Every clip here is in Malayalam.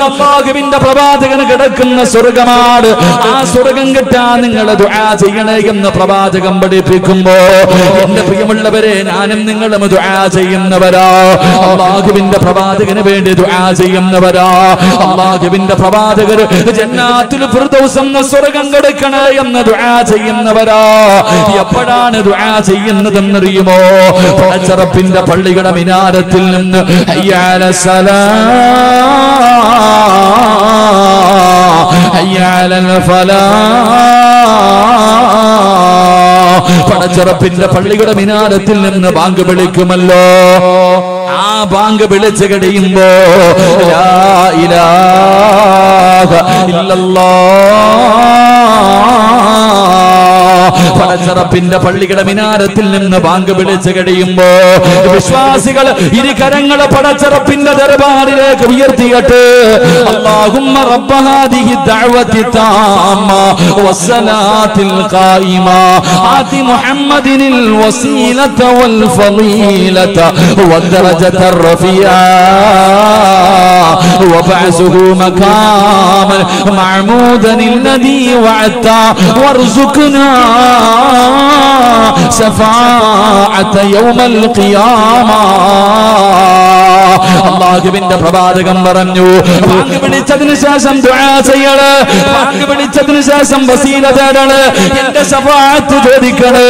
അല്ലാഹുവിന്റെ പ്രവാചകൻ കിടക്കുന്ന സ്വർഗ്ഗമാണ്. ആ സ്വർഗ്ഗം കിട്ടാൻ നിങ്ങൾ ദുആ ചെയ്യണേ എന്ന് പ്രവാചകൻ പഠിപ്പിക്കുമ്പോ എന്റെ പ്രിയമുള്ളവരെ ഞാനും നിങ്ങളും ദുആ ചെയ്യുന്നവരാ. അല്ലാഹുവിന്റെ പ്രവാചകന് വേണ്ടി ദുആ ചെയ്യുന്നവരാ. അല്ലാഹുവിന്റെ പ്രവാചകർ ജന്നാത്തുൽ ഫിർദൗസ് എന്ന സ്വർഗ്ഗം കൊടുക്കണേ എന്ന് ദുആ ചെയ്യുന്നവരാ. എപ്പോഴാണ് ദുആ ചെയ്യുന്നതെന്നറിയുമോ? പടച്ചറപ്പിന്റെ പള്ളിയുടെ മിനാരത്തിൽ നിന്ന് ഹയ്യ അലസ്സലാ ഹയ്യ അലൽ ഫലാ, പടച്ചറപ്പിന്റെ പള്ളിയുടെ മിനാരത്തിൽ നിന്ന് ബാങ്ക് വിളിക്കുമല്ലോ. ആ ബാങ്ക് വിളിച്ചു കഴിയുമ്പോ ലാ ഇലാഹ ഇല്ലല്ലാഹ്, പടച്ചറപ്പിന്റെ പള്ളിയുടെ മിനാരത്തിൽ നിന്ന് ബാങ്ക് വിളിച്ചു കഴിയുമ്പോ വിശ്വാസികൾ ഇരു കരങ്ങളെ പടച്ചറപ്പിന്റെ ദർബാറിലേക്ക് ഉയർത്തിയിട്ട് അല്ലാഹുമ്മ റബ്ബ ഹാദിഹി ദഅവതി താമ്മ വസ്സലാത്തിൽ ഖായിമ ആതി മുഹമ്മദിനിൽ വസീലത വൽ ഫളീലത വദ്ദറജതർ റഫിയ വബഅസുഹു മഖാമൻ മഅമൂദൻ الذي وعدت وارزقنا شفاعة يوم القيامة. അല്ലാഹുവിന്റെ പ്രവാചകൻ പറഞ്ഞു ബാങ്ക് വിളിച്ചതിന് ശേഷം ദുആ ചെയ്യണേ, ബാങ്ക് വിളിച്ചതിന് ശേഷം വസീല തേടണേ, എന്റെ ശഫാഅത്ത് ചോദിക്കണേ.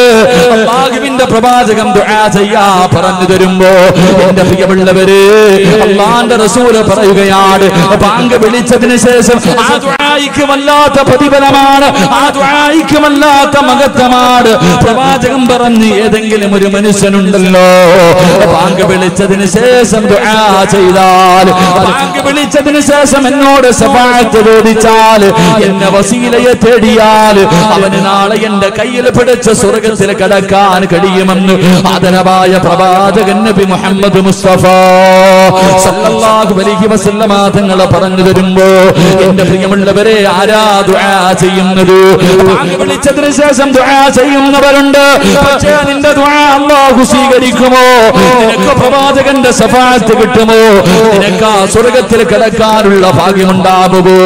അല്ലാഹുവിന്റെ പ്രവാചകൻ ദുആ ചെയ്യാ പറഞ്ഞു തരുമ്പോ എന്റെ പ്രിയമുള്ളവരെ അല്ലാഹുവിന്റെ റസൂൽ പറയുകയാണ് ബാങ്ക് വിളിച്ചതിന് ശേഷം ആ ദുആയിക്ക് വല്ലാത്ത പ്രതിഫലമാണ്, ആ ദുആയിക്ക് വല്ലാത്ത മഹത്വമാണ്. പ്രവാചകൻ പറഞ്ഞു ഏതെങ്കിലും ഒരു മനുഷ്യനുണ്ടല്ലോ ബാങ്ക് വിളിച്ചതിന് ശേഷം ദുആ ചെയ്താൽ, ബാങ്ക് വിളിച്ചതിന് ശേഷം എന്നോട് ശഫാഅത്ത് ചോദിച്ചാൽ, എന്നെ വസീലയെ തേടിയാൽ അവന് നാളെ എന്റെ കയ്യിൽ പിടിച്ച സ്വർഗ്ഗത്തിൽ കടക്കാൻ കഴിയുമെന്ന് ആദരവായ പ്രവാചകൻ നബി മുഹമ്മദ് മുസ്തഫ സല്ലല്ലാഹു അലൈഹി വസല്ലമ തങ്ങൾ പറഞ്ഞു തരുമ്പോ എന്റെ പ്രിയമുള്ളവരെ ആരാ ദുആ ചെയ്യുന്നത്? ബാങ്ക് വിളിച്ചതിന് ശേഷം ദുആ ചെയ്യുന്നവരുണ്ട്. പക്ഷേ നിന്റെ ദുആ അല്ലാഹു സ്വീകരിക്കുമോ? നിനക്ക് പ്രവാചകന്റെ ശഫാഅത്ത് കിട്ടുമോ? നിനക്ക് ആ സ്വർഗ്ഗത്തിൽ കടക്കാനുള്ള ഭാഗ്യമുണ്ടാകുമോ?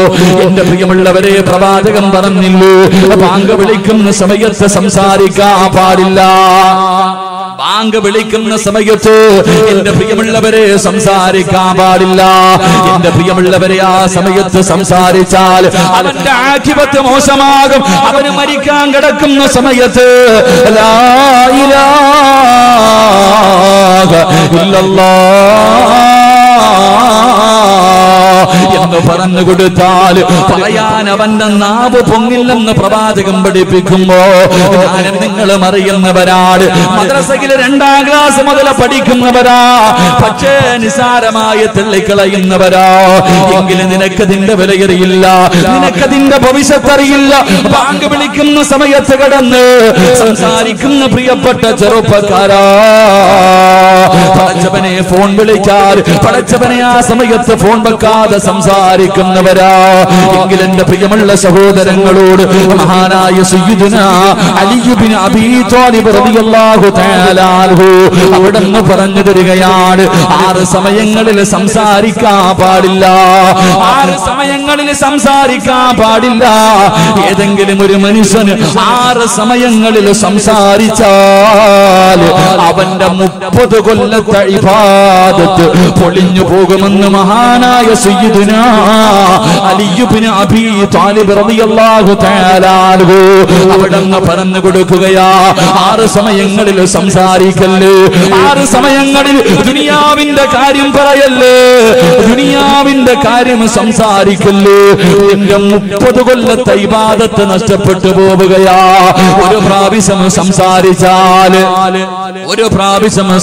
എന്റെ പ്രിയമുള്ളവരെ പ്രവാചകൻ പറഞ്ഞില്ലേ ബാങ്ക് വിളിക്കുന്ന സമയത്ത് സംസാരിക്കാൻ പാടില്ല. ബാങ്ക് വിളിക്കുന്ന സമയത്ത് എന്റെ പ്രിയമുള്ളവരെ സംസാരിക്കാൻ പാടില്ല. എന്റെ പ്രിയമുള്ളവരെ ആ സമയത്ത് സംസാരിച്ചാൽ അവന്റെ ആഖിബത്ത് മോശമാകും. അവന് മരിക്കാൻ കിടക്കുന്ന സമയത്ത് ലാ ഇലാഹ ഇല്ലല്ലാഹ് എന്ന് പറഞ്ഞു കൊടുത്താൽ പറയാൻ അവന്റെ നാവ് പൊങ്ങില്ലെന്ന് പ്രവാചകൻ പഠിപ്പിക്കുമ്പോ ഞാനും നിങ്ങളും അറിയുന്നവരാണ്. മദ്രസയിൽ 2ാം ക്ലാസ് മുതൽ പഠിക്കുന്നവരാ, പക്ഷേ നിസാരമായി തള്ളിക്കളയുന്നവരാ. എങ്കിലും നിനക്കതിന്റെ വിലയറിയില്ല, നിനക്കതിന്റെ ഭവിഷ്യത്ത് അറിയില്ല. ബാങ്ക് വിളിക്കുന്ന സമയത്ത് കിടന്ന് സംസാരിക്കുന്ന പ്രിയപ്പെട്ട ചെറുപ്പക്കാരാ, പടച്ചവനെ ഫോൺ വിളിച്ചാൽ പടച്ചവനെ ആ സമയത്ത് ഫോൺ വെക്കാതെ സംസാരിക്കുന്നവരാ. എങ്കിൽ എന്റെ പ്രിയമുള്ള സഹോദരങ്ങളോട് മഹാനായ സയ്യിദുനാ അലി ഇബ്നു അബീ ത്വാലിബ് റളിയല്ലാഹു തആല അൻഹു അവിടുന്ന് പറഞ്ഞു തരികയാണ് 6 സമയങ്ങളിൽ സംസാരിക്കാൻ പാടില്ല. 6 സമയങ്ങളിൽ സംസാരിക്കാൻ പാടില്ല. ഏതെങ്കിലും ഒരു മനുഷ്യന് 6 സമയങ്ങളിൽ സംസാരിച്ചാൽ അവന്റെ 30 കൊല്ലത്തെ ഇബാദത്ത് പൊളിഞ്ഞു പോകുമെന്ന് മഹാനായ സയ്യിദുനാ അലി ഇബ്നു അബീ ത്വാലിബ് റളിയല്ലാഹു തആല അൻഹു അവിടുന്ന് പറഞ്ഞു കൊടുക്കുകയാ 6 സമയങ്ങളിൽ സംസാരിക്കല്ലേ, 6 സമയങ്ങളിൽ ദുനിയാവിന്റെ കാര്യം പറയല്ലേ, ദുനിയാവിന്റെ കാര്യം സംസാരിക്കല്ലേ. എന്റെ 30 കൊല്ലത്തെ ഇബാദത്ത് നഷ്ടപ്പെട്ടു പോവുകയാ. ഒരു പ്രാവശ്യം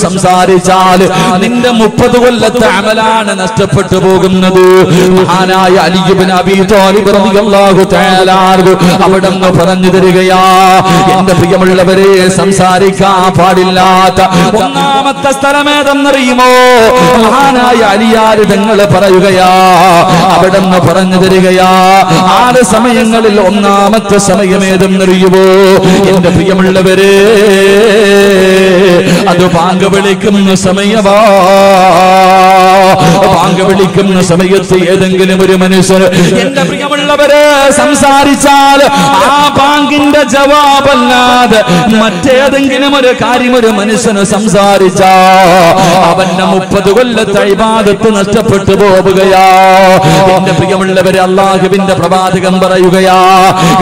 സംസാരിച്ചാൽ നിന്റെ 30 കൊല്ലത്തെ അമലാണ് നഷ്ടപ്പെട്ടു പോകുന്നത്. മഹാനായ അലി ഇബ്നു അബീ ത്വാലിബ് റളിയല്ലാഹു തആല അൻഹു അവിടുന്ന് പറഞ്ഞു തരികയാ എന്റെ പ്രിയമുള്ളവരെ സംസാരിക്കാൻ പാടില്ലാത്ത 1ാമത്തെ സ്ഥലമേതെന്നറിയുമോ? മഹാനായ അലിയാർ തങ്ങൾ പറയുകയാ അവിടുന്ന് പറഞ്ഞു തരികയാ 6 സമയങ്ങളിൽ 1ാമത്തെ സമയമേതെന്നറിയുമോ? എന്റെ പ്രിയമുള്ളവരെ അത് ബാങ്ക് വിളിക്കുന്ന സമയമാ. ബാങ്ക് വിളിക്കുന്ന സമയത്ത് ഏതെങ്കിലും ഒരു മനുഷ്യർ എന്റെ പ്രിയമുള്ളവരെ സംസാരിച്ചാൽ ആ ബാങ്കിന്റെ ജവാബല്ലാതെ മറ്റേതെങ്കിലും ഒരു കാര്യം ഒരു മനുഷ്യന് സംസാരിച്ചാ അവന്റെ 30 കൊല്ലത്തെ ഇബാദത്ത് നഷ്ടപ്പെട്ടു പോവുകയാ. എന്റെ പ്രിയമുള്ളവരെ, അല്ലാഹുവിന്റെ പ്രവാചകൻ പറയുകയാ,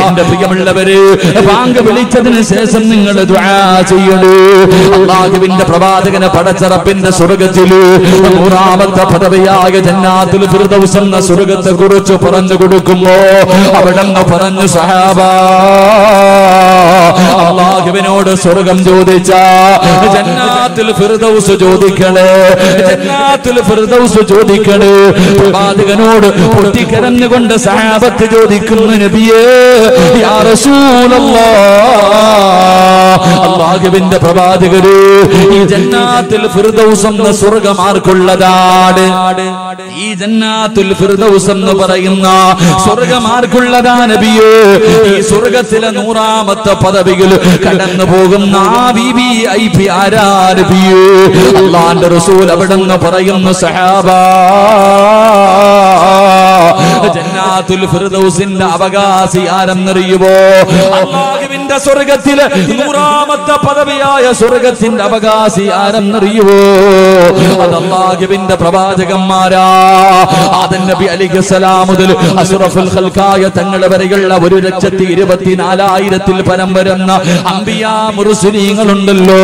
എന്റെ പ്രിയമുള്ളവര് ബാങ്ക് വിളിച്ചതിന് ശേഷം നിങ്ങൾ ദുആ ചെയ്യണേ. അല്ലാഹുവിന്റെ പ്രവാചകനെ പടച്ചറപ്പിന്റെ സ്വർഗ്ഗത്തില് 100ാമത്തെ പദവിയായ ജന്നാത്തുൽ ഫിർദൗസ് എന്ന സ്വർഗ്ഗത്തെ കുറിച്ച് പറഞ്ഞു കൊടുക്കുമ്പോ അവിടെന്ന് പറഞ്ഞു, സഹാബാ, അല്ലാഹുവിനോട് സ്വർഗ്ഗം ചോദിച്ച ജന്നാത്തുൽ ഫിർദൗസ് ചോദിക്കണേ, ജന്നാത്തുൽ ഫിർദൗസ് ചോദിക്കണേ. പ്രവാചകനോട് പൊട്ടിക്കരഞ്ഞുകൊണ്ട് സഹാബത്ത് ചോദിക്കുന്നു, നബിയേ, യാ റസൂലല്ലാഹ്, അല്ലാഹുവിന്റെ പ്രവാചകരെ, ഈ ജന്നാത്തുൽ ഫിർദൗസ് എന്ന സ്വർഗ്ഗം ആർക്കുള്ളതാണ്? ഈ ജന്നാത്തുൽ ഫിർദൗസ് എന്ന് പറയുന്ന സ്വർഗ്ഗം ആർക്കുള്ളതാ നബിയേ? ഈ സ്വർഗ്ഗത്തിലെ 100ാമത്തെ പദവിയിൽ കടന്നു പോകുന്ന ആ VIP ആരാ നബിയേ? അല്ലാഹുവിന്റെ റസൂൽ അവിടെന്ന് പറയുന്നു, സഹാബാ, ജന്നാത്തുൽ ഫിർദൗസിന്റെ അവകാശി ആരെന്നറിയുമോ? അല്ലാഹുവിന്റെ സ്വർഗ്ഗത്തിലെ 100ാമത്തെ പദവിയായ സ്വർഗ്ഗത്തിന്റെ അവകാശി ആരെന്നറിയുമോ? അത് അല്ലാഹുവിന്റെ പ്രവാചകന്മാരാ. ആദം നബി അലൈഹിസ്സലാം മുതൽ അഷ്റഫുൽ ഖൽഖായ തങ്ങളെ വരെയുള്ള 1,24,000 പരം വരുന്ന അംബിയാ മുർസലീങ്ങളുണ്ടല്ലോ,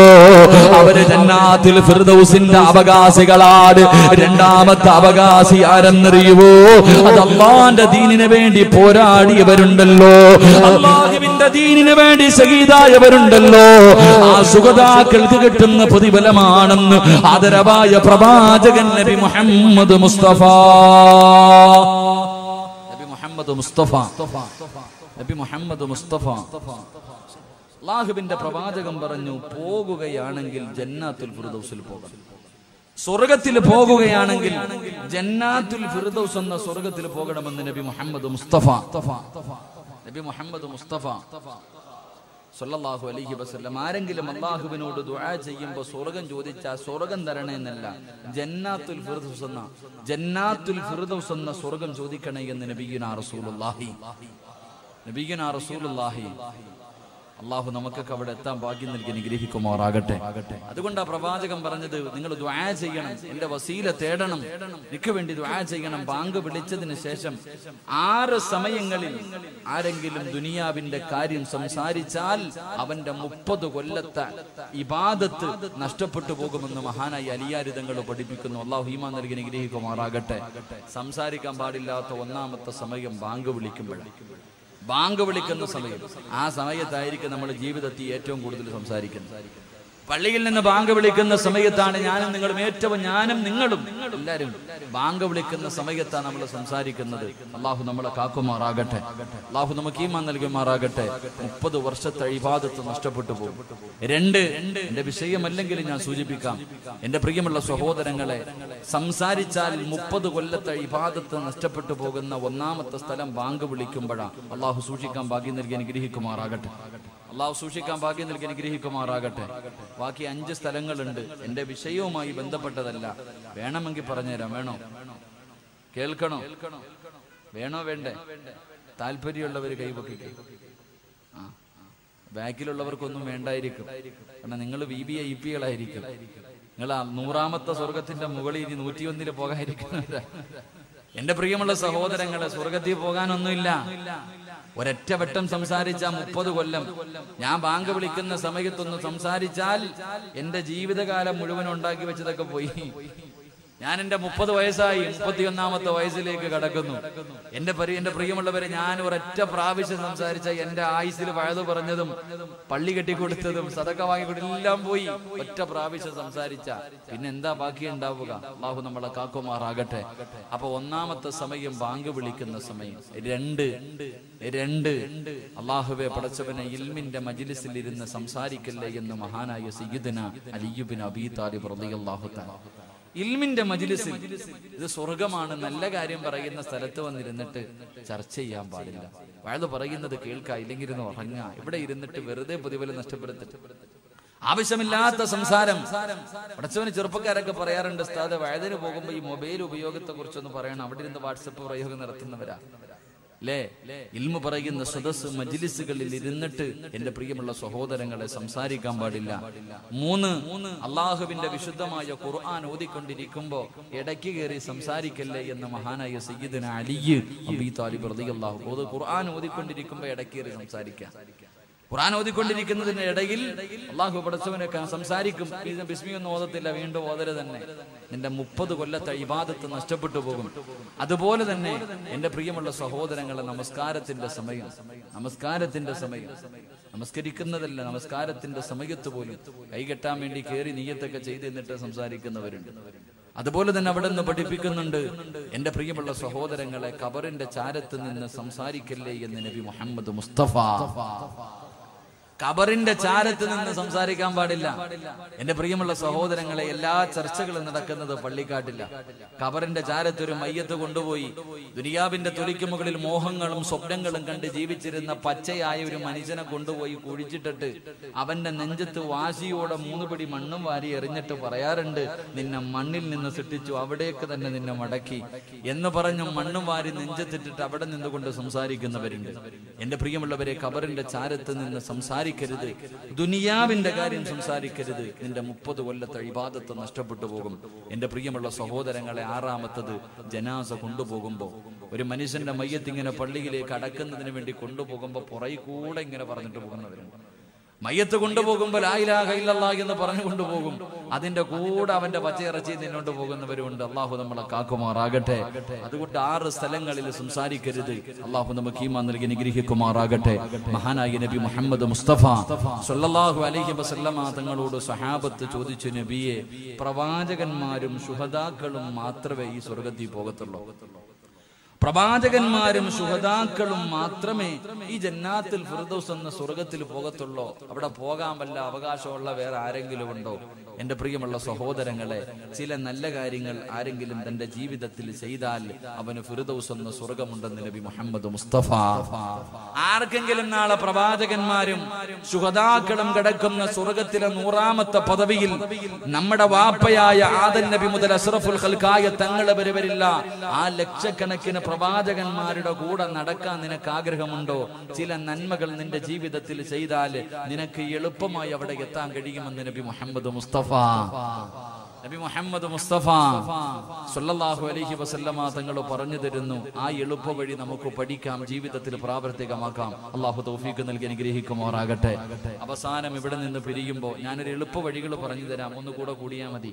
അവര് ജന്നാത്തുൽ ഫിർദൗസിന്റെ അവകാശികളാണ്. രണ്ടാമത്തെ അവകാശി ആരെന്നറിയുമോ? അത് അല്ലാഹുവിന്റെ ദീനിന് വേണ്ടി പോരാടിയവരുണ്ടല്ലോ, അല്ലാഹുവിന്റെ ദീനിന് വേണ്ടി ശഹീദായവരുണ്ടല്ലോ. ആ സുഹദാക്കൾക്ക് കിട്ടുന്ന പ്രതിഫലമാണെന്ന് ആദരവായ പ്രവാചകൻ നബി മുഹമ്മദ് മുസ്തഫ, നബി മുഹമ്മദ് മുസ്തഫ, നബി മുഹമ്മദ് മുസ്തഫ. അല്ലാഹുവിന്റെ പ്രവാചകൻ പറഞ്ഞു, പോകുകയാണെങ്കിൽ ജന്നാത്തുൽ ഫിർദൗസിൽ പോകാം. സ്വർഗ്ഗത്തിൽ പോകുകയാണെങ്കിൽ ജന്നാത്തുൽ ഫിർദൗസ് എന്ന സ്വർഗ്ഗത്തിൽ പോകണമെന്ന് നബി മുഹമ്മദ് മുസ്തഫ, നബി മുഹമ്മദ് മുസ്തഫ സല്ലല്ലാഹു അലൈഹി വസല്ലം. ആരെങ്കിലും അല്ലാഹുവിനോട് ദുആ ചെയ്യുമ്പോൾ സ്വർഗ്ഗം ചോദിച്ചാൽ സ്വർഗ്ഗം തരണേ എന്നല്ല, ജന്നാത്തുൽ ഫിർദൗസ് എന്ന സ്വർഗ്ഗം ചോദിക്കണേ എന്ന് നബിയുനാ റസൂലുള്ളാഹി, നബിയുനാ റസൂലുള്ളാഹി. അള്ളാഹു നമുക്കൊക്കെ അവിടെ എത്താൻ ഭാഗ്യം നൽകി അനുഗ്രഹിക്കുമാറാകട്ടെ. അതുകൊണ്ടാ പ്രവാചകൻ പറഞ്ഞത്, നിങ്ങൾ ദുആ ചെയ്യണം, എന്റെ വസീല തേടണം, എനിക്ക് വേണ്ടി ദുആ ചെയ്യണം. ബാങ്ക് വിളിച്ചതിന് ശേഷം 6 സമയങ്ങളിൽ ആരെങ്കിലും ദുനിയാവിന്റെ കാര്യം സംസാരിച്ചാൽ അവന്റെ 30 കൊല്ലത്തെ ഇബാദത്ത് നഷ്ടപ്പെട്ടു പോകുമെന്ന് മഹാനായി അലിയാരി തങ്ങൾ പഠിപ്പിക്കുന്നു. അള്ളാഹു ഈമാൻ നൽകി അനുഗ്രഹിക്കുമാറാകട്ടെ. സംസാരിക്കാൻ പാടില്ലാത്ത 1ാമത്തെ സമയം ബാങ്ക് വിളിക്കുമ്പോഴാണ്. ബാങ്ക് വിളിക്കുന്ന സമയം, ആ സമയത്തായിരിക്കും നമ്മൾ ജീവിതത്തിൽ ഏറ്റവും കൂടുതൽ സംസാരിക്കുന്നത്. പള്ളിയിൽ നിന്ന് ബാങ്ക് വിളിക്കുന്ന സമയത്താണ് ഞാനും നിങ്ങളും എല്ലാവരും ബാങ്ക് വിളിക്കുന്ന സമയത്താണ് നമ്മൾ സംസാരിക്കുന്നത്. അള്ളാഹു നമ്മളെ കാക്കുമാറാകട്ടെ, അള്ളാഹു നമുക്ക് ഈമാൻ നൽകുമാറാകട്ടെ. 30 വർഷത്തെ ഇബാദത്ത് നഷ്ടപ്പെട്ടു പോകും. 2, എന്റെ വിഷയമല്ലെങ്കിൽ ഞാൻ സൂചിപ്പിക്കാം, എന്റെ പ്രിയമുള്ള സഹോദരങ്ങളെ, സംസാരിച്ചാൽ 30 കൊല്ലത്തെ ഇബാദത്ത് നഷ്ടപ്പെട്ടു പോകുന്ന 1ാമത്തെ സ്ഥലം ബാങ്ക് വിളിക്കുമ്പോഴാണ്. അള്ളാഹു സൂക്ഷിക്കാൻ ഭാഗ്യം നൽകി അനുഗ്രഹിക്കുമാറാകട്ടെ, അള്ളാഹു സൂക്ഷിക്കാൻ ഭാഗ്യം നൽകി അനുഗ്രഹിക്കുമാറാകട്ടെ. ബാക്കി 5 സ്ഥലങ്ങളുണ്ട്, എന്റെ വിഷയവുമായി ബന്ധപ്പെട്ടതല്ല. വേണമെങ്കിൽ പറഞ്ഞുതരാം. വേണോ? കേൾക്കണോ? വേണോ വേണ്ടേ? താല്പര്യമുള്ളവർ കൈപൊക്കിക്കും. ബാക്കിലുള്ളവർക്കൊന്നും വേണ്ടായിരിക്കും, കാരണം നിങ്ങൾ VVIPകളായിരിക്കും. നിങ്ങൾ 100ാമത്തെ സ്വർഗത്തിന്റെ മുകളിൽ 101 പോകാതിരിക്കുന്നവരാ. എന്റെ പ്രിയമുള്ള സഹോദരങ്ങളെ, സ്വർഗത്തിൽ പോകാനൊന്നുമില്ല. ഒരൊറ്റ വട്ടം സംസാരിച്ച 30 കൊല്ലം. ഞാൻ ബാങ്ക് വിളിക്കുന്ന സമയത്തൊന്ന് സംസാരിച്ചാൽ എന്റെ ജീവിതകാലം മുഴുവൻ ഉണ്ടാക്കി വെച്ചതൊക്കെ പോയി. ഞാൻ എന്റെ 30 വയസ്സായി, 31ാമത്തെ വയസ്സിലേക്ക് കടക്കുന്നു. എന്റെ പ്രിയമുള്ളവരെ, ഞാൻ ഒരൊറ്റ പ്രാവശ്യം സംസാരിച്ച എന്റെ ആയുസ്സിൽ വഴുതു പറഞ്ഞതും പള്ളി കെട്ടിക്കൊടുത്തതും സദക്ക വാങ്ങിക്കൊടുത്തതും എല്ലാം പോയി. ഒറ്റ പ്രാവശ്യം സംസാരിച്ച പിന്നെ എന്താ ബാക്കി ഉണ്ടാവുക? അള്ളാഹു നമ്മളെ കാക്കുമാറാകട്ടെ. അപ്പൊ 1ാമത്തെ സമയം ബാങ്ക് വിളിക്കുന്ന സമയം. 2 അള്ളാഹുവെ പടച്ചവനെ, ഇൽമിന്റെ മജ്ലിസിൽ ഇരുന്ന് സംസാരിക്കല്ലേ എന്ന് മഹാനായ സയ്യിദുനാ അലി ഇബ്നു അബീ താലിബ് റളിയല്ലാഹു തആല. ഇൽമിന്റെ മജ്ലിസിൽ, ഇത് സ്വർഗമാണ്, നല്ല കാര്യം പറയുന്ന സ്ഥലത്ത് വന്നിരുന്നിട്ട് ചർച്ച ചെയ്യാൻ പാടില്ല. വയത് പറയുന്നത് കേൾക്കുക, ഇല്ലെങ്കിൽ ഇരുന്ന് ഉറങ്ങുക. ഇവിടെ ഇരുന്നിട്ട് വെറുതെ പ്രതിഫലം നഷ്ടപ്പെടുത്തിട്ട് ആവശ്യമില്ലാത്ത സംസാരം. പടച്ചവന് ചെറുപ്പക്കാരൊക്കെ പറയാറുണ്ട്, ഉസ്താദ് വഴുതിന് പോകുമ്പോ ഈ മൊബൈൽ ഉപയോഗത്തെ കുറിച്ചൊന്ന് പറയണം. അവിടെ ഇരുന്ന് വാട്സപ്പ് പ്രയോഗം നടത്തുന്നവരാ അല്ലേ? ഇൽമു പറയുന്ന സദസ് മജ്ലിസുകളിൽ ഇരുന്നിട്ട് എന്റെ പ്രിയമുള്ള സഹോദരങ്ങളെ സംസാരിക്കാൻ പാടില്ല. 3 അള്ളാഹുവിന്റെ വിശുദ്ധമായ ഖുർആൻ ഓതിക്കൊണ്ടിരിക്കുമ്പോ ഇടയ്ക്ക് കയറി സംസാരിക്കല്ലേ എന്ന് മഹാനായ സയ്യിദുന അലി അബീ താലിബ് റളിയല്ലാഹു അൻഹു ഖുർആൻ ഓതിക്കൊണ്ടിരിക്കുമ്പോ ഇടയ്ക്ക് കയറി സംസാരിക്കാം. ഖുർആൻ ഓതിക്കൊണ്ടിരിക്കുന്നതിന്റെ ഇടയിൽ അള്ളാഹു പടച്ചവനെ സംസാരിക്കും. ബിസ്മി ഒന്നും ഓതത്തില്ല, വീണ്ടും ഓതര് തന്നെ. നിന്റെ 30 കൊല്ലത്തെ ഇബാദത്ത് നഷ്ടപ്പെട്ടു പോകും. അതുപോലെ തന്നെ എന്റെ പ്രിയമുള്ള സഹോദരങ്ങളെ, നമസ്കാരത്തിന്റെ സമയം നമസ്കരിക്കുന്നതല്ല, നമസ്കാരത്തിന്റെ സമയത്ത് പോലും കൈകെട്ടാൻ വേണ്ടി കയറി നിയ്യത്തൊക്കെ ചെയ്ത് എന്നിട്ട് സംസാരിക്കുന്നവരുണ്ട്. അതുപോലെ തന്നെ അവിടെ നിന്ന് പഠിപ്പിക്കുന്നുണ്ട്, എന്റെ പ്രിയമുള്ള സഹോദരങ്ങളെ, ഖബറിന്റെ ചാരത്ത് നിന്ന് സംസാരിക്കല്ലേ എന്ന് നബി മുഹമ്മദ് മുസ്തഫ. ഖബറിന്റെ ചാരത്ത് നിന്ന് സംസാരിക്കാൻ പാടില്ല. എന്റെ പ്രിയമുള്ള സഹോദരങ്ങളെ, എല്ലാ ചർച്ചകളും നടക്കുന്നത് പള്ളിക്കാട്ടില്ല. ഖബറിന്റെ ചാരത്ത് ഒരു മയ്യത്ത് കൊണ്ടുപോയി ദുനിയാവിന്റെ തൊലിക്ക് മുകളിൽ മോഹങ്ങളും സ്വപ്നങ്ങളും കണ്ട് ജീവിച്ചിരുന്ന പച്ചയായ ഒരു മനുഷ്യനെ കൊണ്ടുപോയി കുഴിച്ചിട്ടിട്ട് അവന്റെ നെഞ്ചത്ത് വാശിയോടെ 3 പിടി മണ്ണും വാരി എറിഞ്ഞിട്ട് പറയാറുണ്ട്, നിന്നെ മണ്ണിൽ നിന്ന് സൃഷ്ടിച്ചു, അവിടേക്ക് തന്നെ നിന്നെ മടക്കി എന്ന് പറഞ്ഞു മണ്ണും വാരി നെഞ്ചത്തിട്ടിട്ട് അവിടെ നിന്നുകൊണ്ട് സംസാരിക്കുന്നവരുണ്ട്. എന്റെ പ്രിയമുള്ളവരെ, ഖബറിന്റെ ചാരത്ത് നിന്ന് സംസാരിക്കരുത്, ദുനിയാവിന്റെ കാര്യം സംസാരിക്കരുത്. നിന്റെ 30 കൊല്ലത്തെ ഇബാദത്ത് നഷ്ടപ്പെട്ടു പോകും. എന്റെ പ്രിയമുള്ള സഹോദരങ്ങളെ, 6ാമത്തത് ജനാസ കൊണ്ടുപോകുമ്പോ, ഒരു മനുഷ്യന്റെ മയ്യത്ത് ഇങ്ങനെ പള്ളിയിലേക്ക് അടക്കുന്നതിന് വേണ്ടി കൊണ്ടുപോകുമ്പോ പുറകെ കൂടെ ഇങ്ങനെ പറഞ്ഞിട്ട് പോകുന്നവരുണ്ട്. മയ്യത്ത് കൊണ്ടുപോകുമ്പോ ലാ ഇലാഹ ഇല്ലല്ലാഹ് എന്ന് പറഞ്ഞു കൊണ്ടുപോകും. അതിന്റെ കൂടെ അവന്റെ പച്ചയിറച്ചി നിന്നോണ്ട് പോകുന്നവരുണ്ട്. അള്ളാഹു നമ്മളെ കാക്കുമാറാകട്ടെ. അതുകൊണ്ട് 6 സ്ഥലങ്ങളിൽ സംസാരിക്കരുത്. അള്ളാഹു നമുക്ക് ഈമാൻ നൽകി അനുഗ്രഹിക്കുമാറാകട്ടെ. മഹാനായ നബി മുഹമ്മദ് മുസ്തഫ സ്വല്ലല്ലാഹു അലൈഹി വസല്ലമ തങ്ങളോട് സഹാബത്ത് ചോദിച്ചു, നബിയെ, പ്രവാചകന്മാരും ശുഹദാക്കളും മാത്രമേ ഈ സ്വർഗത്തിൽ പോകത്തുള്ളൂ? പ്രവാചകന്മാരും ശുഹദാക്കളും മാത്രമേ ഈ ജന്നാത്തുൽ ഫിർദൗസ് എന്ന സ്വർഗത്തിൽ പോകത്തുള്ളൂ? അവിടെ പോകാൻ വല്ല അവകാശമുള്ള വേറെ ആരെങ്കിലും ഉണ്ടോ? എന്റെ പ്രിയമുള്ള സഹോദരങ്ങളെ, ചില നല്ല കാര്യങ്ങൾ ആരെങ്കിലും തന്റെ ജീവിതത്തിൽ ചെയ്താൽ അവന് ഫിർദൗസ് എന്ന സ്വർഗമുണ്ടെന്ന് നബി മുഹമ്മദ് മുസ്തഫ. ആർക്കെങ്കിലും നാളെ പ്രവാചകന്മാരും ശുഹദാക്കളും കിടക്കുന്ന സ്വർഗത്തിലെ 100ാമത്തെ പദവിയിൽ നമ്മുടെ വാപ്പയായ ആദം നബി മുതൽ അഷ്റഫുൽ ഖൽഖായ തങ്ങളെ വരില്ല, ആ ലക്ഷക്കണക്കിന് പ്രവാചകന്മാരുടെ കൂടെ നടക്കാൻ നിനക്ക് ആഗ്രഹമുണ്ടോ? ചില നന്മകൾ നിന്റെ ജീവിതത്തിൽ ചെയ്താൽ നിനക്ക് എളുപ്പമായി അവിടെ എത്താൻ കഴിയുമെന്ന് നബി മുഹമ്മദ് മുസ്തഫ സ്വല്ലല്ലാഹു അലൈഹി വസല്ലമ തങ്ങൾ പറഞ്ഞു തരുന്നു. ആ എളുപ്പ വഴി നമുക്ക് പഠിക്കാം, ജീവിതത്തിൽ പ്രാവർത്തികമാക്കാം. അള്ളാഹു തൗഫീഖ് നൽകി അനുഗ്രഹിക്കുമാറാകട്ടെ. അവസാനം ഇവിടെ നിന്ന് പിരിയുമ്പോൾ ഞാനൊരു എളുപ്പ വഴികൾ പറഞ്ഞു തരാം, ഒന്നുകൂടെ കൂടിയാൽ മതി.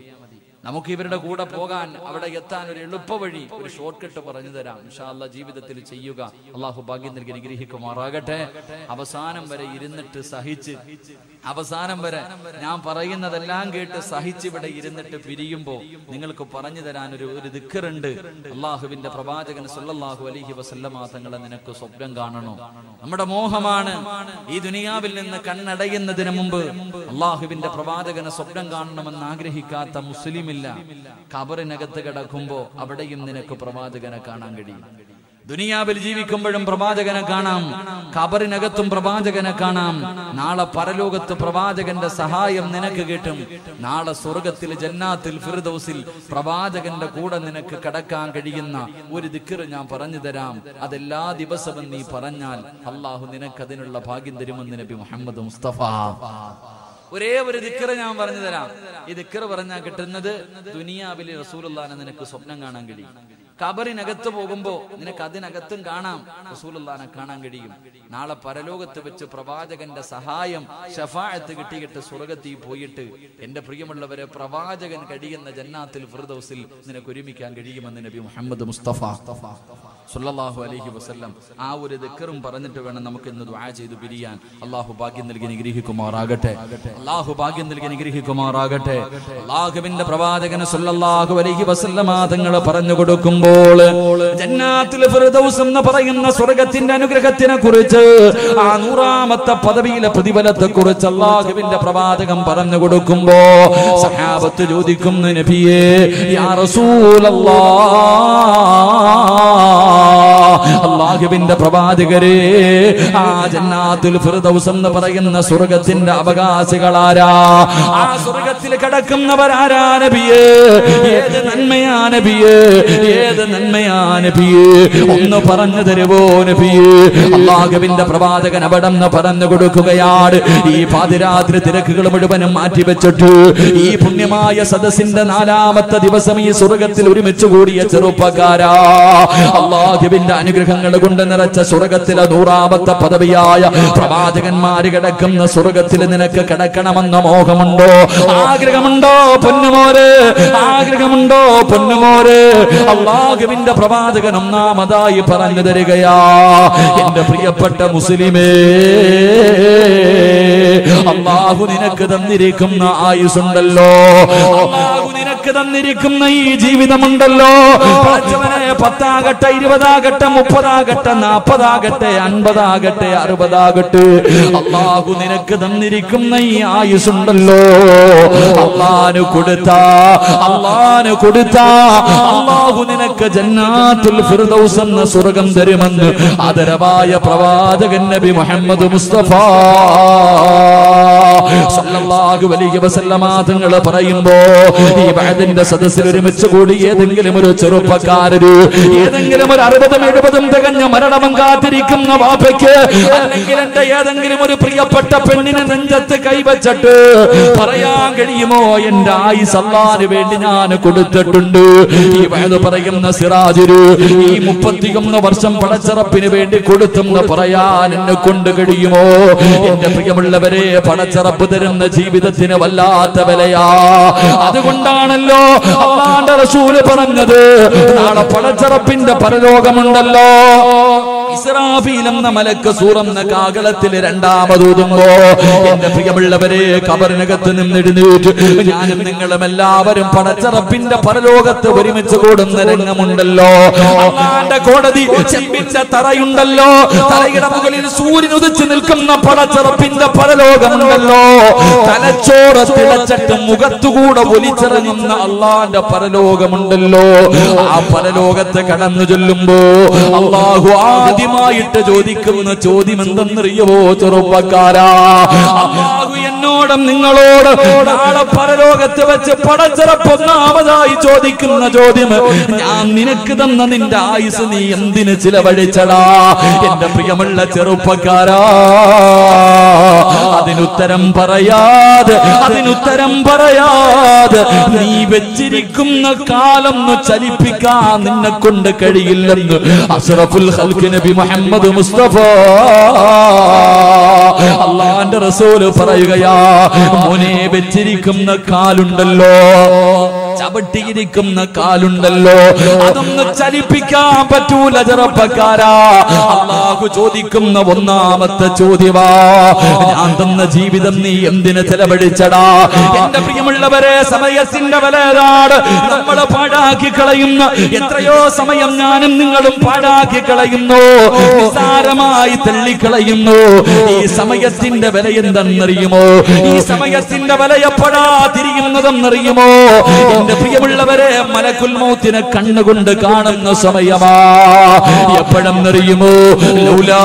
നമുക്ക് ഇവരുടെ കൂടെ പോകാൻ, അവിടെ എത്താൻ ഒരു എളുപ്പ വഴി, ഒരു ഷോർട്ട് കട്ട് പറഞ്ഞു തരാം. ഇൻഷാ അല്ലാഹ് ജീവിതത്തിൽ ചെയ്യുക. അള്ളാഹു ഭാഗ്യം നൽകി അനുഗ്രഹിക്കുമാറാകട്ടെ. അവസാനം വരെ ഇരുന്നിട്ട് സഹിച്ച്, അവസാനം വരെ ഞാൻ പറയുന്നതെല്ലാം കേട്ട് സഹിച്ച് ഇവിടെ ഇരുന്നിട്ട് പിരിയുമ്പോ നിങ്ങൾക്ക് പറഞ്ഞു തരാൻ ഒരു ദിക്റുണ്ട്. അള്ളാഹുവിന്റെ പ്രവാചകൻ സ്വല്ലല്ലാഹു അലൈഹി വസല്ലമ തങ്ങളെ നിനക്ക് സ്വപ്നം കാണണോ? നമ്മുടെ മോഹമാണ് ഈ ദുനിയാവിൽ നിന്ന് കണ്ണടയുന്നതിന് മുമ്പ് അള്ളാഹുവിന്റെ പ്രവാചകനെ സ്വപ്നം കാണണമെന്ന് ആഗ്രഹിക്കാത്ത മുസ്ലിമില്ല. ഖബറിനകത്ത് കിടക്കുമ്പോ അവിടെയും നിനക്ക് പ്രവാചകനെ കാണാൻ കഴിയും. ദുനിയാവിൽ ജീവിക്കുമ്പോഴും പ്രവാചകനെ കാണാം, ഖബറിനകത്തും പ്രവാചകനെ കാണാം. നാളെ പരലോകത്ത് പ്രവാചകന്റെ സഹായം നിനക്ക് കിട്ടും. നാളെ സ്വർഗത്തിൽ ജന്നാത്തിൽ ഫിർദൗസിൽ പ്രവാചകന്റെ കൂടെ നിനക്ക് കടക്കാൻ കഴിയുന്ന ഒരു ദിക്ർ ഞാൻ പറഞ്ഞു തരാം. അതെല്ലാ ദിവസവും നീ പറഞ്ഞാൽ അള്ളാഹു നിനക്ക് അതിനുള്ള ഭാഗ്യം തരുമെന്ന് നബി മുഹമ്മദ് മുസ്തഫ. ഒരേ ഒരു ദിക്ർ ഞാൻ പറഞ്ഞു തരാം. ഈ ദിക്ർ പറഞ്ഞാൽ കിട്ടുന്നത് ദുനിയാവിലെ റസൂലുള്ളാഹിനെ നിനക്ക് സ്വപ്നം കാണാൻ കഴിയും. ഖബറിനകത്ത് പോകുമ്പോ നിനക്ക് അതിനകത്തും കാണാം, റസൂലുള്ളാഹിനെ കാണാൻ കഴിയും. നാളെ പരലോകത്ത് വെച്ച് പ്രവാചകന്റെ സഹായം ശഫാഅത്ത് കിട്ടിയിട്ട് സ്വർഗത്തിൽ പോയിട്ട് എന്റെ പ്രിയമുള്ളവരെ പ്രവാചകൻ കഴിയുന്ന ജന്നാത്തിൽ ഫിർദൗസിൽ നിനക്ക് ഒരുമിക്കാൻ കഴിയുമെന്ന് നബി മുഹമ്മദ് മുസ്തഫ സ്വല്ലല്ലാഹു അലൈഹി വസല്ലം. ആ ഒരു ദിക്റും പറഞ്ഞിട്ട് വേണം നമുക്ക് ഇന്ന് ദുആ ചെയ്ത് പിരിയാൻ. അല്ലാഹു ഭാഗ്യം നൽകി അനുഗ്രഹിക്കുമാറാകട്ടെ. അല്ലാഹു ഭാഗ്യം നൽകി അനുഗ്രഹിക്കുമാറാകട്ടെ. അല്ലാഹുവിന്റെ പ്രവാചകൻ സ്വല്ലല്ലാഹു അലൈഹി വസല്ലം തങ്ങൾ പറഞ്ഞു കൊടുക്കുമ്പോൾ ജന്നാത്തുൽ ഫിർദൗസ് എന്ന് പറയുന്ന സ്വർഗ്ഗത്തിന്റെ അനുഗ്രഹത്തിനെ കുറിച്ച്, ആ 100ാമത്തെ പദവിയിലെ പ്രതിഫലത്തെ കുറിച്ച് അല്ലാഹുവിന്റെ പ്രവാചകൻ പറഞ്ഞു കൊടുക്കുമ്പോ സഹാബത്ത് ചോദിക്കുന്നു, നബിയേ യാ റസൂലല്ലാഹ് അല്ലാഹുവിന്റെ പ്രവാചകരെ, ആ ജന്നാത്തുൽ ഫിർദൗസ് എന്ന് പറയുന്ന സ്വർഗ്ഗത്തിന്റെ അവകാശികളാരാ? ആ സ്വർഗ്ഗത്തിൽ കിടക്കുന്നവരാരാ നബിയേ? ഏത് നന്മയാ നബിയേ? ഏത് നന്മയാ നബിയേ? ഒന്ന് പറഞ്ഞു തരുവോ നബിയേ? അല്ലാഹുവിന്റെ പ്രവാചകൻ അവിടെ നിന്ന് പറഞ്ഞു കൊടുക്കുകയാണ്. ഈ പാതിരാത്രി തിരക്കുകൾ മുഴുവനും മാറ്റിവെച്ചിട്ട് ഈ പുണ്യമായ സദസ്സിന്റെ 4ാമത്തെ ദിവസം ഈ സ്വർഗ്ഗത്തിൽ ഒരുമിച്ച് കൂടിയ ചെറുപ്പക്കാരാ, അല്ലാഹുവിന്റെ അനുഗ്രഹങ്ങൾ കൊണ്ട് നിറച്ച സ്വർഗ്ഗത്തിലെ 100ാമത്തെ പദവിയായ പ്രവാചകന്മാര് കിടക്കുന്ന സ്വർഗ്ഗത്തിൽ നിനക്ക് കിടക്കണമെന്ന മോഹമുണ്ടോ? ആഗ്രഹമുണ്ടോ പൊന്നുമോരെ? ആഗ്രഹമുണ്ടോ പൊന്നുമോരെ? അല്ലാഹുവിന്റെ പ്രവാചകൻ ഒന്നാമതായി പറഞ്ഞു തരികയാ, എന്റെ പ്രിയപ്പെട്ട മുസ്ലിമേ, അല്ലാഹു നിനക്ക് തന്നിരിക്കുന്ന ആയുസ്സുണ്ടല്ലോ, അല്ലാഹു നിനക്ക് തന്നിരിക്കുന്ന ഈ ജീവിതമുണ്ടല്ലോ, 10 ആകട്ടെ, 20 ആകട്ടെ, 30 ആകട്ടെ, 40 ആകട്ടെ, 50 ആകട്ടെ, 60 ആകട്ടെ, അല്ലാഹു നിനക്ക് തന്നിരിക്കുന്ന ഈ ആയുസ്സുണ്ടല്ലോ, അല്ലാഹു കൊടുത്താ അല്ലാഹു നിനക്ക് ജന്നാത്തുൽ ഫിർദൗസ് എന്ന സ്വർഗ്ഗം തരുമെന്ന് ആദരവായ പ്രവാചകൻ നബി മുഹമ്മദ് മുസ്തഫ സല്ലല്ലാഹു അലൈഹി വസല്ലമ തങ്ങൾ പറയുമ്പോ, ഈ ബഅദിന്റെ സദസ്സിൽ ഒരുമിച്ച് കൂടി ഏതെങ്കിലും ഒരു ചെറുപ്പക്കാരന്, ഏതെങ്കിലും ഒരു 60-70 തികഞ്ഞ മരണം കാത്തിരിക്കുന്ന വാപ്പയ്ക്ക്, അല്ലെങ്കിൽ എന്റെ ഏതെങ്കിലും ഒരു പ്രിയപ്പെട്ട പെണ്ണിനെ നെഞ്ചത്ത് കൈവച്ചിട്ട് പറയാൻ കഴിയുമോ, എന്റെ ആയുസ് അല്ലാഹുവിന് വേണ്ടി ഞാൻ കൊടുത്തിട്ടുണ്ട്? ഈ ബഅദ് പറയുന്ന സിറാജുരു ഈ 31 വർഷം പടച്ചറപ്പിന് വേണ്ടി കൊടുത്തെന്ന് പറയാൻ എന്നെ കൊണ്ട് കഴിയുമോ? എന്റെ പ്രിയമുള്ളവരെ, പടച്ചറപ്പ് തരുന്ന ജീവിതത്തിന് വല്ലാത്ത വിലയാ. അതുകൊണ്ടാണല്ലോ അല്ലാഹുവിന്റെ റസൂല് പറഞ്ഞത്, നാളെ പടച്ചറപ്പിന്റെ പരലോകമുണ്ടല്ലോ. ഇസ്രാഫീൽ എന്ന മലക്ക് സൂറന്ന കാകളത്തിൽ രണ്ടാമതൂതുമ്പോ, എന്റെ പ്രിയമുള്ളവരെ, ഖബറിനകത്ത് നിന്ന് എഴുന്നേറ്റ് ഞാനും നിങ്ങളും എല്ലാവരും പടച്ചറപ്പിന്റെ പരലോകത്ത് ഒരുമിച്ച് കൂടുന്ന രംഗമുണ്ടല്ലോ. അല്ലാഹുവിന്റെ കോടതി ചെമ്പിന്റെ തറയുണ്ടല്ലോ, തറയുടെ മുകളിൽ സൂര്യൻ ഉദിച്ചു നിൽക്കുന്ന പടച്ചറപ്പിന്റെ പരലോകമുണ്ടല്ലോ. തലച്ചോറ് തിളച്ചിട്ട് മുഖത്തുകൂടെ ഒലിച്ചിറങ്ങുന്ന അല്ലാഹുവിന്റെ പരലോകമുണ്ടല്ലോ. ആ പരലോകത്ത് കടന്നു ചൊല്ലുമ്പോ അല്ലാഹു ആദ്യമായിട്ട് ചോദിക്കുന്ന ചോദ്യം എന്തെന്നറിയുമോ ചെറുപ്പക്കാരാ? അല്ലാഹു എന്നോടും നിങ്ങളോട് നാളെ പരലോകത്ത് വെച്ച് പടച്ചറപ്പ് ഒന്നാമതായി ചോദിക്കുന്ന ചോദ്യം, ഞാൻ നിനക്ക് തന്ന നിന്റെ ആയുസ് നീ എന്തിന് ചിലവഴിച്ചടാ? എന്റെ പ്രിയമുള്ള ചെറുപ്പക്കാരാ, അതിനുത്തരം പറയാതെ നീ വെച്ചിരിക്കുന്ന കാലം ചലിപ്പിക്കാൻ നിന്നെ കൊണ്ട് കഴിയില്ലെന്ന് അഷ്റഫുൽ ഖൽഖ് നബി മുഹമ്മദ് മുസ്തഫ അല്ലാഹുവിന്റെ റസൂല് പറയുകയാ, മോനെ, വെച്ചിരിക്കുന്ന കാലുണ്ടല്ലോ, ചവിട്ടിയിരിക്കുന്ന കാലുണ്ടല്ലോ, അതൊന്നും ചലിപ്പിക്കാൻ പറ്റൂല ചെറുപ്പക്കാരാ. അല്ലാഹു ചോദിക്കുന്ന ഒന്നാമത്തെ ചോദ്യമാ, ഞാൻ തന്ന ജീവിതം നീ എന്തിന് ചെലവഴിച്ചടാ? എന്റെ പ്രിയമുള്ളവരെ, സമയത്തിന്റെ വിലയാണ് നമ്മൾ പാഴാക്കി കളയുന്ന. എത്രയോ സമയം ഞാനും നിങ്ങളും പാഴാക്കി കളയുന്നു, നിസ്സാരമായി തള്ളിക്കളയുന്നു. ഈ സമയത്തിന്റെ വില എന്തെന്നറിയുമോ? ഈ സമയത്തിന്റെ വില എപ്പോഴാ തിരിയുന്നതെന്നറിയുമോ? എന്റെ പ്രിയമുള്ളവരെ, മലക്കുൽ മൗത്തിനെ കണ്ണുകൊണ്ട് കാണുന്ന സമയമാ. എപ്പോഴെന്നറിയുമോ? ലൗലാ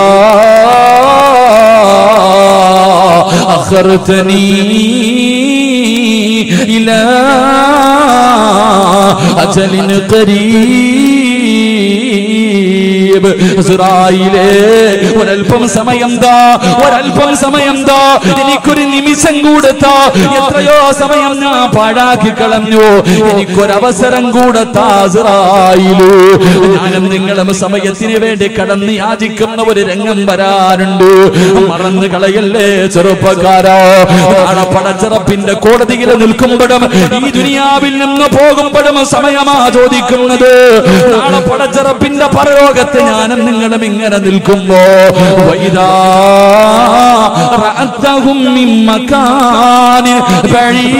അഖർതനീ ഇലാ അജലിൻ ഖരീബ്. ഇസ്രായേലേ, ഒരൽപ്പം സമയം താ, എനിക്കൊരു നിമിഷം കൊടുത്താ. എത്രയോ സമയം ഞാൻ പാഴാക്കി കളഞ്ഞു, എനിക്കൊരവസരം കൊടുത്താ ഇസ്രായേലേ. ഞാനും നിങ്ങളും സമയത്തിന് വേണ്ടി കടന്ന് യാചിക്കുന്ന ഒരു രംഗം വരാനുണ്ട്. മറന്നു കളയല്ലേ ചെറുപ്പക്കാരാ. നാളെ പടച്ചറപ്പിന്റെ കോടതിയിൽ നിൽക്കുമ്പോഴും ഈ ദുനിയാവിൽ നിന്ന് പോകുമ്പോഴും സമയമാ ചോദിക്കുന്നത്. നാളെ പടച്ചറപ്പിന്റെ പരലോകത്ത് ഞാനും നിങ്ങളും ഇങ്ങനെ നിൽക്കുമ്പോ, വൈദാ റഅതഹും മിൻ മകാനിൻ ബഈദ്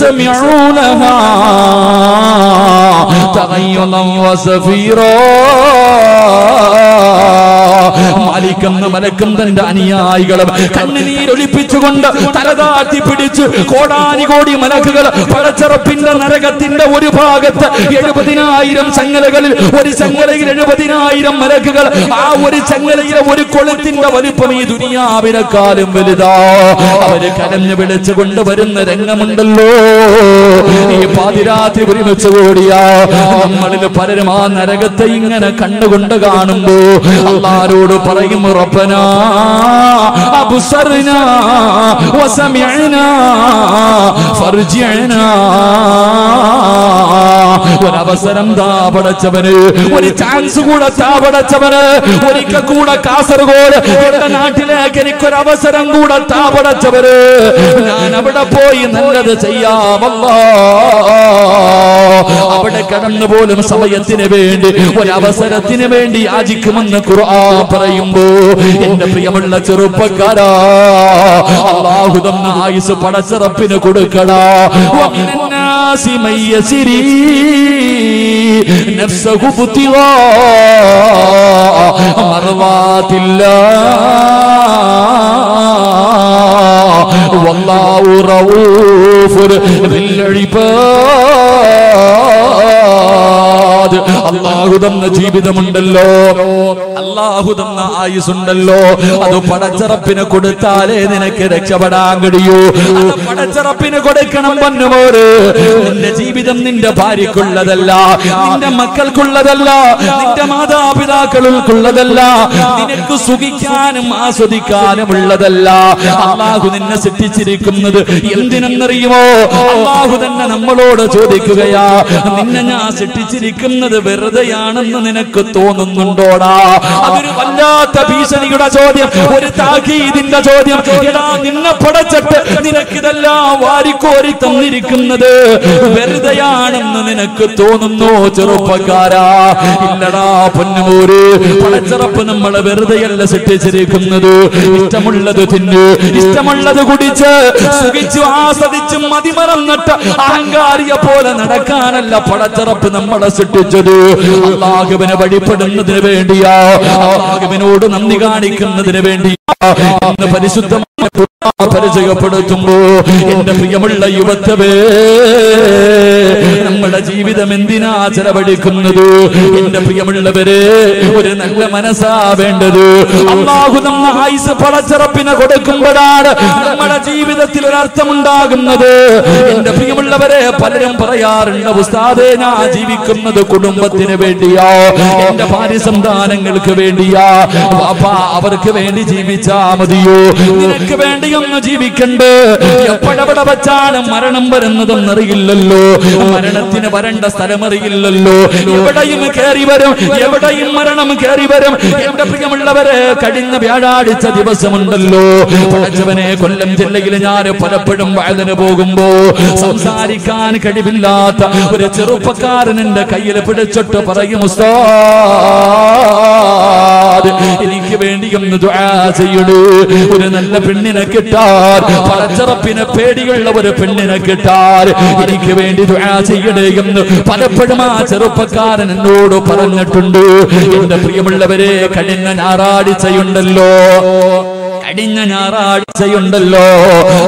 സമിഉ ലഹാ തഗയ്യുദൻ വസഫീറാ. മാലിക്കെന്ന മലക്കും തന്റെ അനുയായികളും കണ്ണുനീരൊലിപ്പിച്ചുകൊണ്ട് തലതാഴ്ത്തി പിടിച്ച് കോടാനുകോടി മലക്കുകൾ പടച്ചറപ്പിന്റെ നരകത്തിന്റെ ഒരു ഭാഗത്ത് 70,000 ചങ്ങലകളിൽ ഒരു ചങ്ങലയിൽ 70,000 മലക്കുകൾ. ആ ഒരു ചങ്ങലയിലെ ഒരു കൊളുത്തിന്റെ വലിപ്പം ഈ ദുനിയാവിനെക്കാളും വലുതാ. അവര് കരഞ്ഞു വിളിച്ചുകൊണ്ട് വരുന്ന രംഗമുണ്ടല്ലോ. ഈ പാതിരാത്രി ഒരുമിച്ച് കൂടിയാ നമ്മളിൽ പലരും ആ നരകത്തെ ഇങ്ങനെ കണ്ടുകൊണ്ട് കാണുമ്പോ അല്ലാഹുവോട് പറയും, റബ്ബനാ അബ്സർനാ വസമിഅനാ ഫർജിഅനാ. ഒരവസരം താ പടച്ചവന്, ഒരു ചാൻസ് കൂടെ താ പടച്ചവന്. ഒരിക്കൽ കൂടെ കാസർഗോഡ് എന്റെ നാട്ടിലേക്ക് എനിക്കൊരവസരം കൂടെ താ പടച്ചവന്. ഞാൻ അവിടെ പോയി നല്ലത് ചെയ്യാമല്ലോ. അവിടെ കടന്നു പോലും സമയത്തിന് വേണ്ടി ഒരവസരത്തിന് വേണ്ടി യാചിക്കുമെന്ന് ഖുർആൻ പറയുമ്പോ എന്റെ പ്രിയമുള്ള ചെറുപ്പക്കാരാ, അല്ലാഹു തന്ന ആയുസ് പടച്ചറപ്പിന് കൊടുക്കടാ. വമിനന്നാസി മയ്യസിരി നഫ്സഹു ബുതിവാ മർവാതില്ലാ വല്ലാഹു റഊഫുർ ബിൽ ഇബാദ്. അല്ലാഹു തന്ന ജീവിതമുണ്ടല്ലോ, അല്ലാഹു തന്ന ആയുസുണ്ടല്ലോ, അത് പടച്ചറപ്പിന് കൊടുത്താലേ നിനക്ക് രക്ഷപ്പെടാൻ കഴിയൂ. അത് പടച്ചറപ്പിന് കൊടുക്കണം പൊന്നുമോര്. നിന്റെ ജീവിതം നിന്റെ ഭാര്യക്കുള്ളതല്ല, നിന്റെ മക്കൾക്കുള്ളതല്ല, നിന്റെ മാതാപിതാക്കൾക്കുള്ളതല്ല, നിനക്ക് സുഖിക്കാനും ആസ്വദിക്കാനും ഉള്ളതല്ല. അല്ലാഹു നിന്നെ സൃഷ്ടിച്ചിരിക്കുന്നത് എന്തിനെന്നറിയുമോ? അല്ലാഹു തന്നെ നമ്മളോട് ചോദിക്കുകയാ, നിന്നെ ഞാൻ സൃഷ്ടിച്ചിരിക്കുന്നത് വെറുതെയാണെന്ന് നിനക്ക് തോന്നുന്നുണ്ടോടാ? അതൊരു വല്ലാത്ത ഭീഷണിയുടെ ചോദ്യം, ഒരു താക്കീതിന്റെ ചോദ്യം. എടാ, നിന്നെ പടച്ചിട്ട് നിനക്കിതെല്ലാം വാരിക്കോരി തന്നിരിക്കുന്നത് വെറുതെയാണെന്ന് നിനക്ക് തോന്നുന്നു ചെറുപ്പക്കാരാ? ഇല്ലടാ പൊന്നുമോര്, പടച്ചറപ്പ് നമ്മളെ വെറുതെയല്ല സൃഷ്ടിച്ചിരിക്കുന്നത്. ഇഷ്ടമുള്ളത് തിന്ന്, ഇഷ്ടമുള്ളത് കുടിച്ച് സുഖിച്ചു ആസ്വദിച്ച് മതിമറന്നിട്ട് അഹങ്കാരിയെ പോലെ നടക്കാനല്ല പടച്ചറപ്പ് നമ്മളെ സൃഷ്ടിച്ചത്. അല്ലാഹുവിനെ വഴിപ്പെടുന്നതിന് വേണ്ടിയാ, അല്ലാഹുവിനോട് നന്ദി കാണിക്കുന്നതിന് വേണ്ടിയാ. ഇന്ന് പരിശുദ്ധമായ പരിചയപ്പെടുത്തുമ്പോ എന്റെ പ്രിയമുള്ള യുവത്വേ, നമ്മുടെ ജീവിതം എന്തിനാ ചെലവഴിക്കുന്നത്? എന്റെ പ്രിയമുള്ളവരെ, ഒരു നല്ല മനസ്സാ വേണ്ടത്. അല്ലാഹു നമ്മ ആയുസ് പടച്ചറപ്പിനെ കൊടുക്കുമ്പോഴാണ് നമ്മുടെ ജീവിതത്തിൽ ഒരർത്ഥമുണ്ടാകുന്നത്. എന്റെ പ്രിയമുള്ളവരെ, പലരും പറയാറുണ്ട്, ഉസ്താദേ ഞാൻ ജീവിക്കുന്നത് കുടുംബത്തിന് വേണ്ടിയാ, എന്റെ ഭാര്യ സന്താനങ്ങൾക്ക് വേണ്ടിയാ. വാപ്പാ, അവർക്ക് വേണ്ടി ജീവിച്ചാ മതിയോ? നിനക്ക് വേണ്ടിയൊന്നും ജീവിക്കണ്ട്. എപ്പോഴവിടെ വെച്ചാണ് മരണം വരുന്നതെന്നറിയില്ലല്ലോ. മരണത്തിന് വരേണ്ട സ്ഥലമറിയില്ലല്ലോ. എവിടെയും കയറി വരും, എവിടെയും മരണം കയറി വരും. എന്റെ പ്രിയമുള്ളവരെ, കഴിഞ്ഞ വ്യാഴാഴ്ച ദിവസമുണ്ടല്ലോ, പടച്ചവനെ, കൊല്ലം ജില്ലയിൽ ഞാൻ പലപ്പോഴും വയലിന് പോകുമ്പോ സംസാരിക്കാൻ കഴിവില്ലാത്ത ഒരു ചെറുപ്പക്കാരൻ എന്റെ കയ്യിൽ പിടിച്ചിട്ട് പറയും, ഉസ്താദ് എനിക്ക് വേണ്ടി ഒന്ന് ദുആ ചെയ്യണേ. ഒരു നല്ല പെണ്ണിനെ കിട്ടാൻ, പടച്ചറപ്പിനെ പേടിയുള്ള ഒരു പെണ്ണിനെ കിട്ടാൻ എനിക്ക് വേണ്ടി ദുആ ചെയ്യണേ എന്ന് പലപ്പോഴും ആ ചെറുപ്പക്കാരൻ എന്നോട് പറഞ്ഞിട്ടുണ്ട്. എന്റെ പ്രിയമുള്ളവരെ, കഴിഞ്ഞ ഞായറാഴ്ചയുണ്ടല്ലോ, കഴിഞ്ഞ ഞായറാഴ്ചയുണ്ടല്ലോ,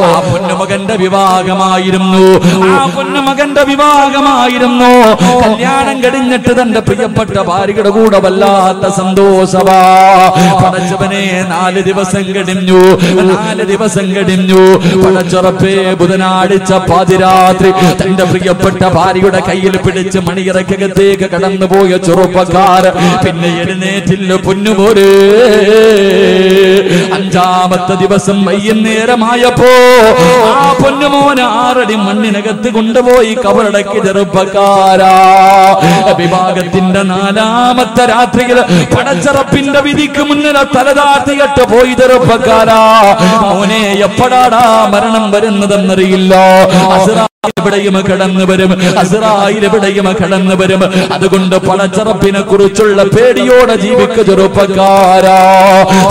ആ പൊന്നുമകന്റെ വിവാഹമായിരുന്നു. ആ പൊന്നുമകന്റെ വിവാഹമായിരുന്നു. കല്യാണം കഴിഞ്ഞിട്ട് തന്റെ പ്രിയപ്പെട്ട ഭാര്യയുടെ കൂടെ വല്ലാത്ത സന്തോഷവാ. പടച്ചവനെ, 4 ദിവസം കഴിഞ്ഞു, 4 ദിവസം കഴിഞ്ഞു. പടച്ചുറപ്പേ, ബുധനാഴ്ച പാതിരാത്രി തന്റെ പ്രിയപ്പെട്ട ഭാര്യയുടെ കയ്യിൽ പിടിച്ച് മണിയറക്കകത്തേക്ക് കടന്നുപോയ ചെറുപ്പക്കാർ പിന്നെ എഴുന്നേറ്റില്ല പൊന്നുപോരേ. 5ാമത്തെ ദിവസം വൈകുന്നേരമായപ്പോ ആ പൊന്നുമോനെ 6 അടി മണ്ണിനകത്ത് കൊണ്ടുപോയി കബറടക്കി ചെറുപ്പക്കാരാ. വിവാഹത്തിന്റെ 4ാമത്തെ രാത്രിയിൽ പടച്ചറപ്പിന്റെ വിധിക്ക് മുന്നിൽ തലതാഴ്ത്തിയിട്ട് പോയി ചെറുപ്പക്കാരാ. മോനെ, എപ്പോഴാടാ മരണം വരുന്നതെന്നറിയില്ല. എവിടെയും കടന്നു വരും, അസ്രായിൽ എവിടെയും കടന്നു വരും. അതുകൊണ്ട് പടച്ചറപ്പിനെ കുറിച്ചുള്ള പേടിയോടെ ജീവിക്ക ചെറുപ്പക്കാരാ.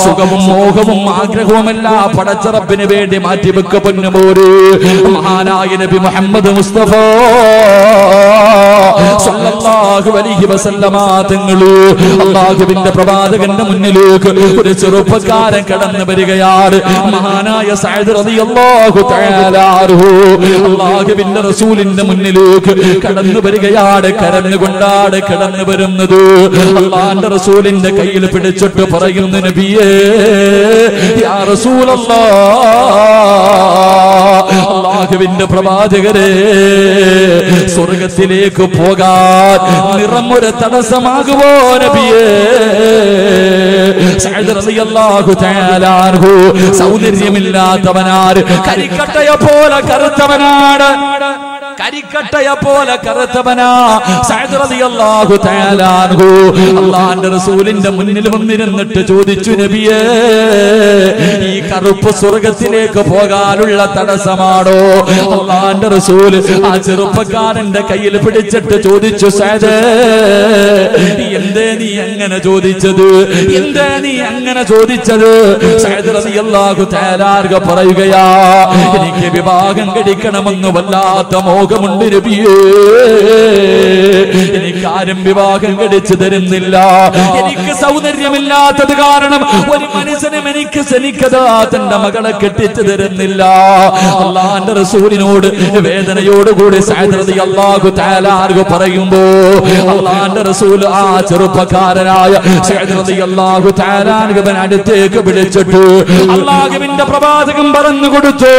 സുഖവും മോഹവും ആഗ്രഹവും എല്ലാം പടച്ചറപ്പിന് വേണ്ടി മാറ്റിവെക്ക പൊന്നുപോര്. മഹാനായ നബി മുഹമ്മദ് മുസ്തഫ സല്ലല്ലാഹു അലൈഹി വസല്ലമ തങ്ങള് അല്ലാഹുവിന്റെ പ്രവാചകന്റെ മുന്നിലേക്ക് ഒരു ചെറുപ്പക്കാരൻ കടന്നു വരികയാണ്. മഹാനായ സഅദ് റളിയല്ലാഹു തആല അൻഹു അല്ലാഹുവിന്റെ റസൂലിന്റെ മുന്നിലേക്ക് കടന്നു വരികയാണ്. കരഞ്ഞുകൊണ്ടാണ് കടന്നു വരുന്നത്. അല്ലാഹുവിന്റെ റസൂലിന്റെ കയ്യിൽ പിടിച്ചിട്ട് പറയുന്നു, നബിയേ യാ റസൂലല്ലാഹ്, അല്ലാഹുവിന്റെ പ്രവാചകരെ, സ്വർഗ്ഗത്തിലേക്ക് പോകാൻ നിറമൊരു തടസ്സമാകുമോ നബിയേ? സഅദ് റളിയല്ലാഹു തആല അൻഹു സൗന്ദര്യമില്ലാത്തവനാണ്, കരിക്കട്ടയെ പോലെ കറുത്തവനാണ്, കരിക്കട്ടയെ പോലെ കറുത്തവനാ സഅദ് റളിയല്ലാഹു തആല അൻഹു. അല്ലാഹുവിന്റെ റസൂലിന്റെ മുന്നിൽ വന്നിരുന്നിട്ട് ചോദിച്ചു, നബിയേ ഈ കറുപ്പ് സ്വർഗ്ഗത്തിലേക്ക് പോകാനുള്ള തടസ്സമാണോ? അല്ലാഹുവിന്റെ റസൂൽ ആ ചെറുപ്പക്കാരന്റെ കയ്യിൽ പിടിച്ചിട്ട് ചോദിച്ചു, സഅദ് എന്തേ നീ അങ്ങനെ ചോദിച്ചത്? എന്തേ നീ അങ്ങനെ ചോദിച്ചത്? സഅദ് റളിയല്ലാഹു തആല അൻഹു പറയുകയാ, എനിക്ക് വിവാഹം കഴിക്കണമെന്ന് വല്ലാത്ത മോഹമുണ്ട് നബിയേ, എനിക്കാരും വിവാഹം കഴിച്ചു തരുന്നില്ല. എനിക്ക് സൗന്ദര്യമില്ലാത്തത് കാരണം ഒരു മനുഷ്യനും എനിക്ക് ശനിക്കതാ തന്റെ മകളെ കെട്ടിച്ചു തരുന്നില്ല. അല്ലാഹുവിന്റെ റസൂലിനോട് വേദനയോടുകൂടി സഅദ് റളിയല്ലാഹു തആല അൻഹു പറയുമ്പോ അല്ലാഹുവിന്റെ റസൂൽ ആ ചെറുപ്പക്കാരനായ സഅദ് റളിയല്ലാഹു തആല അൻഹുവിനെ അടുത്തേക്ക് വിളിച്ചിട്ട് അല്ലാഹുവിന്റെ പ്രവാചകൻ പറഞ്ഞു കൊടുത്തു,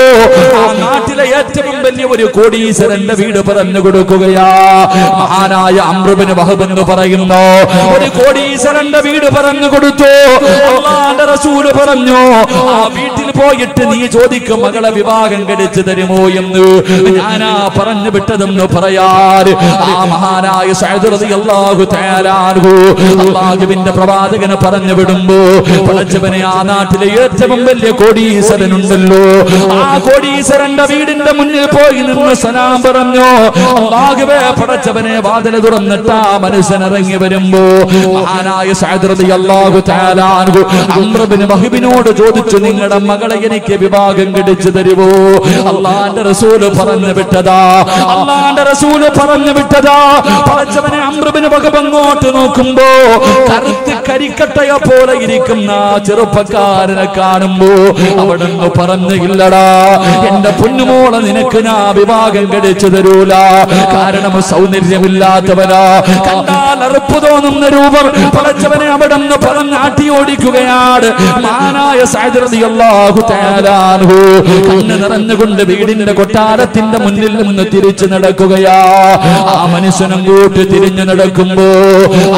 ആ നാട്ടിലെ ഏറ്റവും വലിയ ഒരു കോടീശ്വരന്റെ വീട് പറഞ്ഞു കൊടുക്കുകയാ. മഹാനായ അംർ ഇബ്നു വഹബ് എന്ന് പറയുന്നു ഒരു കോടീശ്വരന്റെ വീട് പറഞ്ഞു കൊടുത്തു. അല്ലാഹുവിന്റെ റസൂൽ പറഞ്ഞു, ആ വീട്ടിൽ പോയിട്ട് നീ ചോദിക്കും മകളെ വിവാഹം കഴിച്ചു തരുമോ എന്ന്. ഞാനാ പറഞ്ഞു വിട്ടതെന്ന് പറയാറ് ആ മഹാനായ സഅദ് റളിയല്ലാഹു തആല അൻഹു അല്ലാഹുവിന്റെ പ്രവാചകനെ പറഞ്ഞു വിടുമ്പോ, പടച്ചവനെ ആ നാട്ടിലെ ഏറ്റവും വലിയ കോടീശ്വരനുണ്ടല്ലോ, ആ കോടീശ്വരന്റെ വീടിന്റെ മുന്നിൽ പോയി നിന്ന് സലാം പറഞ്ഞു. അല്ലാഹുവേ പടച്ചവനെ വാതിൽ തുറന്നിട്ട് ആ മനുഷ്യൻ ഇറങ്ങി വരുമ്പോ മഹാനായ സഅദ് റളിയല്ലാഹു തആല അൻഹു അംർ ഇബ്നു വഹബിനോട് ചോദിച്ചു, നിങ്ങളുടെ മകളെ എനിക്ക് വിവാഹം കഴിച്ചു തരുമോ? അല്ലാഹുവിന്റെ റസൂൽ പറഞ്ഞു വിട്ടതാ, അല്ലാഹുവിന്റെ റസൂൽ പറഞ്ഞു വിട്ടതാ. പടച്ചവനെ അംർ ഇബ്നു വഹബ് അങ്ങോട്ട് നോക്കുമ്പോ കറുത്ത് കരിക്കട്ടയെ പോലെ ഇരിക്കുന്ന ചെറുപ്പക്കാരനെ കാണുമ്പോ അവിടുന്ന് പറഞ്ഞു, ഇല്ലടാ എന്റെ പൊന്നുമോളെ നിനക്ക് ഞാൻ വിവാഹം കഴിച്ചു തരൂല, കാരണം സൗന്ദര്യമില്ലാത്തവനാ, കണ്ടാൽ അറുപ്പ് തോന്നുന്ന രൂപം. പടച്ചവനെ അവിടുന്ന് പറഞ്ഞ് ആട്ടി ഓടിക്കുകയാണ്. മഹാനായ സഅദ് റളിയല്ലാഹു തആല അൻഹു കണ്ണ് നിറഞ്ഞുകൊണ്ട് വീടിന്റെ കൊട്ടാരത്തിന്റെ മുന്നിൽ നിന്ന് തിരിച്ചു നടക്കുകയാ. ആ മനുഷ്യൻ അങ്ങോട്ട് തിരിഞ്ഞു നടക്കുമ്പോ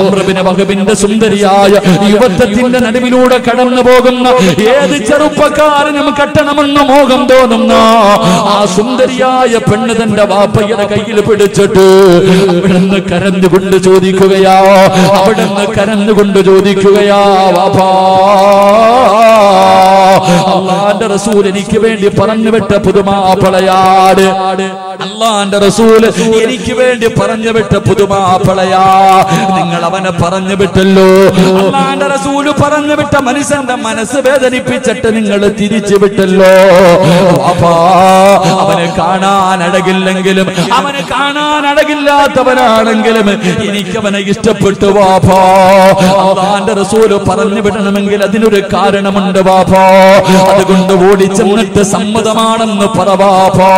അംർ ഇബ്നു വഹബിന്റെ സുന്ദരിയായ യുവത്വത്തിന്റെ നടുവിലൂടെ കടന്നു പോകുന്ന ഏത് ചെറുപ്പക്കാരനും കെട്ടണമെന്ന് മോഹം തോന്നുന്ന ആ സുന്ദരിയായ പെണ്ണ് തന്റെ വാപ്പയുടെ കയ്യിൽ പിടിച്ചിട്ട് അവിടുന്ന് കരഞ്ഞുകൊണ്ട് ചോദിക്കുകയാ, അവിടുന്ന് കരഞ്ഞുകൊണ്ട് ചോദിക്കുകയാ, വാപ്പാ അല്ലാഹുവിന്റെ റസൂൽ എനിക്ക് വേണ്ടി പറഞ്ഞു വിട്ട പുതുമാപ്പിളയാട്, അല്ലാഹുവിന്റെ റസൂൽ എനിക്ക് വേണ്ടി പറഞ്ഞു വിട്ട പുതുമാപ്പിളയാ, നിങ്ങൾ അവനെ പറഞ്ഞു വിട്ടല്ലോ. അല്ലാഹുവിന്റെ റസൂൽ പറഞ്ഞു വിട്ട മനുഷ്യന്റെ മനസ്സ് വേദനിപ്പിച്ചിട്ട് നിങ്ങൾ തിരിച്ചു വിട്ടല്ലോ. വാപ്പാ അവനെ കാണാൻ അഴകില്ലെങ്കിലും അവനെ കാണാൻ അഴകില്ലാത്തവനാണെങ്കിലും എനിക്കവനെ ഇഷ്ടപ്പെട്ടു വാപ്പാ. അല്ലാഹുവിന്റെ റസൂൽ പറഞ്ഞു വിടണമെങ്കിൽ അതിനൊരു കാരണമുണ്ട് വാപ്പാ, അതുകൊണ്ട് ഓടിച്ചെന്നിട്ട് സമ്മതമാണെന്ന് പറ വാപ്പാ.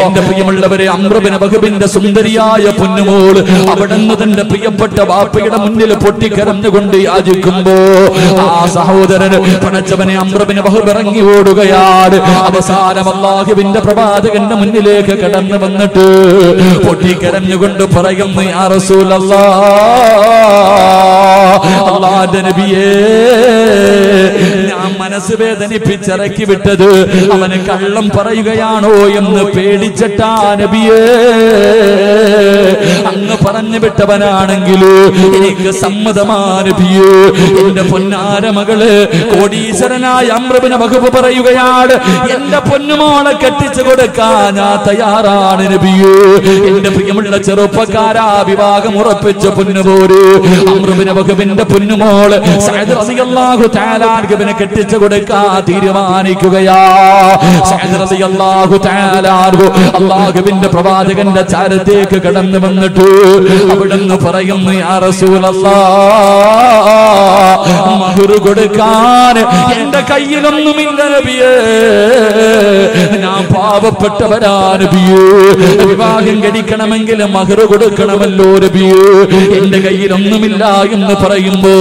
എന്റെ പ്രിയമുള്ളവരെ, അംർ ഇബ്നു വഹബിന്റെ സുന്ദരിയായ പൊന്നുമോൾ അവിടുന്ന് തന്റെ പ്രിയപ്പെട്ട വാപ്പയുടെ മുന്നിൽ പൊട്ടിക്കരഞ്ഞുകൊണ്ട് യാചിക്കുമ്പോ ആ സഹോദരന് പടച്ചവനെ അംർ ഇബ്നു വഹബ് ഇറങ്ങി ഓടുകയാണ്. അവസാനം അല്ലാഹുവിന്റെ പ്രവാചകന്റെ മുന്നിലേക്ക് കടന്നു വന്നിട്ട് പൊട്ടിക്കരഞ്ഞുകൊണ്ട് പറയുന്നു, യാ റസൂലല്ലാഹ്, അല്ലാഹുവിന്റെ നബിയേ, ഞാൻ മനസ്സ് വേദനിപ്പിച്ചിറക്കി വിട്ടത് അവന് കള്ളം പറയുകയാണോ എന്ന് പേടിച്ചിട്ടാ നബിയേ. അങ്ങ് പറഞ്ഞു വിട്ടവനാണെങ്കിലോ എനിക്ക് സമ്മതമാ നബിയേ. എന്റെ പൊന്നാര മകള് കോടീശ്വരനായ അംർ ഇബ്നു വഹബ് പറയുകയാണ്, എന്റെ പൊന്നുമോളെ കെട്ടിച്ചു കൊടുക്കാൻ ഞാൻ തയ്യാറാണ് നബിയേ. എന്റെ പ്രിയമുള്ള ചെറുപ്പക്കാരാ, വിവാഹം ഉറപ്പിച്ച പൊന്നുപോര് അംർ ഇബ്നു വഹബിന്റെ പൊന്നുമോള് സഅദ് റളിയല്ലാഹു തആല അൻഹുവിനെ കെട്ടിച്ചു കൊടുക്കാൻ തീരുമാനിക്കുകയാ. സഅദ് റളിയല്ലാഹു തആല അൻഹു അല്ലാഹുവിന്റെ പ്രവാചകന്റെ ചാരത്തേക്ക് കടന്നു വന്നിട്ട് അവിടുന്ന് പറയുന്നു, യാ റസൂലല്ലാഹ്, മഹർ കൊടുക്കാൻ എന്റെ കയ്യിലൊന്നുമില്ല നബിയേ, ഞാൻ പാവപ്പെട്ടവനാ നബിയേ. വിവാഹം കഴിക്കണമെങ്കിൽ മഹർ കൊടുക്കണമല്ലോ നബിയേ, എന്റെ കയ്യിലൊന്നുമില്ല എന്ന് പറയുമ്പോ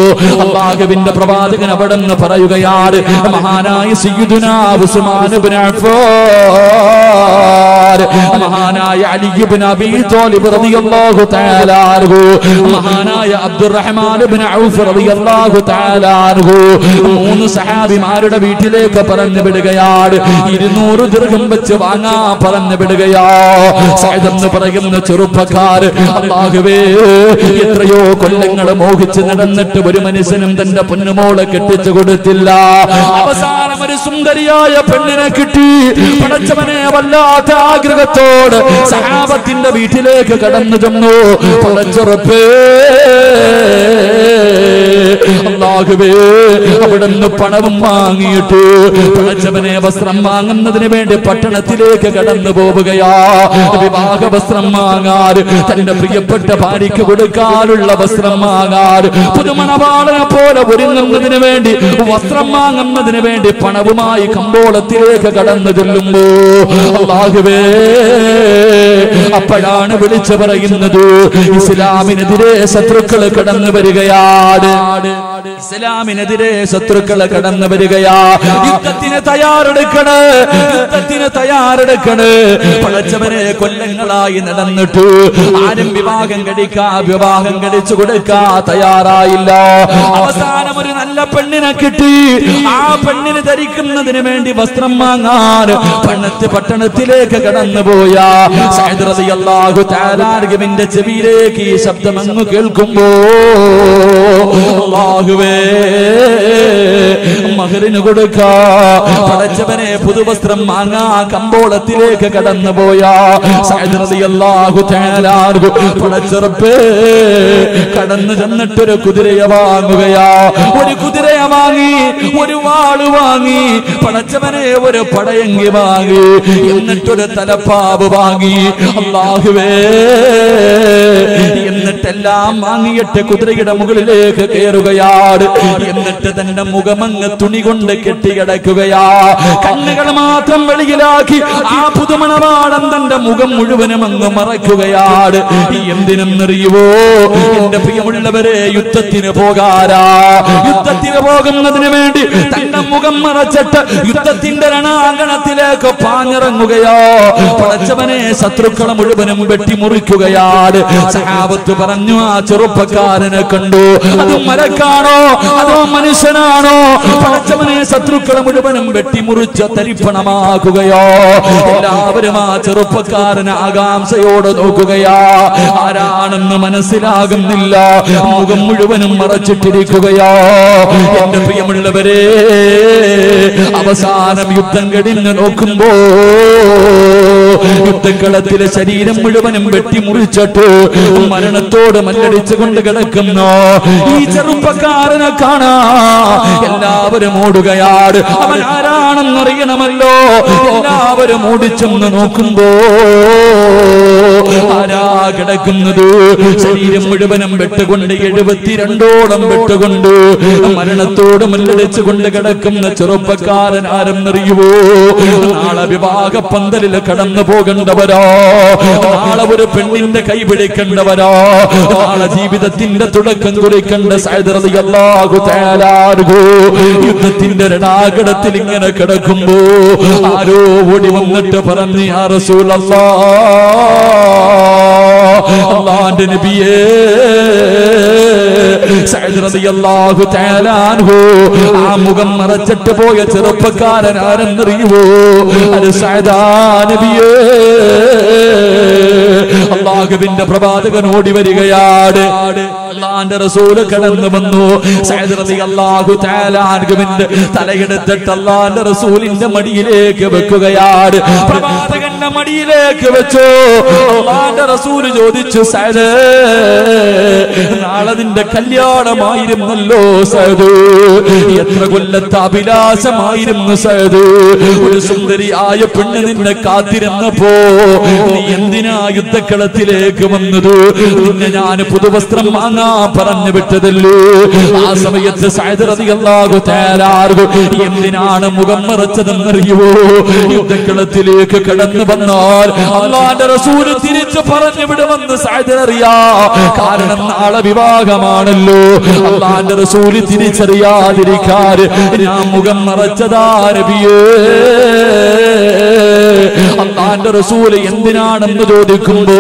അല്ലാഹുവിന്റെ പ്രവാചകൻ അവിടെ നിന്ന് പറയുകയാണ്, മഹാനായ സയ്യിദുനാ ഉസ്മാൻ ഇബ്നു അഫ്ഫാൻ, മഹാനായ അലി ഇബ്നു അബീ ത്വാലിബ് റളിയല്ലാഹു തആല അൻഹു, മഹാനായ അബ്ദുറഹ്മാൻ ഇബ്നു ഔഫ് റളിയല്ലാഹു തആല അൻഹു, മൂന്ന് സഹാബിമാരുടെ വീട്ടിലേക്ക് പറഞ്ഞു വിടുകയാണ്. 200 ദിർഹം വെച്ച് വാങ്ങാൻ പറഞ്ഞു വിടുകയാ. സഅദ് എന്ന് പറയുന്ന ചെറുപ്പക്കാർ, അല്ലാഹുവേ, എത്രയോ കൊല്ലങ്ങൾ മോഹിച്ച് നടന്നിട്ട് ഒരു മനുഷ്യനും തന്റെ പൊന്നുമോളെ കെട്ടിച്ചു കൊടുത്തില്ല. അവസാനം ഒരു സുന്ദരിയായ പെണ്ണിനെ കിട്ടി. പടച്ചവനെ, വല്ലാത്ത ആഗ്രഹത്തോട് സഹാബത്തിന്റെ വീട്ടിലേക്ക് കടന്നു ചെന്നു. പടച്ചുറപ്പേ അല്ലാഹുവേ, അവിടുന്ന് പണവും വാങ്ങിയിട്ട് പടച്ചവനെ വസ്ത്രം വാങ്ങുന്നതിന് വേണ്ടി പട്ടണത്തിലേക്ക് കടന്നു പോവുകയാ. വിവാഹ വസ്ത്രം വാങ്ങാൻ, തന്റെ പ്രിയപ്പെട്ട ഭാര്യയ്ക്ക് കൊടുക്കാനുള്ള വസ്ത്രം വാങ്ങാൻ, പുതുമണവാളനെ പോലെ ഒരുങ്ങുന്നതിന് വേണ്ടി വസ്ത്രം വാങ്ങുന്നതിന് വേണ്ടി പണവുമായി കമ്പോളത്തിലേക്ക് കടന്നു ചെല്ലുമ്പോ അല്ലാഹുവേ, അപ്പോഴാണ് വിളിച്ചു പറയുന്നത്, ഇസ്ലാമിനെതിരെ ശത്രുക്കൾ കടന്നു വരികയാണ്. ഇസ്ലാമിനെതിരെ ശത്രുക്കൾ കടന്നു വരികയാ. യുദ്ധത്തിന് തയ്യാറെടുക്കണ്, യുദ്ധത്തിന് തയ്യാറെടുക്കണ്. പടച്ചവനെ, കൊല്ലങ്ങളായി നടന്നിട്ട് ആരും വിവാഹം കഴിച്ചു കൊടുക്കാ തയ്യാറായില്ല. അവസാനം ഒരു നല്ല പെണ്ണിനെ കിട്ടി. ആ പെണ്ണിന് ധരിക്കുന്നതിന് വേണ്ടി വസ്ത്രം വാങ്ങാൻ പട്ടണത്തിലേക്ക് കടന്നുപോയ സഅദ് റളിയല്ലാഹു തആല അൻഹുവിന്റെ ചെവിയിലേക്ക് ഈ ശബ്ദം അങ്ങ് കേൾക്കുമ്പോ അല്ലാഹുവേ, മഹറിന് കൊടുക്കാ പടച്ചവനെ പുതുവസ്ത്രം വാങ്ങാ കമ്പോളത്തിലേക്ക് കടന്നുപോയ സഅദ് റളിയല്ലാഹു തആല അൻഹു പടച്ചറപ്പേ കടന്നു ചെന്നിട്ടൊരു കുതിരയെ വാങ്ങുകയാ. ഒരു കുതിരയെ വാങ്ങി, ഒരു വാള് വാങ്ങി, പടച്ചവനെ ഒരു പടയങ്കി വാങ്ങി, എന്നിട്ടൊരു തലപ്പാവ് വാങ്ങി. അല്ലാഹുവേ, എന്നിട്ടെല്ലാം വാങ്ങിയിട്ട് കുതിരയുടെ മുകളിലേക്ക് കയറുകയാണ്. എന്നിട്ട് തന്റെ മുഖമങ്ങ് തുണി കൊണ്ട് കെട്ടിക്കിടക്കുകയാ. കണ്ണുകൾ മാത്രം വെളിയിലാക്കി ആ പുതുമണവാളൻ തന്റെ മുഖം മുഴുവനും അങ്ങ് മറയ്ക്കുകയാണ്. എന്തിനെന്നറിയുവോ എന്റെ പ്രിയമുള്ളവരെ, യുദ്ധത്തിന് പോകാരാ. യുദ്ധത്തിന് പോകുന്നതിന് വേണ്ടി തന്റെ മുഖം മറച്ചിട്ട് യുദ്ധത്തിന്റെ രണാങ്കണത്തിലേക്ക് പാഞ്ഞിറങ്ങുകയോ. പടച്ചവനെ, ശത്രുക്കളെ മുഴുവനും വെട്ടിമുറിക്കുകയാണ്. സഹാബത്ത് പറഞ്ഞു, ആ ചെറുപ്പക്കാരനെ കണ്ടു, അത് മരക്കാണോ അതോ മനുഷ്യനാണോ? പടച്ചവനെ, ശത്രുക്കളെ മുഴുവനും വെട്ടിമുറിച്ച് തരിപ്പണമാക്കുകയോ. എല്ലാവരും ആ ചെറുപ്പക്കാരനെ ആകാംക്ഷയോടെ നോക്കുകയാ. ആരാണെന്ന് മനസ്സിലാകുന്നില്ല, മുഖം മുഴുവനും മറച്ചിട്ടിരിക്കുകയോ. എന്റെ പ്രിയമുള്ളവരെ, അവസാനം യുദ്ധം കഴിഞ്ഞ് നോക്കുമ്പോ യുദ്ധക്കളത്തിലെ ശരീരം മുഴുവനും വെട്ടിമുറിച്ചിട്ട് മരണത്തോട് മല്ലടിച്ചുകൊണ്ട് കിടക്കുന്നു ഈ ചെറുപ്പക്കാരനെ കാണാ. എല്ലാവരും ഓടുകയാണ്. അവൻ ആരാണെന്നറിയണമല്ലോ. എല്ലാവരും ഓടിച്ചെന്ന് നോക്കുമ്പോ ആരാ കിടക്കുന്നത്? ശരീരം മുഴുവനും വെട്ടുകൊണ്ട് 72ഓളം വെട്ടുകൊണ്ട് മരണത്തോട് മല്ലടിച്ചുകൊണ്ട് കിടക്കുന്ന ചെറുപ്പക്കാരൻ ആരെന്നറിയുവോ? നാളെ വിവാഹ പന്തലിൽ കടന്നു പോകേണ്ടവരോ, നാളെ ഒരു പെണ്ണിന്റെ കൈ പിടിക്കേണ്ടവരോ, നാളെ ജീവിതത്തിന്റെ തുടക്കം കുറിക്കേണ്ട സഅദ് റളിയല്ലാഹു തആല അൻഹു യുദ്ധത്തിന്റെ രണാങ്കണത്തിൽ ഇങ്ങനെ കിടക്കുമ്പോ ആരോ ഓടി വന്നിട്ട് പറഞ്ഞു, യാ റസൂലല്ലാഹ്, അല്ലാഹുവിന്റെ നബിയേ സഅദ് റളിയല്ലാഹു തആല അൻഹു ആ മുഖം മറച്ചിട്ട് പോയ ചെറുപ്പക്കാരൻ ആരെന്നറിയുമോ? അത് സഅദാ നബിയേ. അല്ലാഹുവിന്റെ പ്രവാചകൻ ഓടി വരികയാണ്. അല്ലാഹുവിന്റെ റസൂൽ കടന്നു വന്നു. സഅദ് റളിയല്ലാഹു തആല അൻഹുവിന്റെ തലയെടുത്തിട്ട് അല്ലാഹുവിന്റെ റസൂലിന്റെ മടിയിലേക്ക് വെക്കുകയാണ്. പ്രവാചകന്റെ മടിയിലേക്ക് വെച്ചു. അല്ലാഹുവിന്റെ റസൂൽ ചോദിച്ചു, സഅദ് നാളെ നിന്റെ കല്യാണമായിരുന്നല്ലോ സഅദ്, എത്ര കൊല്ലത്തെ അഭിലാഷമായിരുന്നു സഅദ്. ഒരു സുന്ദരിയായ പെണ്ണ് നിന്നെ കാത്തിരുന്നപ്പോ നീ എന്തിനാ യുദ്ധക്കളത്തിലേക്ക് വന്നത്? നിന്നെ ഞാൻ പുതുവസ്ത്രം വാങ്ങാൻ പറഞ്ഞു വിട്ടതല്ലേ? ആ സമയത്ത് സഅദ് റളിയല്ലാഹു തആല എന്തിനാണ് മുഖം മറച്ചതെന്നറിയുമോ? യുദ്ധക്കളത്തിലേക്ക് കടന്നു വന്നാൽ അല്ലാഹുവിന്റെ റസൂൽ തിരിച്ചു പറഞ്ഞു വിടുമെന്ന് സഅദ് അറിയാ. കാരണം നാളെ വിവാഹമാണല്ലോ. അല്ലാഹുവിന്റെ റസൂൽ തിരിച്ചറിയാതിരിക്കാൻ ഞാൻ മുഖം മറച്ചതാ നബിയേ. അല്ലാഹുവിന്റെ റസൂൽ എന്തിനാണെന്ന് ചോദിക്കുമ്പോ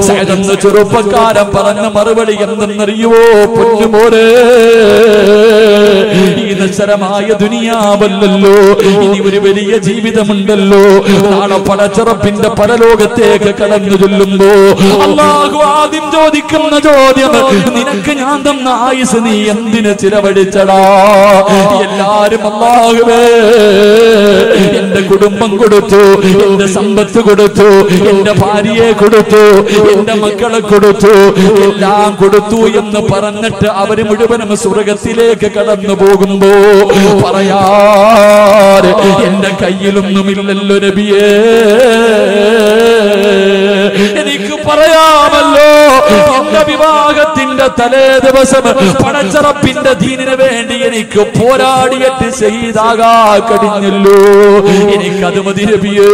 സഅദ് എന്ന ചെറുപ്പക്കാരൻ പറഞ്ഞ മറുപടി എന്തെന്നറിയുവോ? പൊന്നുമോനെ, ഈ നശ്വരമായ ദുനിയാവല്ലല്ലോ, ഇനി ഒരു വലിയ ജീവിതമുണ്ടല്ലോ. നാളെ പടച്ചറപ്പിന്റെ പരലോകത്തേക്ക് കടന്നു ചൊല്ലുമ്പോ അല്ലാഹു ആദ്യം ചോദിക്കുന്ന ചോദ്യം, നിനക്ക് ഞാൻ തന്ന ആയുസ് നീ എന്തിന് ചിലവഴിച്ചടാ? എല്ലാരും അല്ലാഹുവേ എന്റെ കുടുംബം കൊടുത്തു, എന്റെ സമ്പത്ത് കൊടുത്തു, എന്റെ ഭാര്യയെ കൊടുത്തു, എന്റെ മക്കളെ കൊടുത്തു, എല്ലാം കൊടുത്തു എന്ന് പറഞ്ഞിട്ട് അവര് മുഴുവനും സ്വർഗത്തിലേക്ക് കടന്നു പോകുമ്പോ പറയാറ് എന്റെ കയ്യിലൊന്നുമില്ലല്ലോ നബിയേ. എനിക്ക് പറയാമല്ലോ, എന്റെ വിവാഹത്തിന്റെ തലേ ദിവസം പടച്ചറപ്പിന്റെ ദീനിന് വേണ്ടി എനിക്ക് പോരാടിയിട്ട് ശഹീദാകാ കഴിഞ്ഞല്ലോ. എനിക്കത് മതി നബിയേ.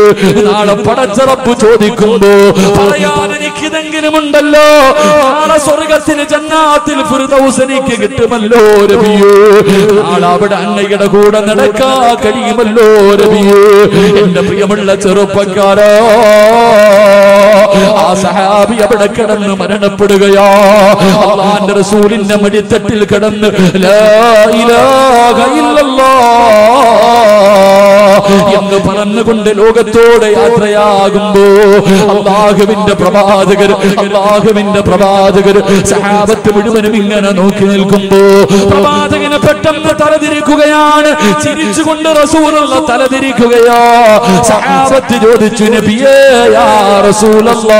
നാളെ പടച്ചറപ്പ് ചോദിക്കുമ്പോ പറയാൻ എനിക്കിതെങ്കിലും ഉണ്ടല്ലോ. നാളെ സ്വർഗത്തിന് ജന്നാത്തിൽ ഫിർദൗസ് എനിക്ക് കിട്ടുമല്ലോ നബിയേ. നാളെ അവിടെ അങ്ങയുടെ കൂടെ നടക്കാ കഴിയുമല്ലോ നബിയേ. എന്റെ പ്രിയമുള്ള ചെറുപ്പക്കാരാ, ആ സഹാബി അവിടെ കിടന്ന് മരണപ്പെടുകയാ. അല്ലാഹുവിന്റെ റസൂലിന്റെ മടിത്തട്ടിൽ കിടന്ന് ലാ ഇലാഹ ഇല്ലല്ലാഹ് എന്ന് പറഞ്ഞുകൊണ്ട് ലോകത്തോടെ യാത്രയാകുമ്പോ അല്ലാഹുവിന്റെ പ്രവാചകർ സഹാബത്ത് മുഴുവനും ഇങ്ങനെ നോക്കി നിൽക്കുമ്പോ പ്രവാചകനെ പെട്ടെന്ന് തലതിരിക്കുകയാണ്. ചിരിച്ചുകൊണ്ട് റസൂലുള്ള തലതിരിക്കുകയാ. സഹാബത്ത് ചോദിച്ചു, നബിയേ യാ റസൂലല്ലാഹ്,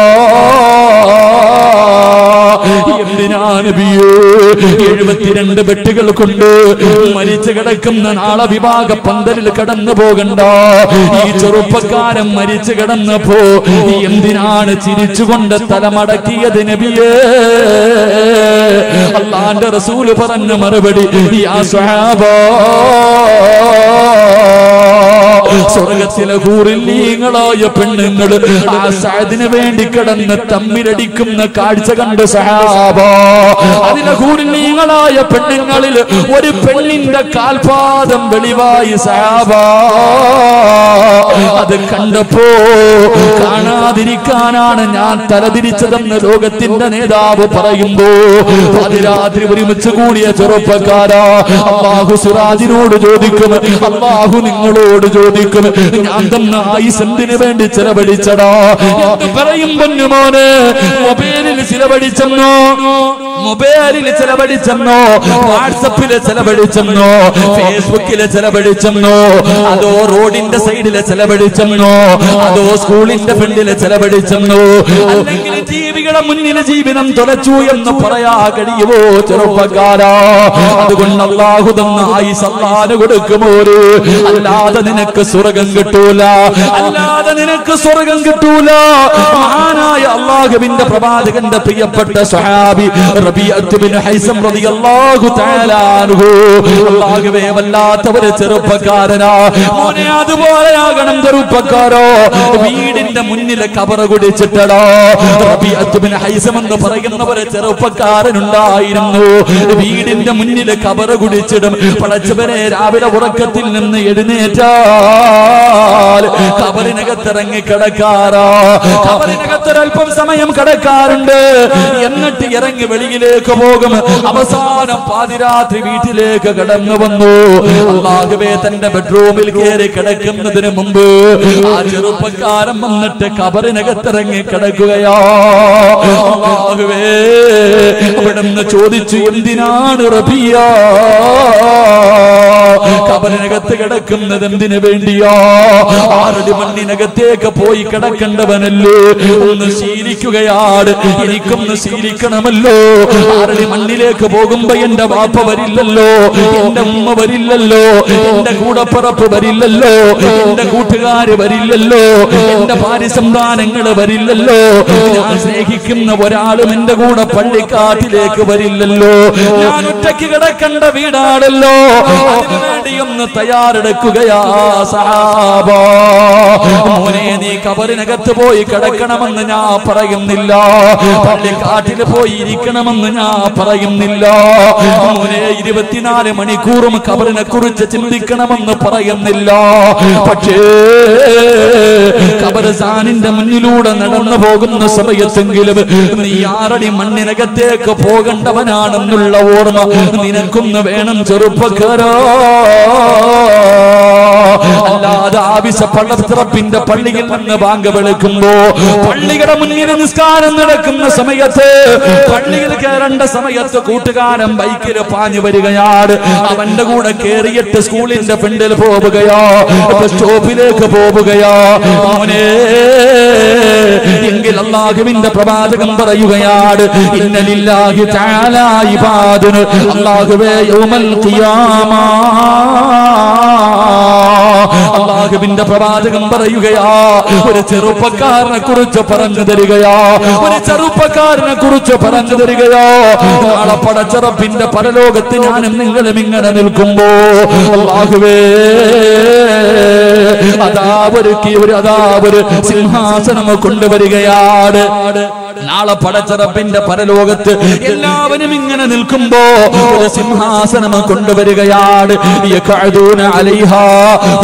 എന്തിനാ നബിയേ 72 വെട്ടുകൾ കൊണ്ട് മരിച്ചു കിടക്കുന്ന നാളെ വിവാഹ പന്തലിൽ കടന്നു പോകണ്ട? ഈ ചെറുപ്പക്കാരൻ മരിച്ചു കിടന്നപ്പോ എന്തിനാണ് ചിരിച്ചുകൊണ്ട് തലമടക്കിയത് നബിയേ? അല്ലാഹുവിന്റെ റസൂൽ പറഞ്ഞ മറുപടി, യാ സ്വഹാബാ, സ്വർഗത്തിലെ ഹൂറില്ലീങ്ങളായ പെണ്ണുങ്ങൾ ആ സഅദിന് വേണ്ടി കിടന്ന് തമ്മിലടിക്കുന്ന കാഴ്ച കണ്ട് സഹാബ. അതിലെ ഹൂറില്ലീങ്ങളായ പെണ്ണുങ്ങളിൽ ഒരു പെണ്ണിന്റെ കാൽപാദം വെളിവായി സഹാബ. അത് കണ്ടപ്പോ കാണാതിരിക്കാനാണ് ഞാൻ തലതിരിച്ചതെന്ന് ലോകത്തിന്റെ നേതാവ് പറയുമ്പോ അതിരാത്രി ഒരുമിച്ച് കൂടിയ ചെറുപ്പക്കാരാ, അല്ലാഹു സിറാജിനോട് ചോദിക്കും, അല്ലാഹു നിങ്ങളോട് ചോദിക്കും, ഞാൻ തന്ന ആയുസ് എന്തിനു വേണ്ടി ചിലവഴിച്ചടാ എന്ന് പറയും. പൊന്നുമോനെ, മൊബൈലിൽ ചിലവഴിച്ചെന്നോ, വാട്സപ്പില് ചിലവഴിച്ചെന്നോ, ഫേസ്ബുക്കില് ചിലവഴിച്ചെന്നോ, അതോ റോഡിന്റെ സൈഡില് ചിലവഴിച്ചെന്നോ, അതോ സ്കൂളിന്റെ ഫ്രണ്ടില് ചിലവഴിച്ചെന്നോ, അല്ലെങ്കിൽ ജീവികളുടെ മുന്നിൽ ജീവിതം തുലച്ചു എന്ന് പറയാ കഴിയുമോ ചെറുപ്പക്കാരാ? അതുകൊണ്ട് അല്ലാഹു തന്ന ആയുസ് അല്ലാഹു കൊടുക്കുമോ? അല്ലാതെ നിനക്ക് സ്വർഗം കിട്ടൂല, അല്ലാതെ നിനക്ക് സ്വർഗം കിട്ടൂല. മഹാനായ അല്ലാഹുവിന്റെ പ്രവാചകന്റെ പ്രിയപ്പെട്ട സ്വഹാബി റബീഅത്ത് ബിൻ ഹൈസം റളിയല്ലാഹു തആല അൻഹു, അല്ലാഹുവേ വല്ലാത്തവരെ ചെറുപ്പക്കാരനാ. മോനെ അതുപോലെയാകണം ചെറുപ്പക്കാരോ. വീടിന്റെ മുന്നിലെ കബർ കുടിച്ചിട്ടടോ. റബീഅത്ത് ബിൻ ഹൈസം എന്ന് പറയുന്നവരെ ചെറുപ്പക്കാരനുണ്ടായിരുന്നു. വീടിന്റെ മുന്നിലെ കബർ കുടിച്ചിടും. പടച്ചവനെ രാവിലെ ഉറക്കത്തിൽ നിന്ന് എഴുന്നേറ്റാ കബറിനകത്തിറങ്ങി കിടക്കാറോ? കബറിനകത്തൊരൽപ്പം സമയം കിടക്കാറുണ്ട്. എന്നിട്ട് ഇറങ്ങി വെളിയിലേക്ക് പോകും. അവസാനം പാതിരാത്രി വീട്ടിലേക്ക് കടന്നു വന്നു. അല്ലാഹുവേ, തന്റെ ബെഡ്റൂമിൽ കയറി കിടക്കുന്നതിന് മുമ്പ് ആ ചെറുപ്പക്കാരൻ വന്നിട്ട് കബറിനകത്തിറങ്ങി കിടക്കുകയോ? അല്ലാഹുവേ, അവിടുന്ന് ചോദിച്ചു, എന്തിനാണ് റബിയ കബറിനകത്ത് കിടക്കുന്നത്? എന്തിനു വേണ്ടിയോ? 6 അടി മണ്ണിനകത്തേക്ക് പോയി കിടക്കേണ്ടവനല്ലേ? ഒന്ന് ശീലിക്കുകയാണ്. എനിക്കൊന്ന് ശീലിക്കണമല്ലോ. 6 അടി മണ്ണിലേക്ക് പോകുമ്പോ എന്റെ വാപ്പ വരില്ലല്ലോ, എന്റെ ഉമ്മ വരില്ലല്ലോ, എന്റെ കൂടപ്പിറപ്പ് വരില്ലല്ലോ, എന്റെ കൂട്ടുകാര് വരില്ലല്ലോ, എന്റെ ഭാര്യസന്താനങ്ങള് വരില്ലല്ലോ, ഞാൻ സ്നേഹിക്കുന്ന ഒരാളും എന്റെ കൂടെ പള്ളിക്കാട്ടിലേക്ക് വരില്ലല്ലോ. ഞാൻ ഒറ്റയ്ക്ക് കിടക്കേണ്ട വീടാണല്ലോ. അതിനുവേണ്ടി ഒന്ന് തയ്യാറെടുക്കുകയാ സഹാബ. മോനെ, നീ കബറിനകത്ത് പോയി കിടക്കണമെന്ന് ഞാൻ പറയുന്നില്ല. പള്ളിക്കാട്ടിൽ പോയി ഇരിക്കണമെന്ന് ഞാൻ പറയുന്നില്ല. മോനെ, 24 മണിക്കൂറും കബറിനെ കുറിച്ച് ചിന്തിക്കണമെന്ന് പറയുന്നില്ല. പക്ഷേ ഖബർസ്ഥാനിന്റെ മുന്നിലൂടെ നടന്നു പോകുന്ന സമയത്തെങ്കിലും നീ 6 അടി മണ്ണിനകത്തേക്ക് പോകേണ്ടവനാണെന്നുള്ള ഓർമ്മ നിനക്കൊന്ന് വേണം ചെറുപ്പക്കാരാ. അല്ലാതെ ആവശ്യ പള്ളത്തിറപ്പിന്റെ പള്ളിയിൽ നിന്ന് ബാങ്ക് വിളിക്കുമ്പോ പള്ളിയുടെ മുന്നിൽ നിസ്കാരം നടക്കുന്ന സമയത്ത് പള്ളിയിൽ കയറേണ്ട സമയത്ത് കൂട്ടുകാരൻ ബൈക്കിൽ പാഞ്ഞു വരികയാണ്. അവന്റെ കൂടെ കേറിയിട്ട് സ്കൂളിന്റെ ഫ്രണ്ടിൽ പോവുകയോ, ബസ് സ്റ്റോപ്പിലേക്ക് പോവുകയോ. മോനെ, എങ്കിൽ അല്ലാഹുവിന്റെ പ്രവാചകൻ പറയുകയാണ്, ഇന്ന ലില്ലാഹി തആല ഇബാദുൻ അല്ലാഹുവേ യൗമൽ ഖിയാമ. അല്ലാഹുവിന്റെ പ്രവാചകൻ പറയുകയാ, ഒരു ചെറുപ്പക്കാരനെ കുറിച്ച് പറഞ്ഞു തരികയാ, ഒരു ചെറുപ്പക്കാരനെ കുറിച്ച് പറഞ്ഞു തരികയോ. നാളെ പടച്ചറപ്പിന്റെ പരലോകത്ത് ഞാനും നിങ്ങളും ഇങ്ങനെ നിൽക്കുമ്പോ അല്ലാഹുവേ, അതാവൊരു സിംഹാസനം കൊണ്ടുവരികയാണ്. നാളെ പടച്ചറപ്പിന്റെ പരലോകത്ത് എല്ലാവരും ഇങ്ങനെ നിൽക്കുമ്പോ ഒരു സിംഹാസനം കൊണ്ടുവരികയാണ്. യഖഅദൂന അലൈഹാ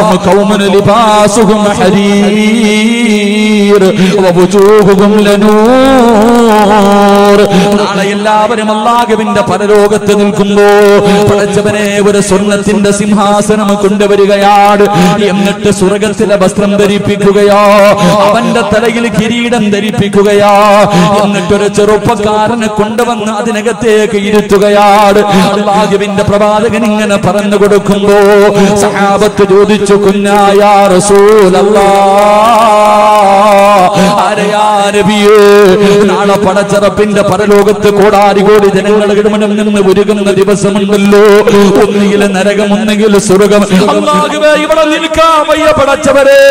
വഖൗമുൻ ലിബാസുഹും ഹരീർ വവുജൂഹുഹും ലനൂർ. നാളെ എല്ലാവരും അല്ലാഹുവിന്റെ പരലോകത്ത് നിൽക്കുമ്പോ പടച്ചവനെ ഒരു സ്വർണ്ണത്തിന്റെ സിംഹാസനം കൊണ്ടുവരികയാണ്. എന്നിട്ട് സ്വർഗത്തിലെ വസ്ത്രം ധരിപ്പിക്കുകയോ, അവന്റെ തലയിൽ കിരീടം ധരിപ്പിക്കുകയോ, എന്നിട്ടൊരു ചെറുപ്പക്കാരനെ കൊണ്ടുവന്ന് അതിനകത്തേക്ക് ഇരുത്തുകയാണ്. അല്ലാഹുവിന്റെ പ്രവാചകൻ ഇങ്ങനെ പറഞ്ഞു കൊടുക്കുമ്പോ സഹാബത്ത് ചോദിച്ചു, കുഞ്ഞായ നാളെ പടച്ചറപ്പിന്റെ പരലോകത്ത് കോടാരികോടി ജനങ്ങളുടെ മുന്നിൽ നിന്ന് ഒരുങ്ങുന്ന ദിവസമുണ്ടല്ലോ. ഒന്നുകിൽ നരകം, ഒന്നുകിൽ സ്വർഗം. അല്ലാഹുവേ, ഇവിടെ നിൽക്കാൻ വയ്യ പടച്ചവരെ.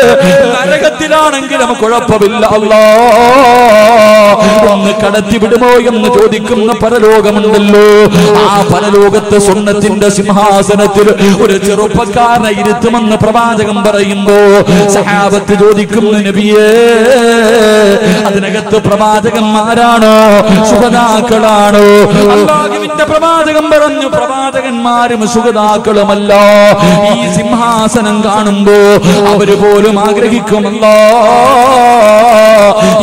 നരകത്തിലാണെങ്കിലും കുഴപ്പമില്ല അല്ലാ, ഒന്ന് കടത്തി വിടുമോ എന്ന് ചോദിക്കുന്ന പരലോകമുണ്ടല്ലോ. ആ പരലോകത്ത് സ്വർണ്ണത്തിന്റെ സിംഹാസനത്തിൽ ഒരു ചെറുപ്പക്കാരനെ ഇരുത്തുമെന്ന് പ്രവാചകൻ പറയുമ്പോ സഹാബത്ത് ചോദിക്കുന്നു, നബിയേ, അതിനകത്ത് പ്രവാചകന്മാരാണോ ശുഹദാക്കളാണോ? അല്ലാഹുവിന്റെ പ്രവാചകൻ പറഞ്ഞു, പ്രവാചകന്മാരും ശുഹദാക്കളുമല്ല. ഈ സിംഹാസനം കാണുമ്പോ അവര് പോലും ആഗ്രഹിക്കുമല്ലോ,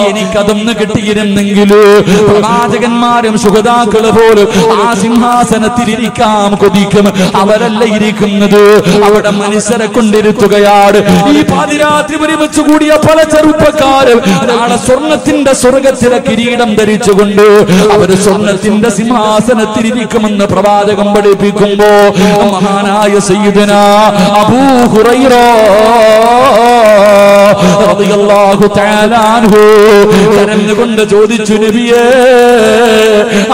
എനിക്കതൊന്ന് കിട്ടിയിരുന്നെങ്കില്. പ്രവാചകന്മാരും ശുഹദാക്കള് പോലും ആ സിംഹാസനത്തിൽ ഇരിക്കാൻ കൊതിക്കും. അവരല്ല ഇരിക്കുന്നത്, അവിടെ മനുഷ്യരെ കൊണ്ടിരുത്തുകയാണ്. ഈ പാതിരാത്രി ഒരുമിച്ച് കൂടിയ പല ചെറുപ്പക്കാരും നാളെ സ്വർണത്തിന്റെ സ്വർഗത്തിലെ കിരീടം ധരിച്ചുകൊണ്ട് അവര് സ്വർണത്തിന്റെ സിംഹാസനത്തിൽ ഇരിക്കുമെന്ന് പ്രവാചകൻ പഠിപ്പിക്കുമ്പോ മഹാനായ സയ്യിദുനാ അബൂ ഹുറൈറ റളിയല്ലാഹു തആല അൻഹു കരഞ്ഞുകൊണ്ട് ചോദിച്ചു, നബിയേ,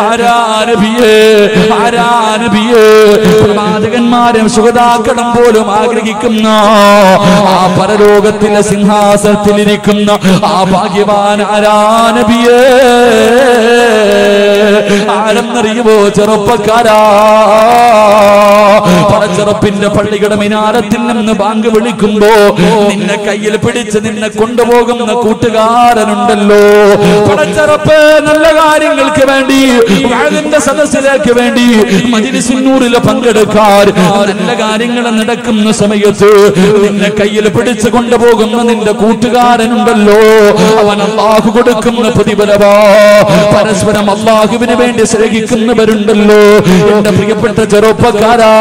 ആരാ നബിയേ, ആരാ നബിയേ? പ്രവാചകന്മാരും ശുഹദാക്കളും പോലും ആഗ്രഹിക്കുന്ന ആ പരലോകത്തിലെ സിംഹാസനത്തിലിരിക്കുന്ന ആ ഭാഗ്യവാൻ ആരാ നബിയേ? ആരെന്നറിയുമോ ചെറുപ്പക്കാരാ? പടച്ചറപ്പിന്റെ പള്ളിയുടെ മിനാരത്തിൽ നിന്ന് ബാങ്ക് വിളിക്കുമ്പോ നിന്നെ കയ്യിൽ പിടിച്ച് നിന്നെ കൊണ്ടുപോകുന്ന കൂട്ടുകാരനുണ്ടല്ലോ. പടച്ചറപ്പ് നല്ല കാര്യങ്ങൾക്ക് വേണ്ടി വാളിന്റെ സദസ്സിലേക്ക് വേണ്ടി മജ്‌ലിസുൻ നൂറിൽ പങ്കെടുക്കാൻ നല്ല കാര്യങ്ങൾ നടക്കുന്ന സമയത്ത് നിന്നെ കയ്യിൽ പിടിച്ച് കൊണ്ടുപോകുന്ന നിന്റെ കൂട്ടുകാരനുണ്ടല്ലോ. അവൻ അല്ലാഹു കൊടുക്കുന്ന പ്രതിഫലമാ. പരസ്പരം അല്ലാഹുവിന് വേണ്ടി സ്നേഹിക്കുന്നവരുണ്ടല്ലോ. എന്റെ പ്രിയപ്പെട്ട ചെറുപ്പക്കാരാ,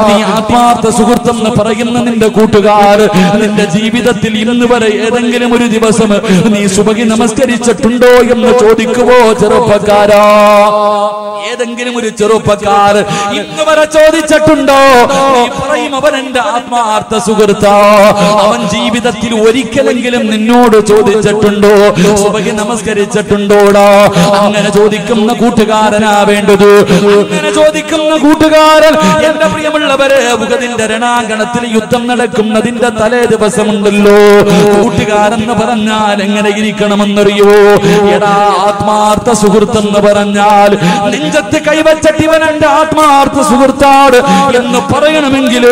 നീ ആത്മാർത്ഥ സുഹൃത്തെന്ന് പറയുന്ന നിന്റെ കൂട്ടുകാർ നിന്റെ ജീവിതത്തിൽ ഇന്ന് വരെ ഏതെങ്കിലും ഒരു ദിവസം നീ സുബഹി നമസ്കരിച്ചിട്ടുണ്ടോ എന്ന് ചോദിക്കുവോ ചെറുപ്പക്കാരാ? ഏതെങ്കിലും ഒരു ചെറുപ്പക്കാർ ഇന്ന് വരെ ചോദിച്ചിട്ടുണ്ടോ? നീ പറയും അവൻ എന്റെ ആത്മാർത്ഥ സുഹൃത്താ. അവൻ ജീവിതത്തിൽ ഒരിക്കലെങ്കിലും നിന്നോട് ചോദിച്ചിട്ടുണ്ടോ സുബഹി നമസ്കരിച്ചിട്ടുണ്ടോടാ? അങ്ങനെ ചോദിക്കുന്ന കൂട്ടുകാരനാ വേണ്ടത്. അങ്ങനെ ചോദിക്കുന്ന കൂട്ടുകാരൻ എന്റെ പ്രിയമുള്ളവരെ, ഉഹദിന്റെ രണാങ്കണത്തിൽ യുദ്ധം നടക്കുന്നതിന്റെ തലേ ദിവസമുണ്ടല്ലോ, കൂട്ടുകാരെന്ന് പറഞ്ഞാൽ എങ്ങനെ ഇരിക്കണമെന്നറിയോ? എടാ, ആത്മാർത്ഥ സുഹൃത്തെന്ന് പറഞ്ഞാൽ നെഞ്ചത്ത് കൈവച്ചിട്ട് ഇവൻ എന്റെ ആത്മാർത്ഥ സുഹൃത്താണ് എന്ന് പറയണമെങ്കിൽ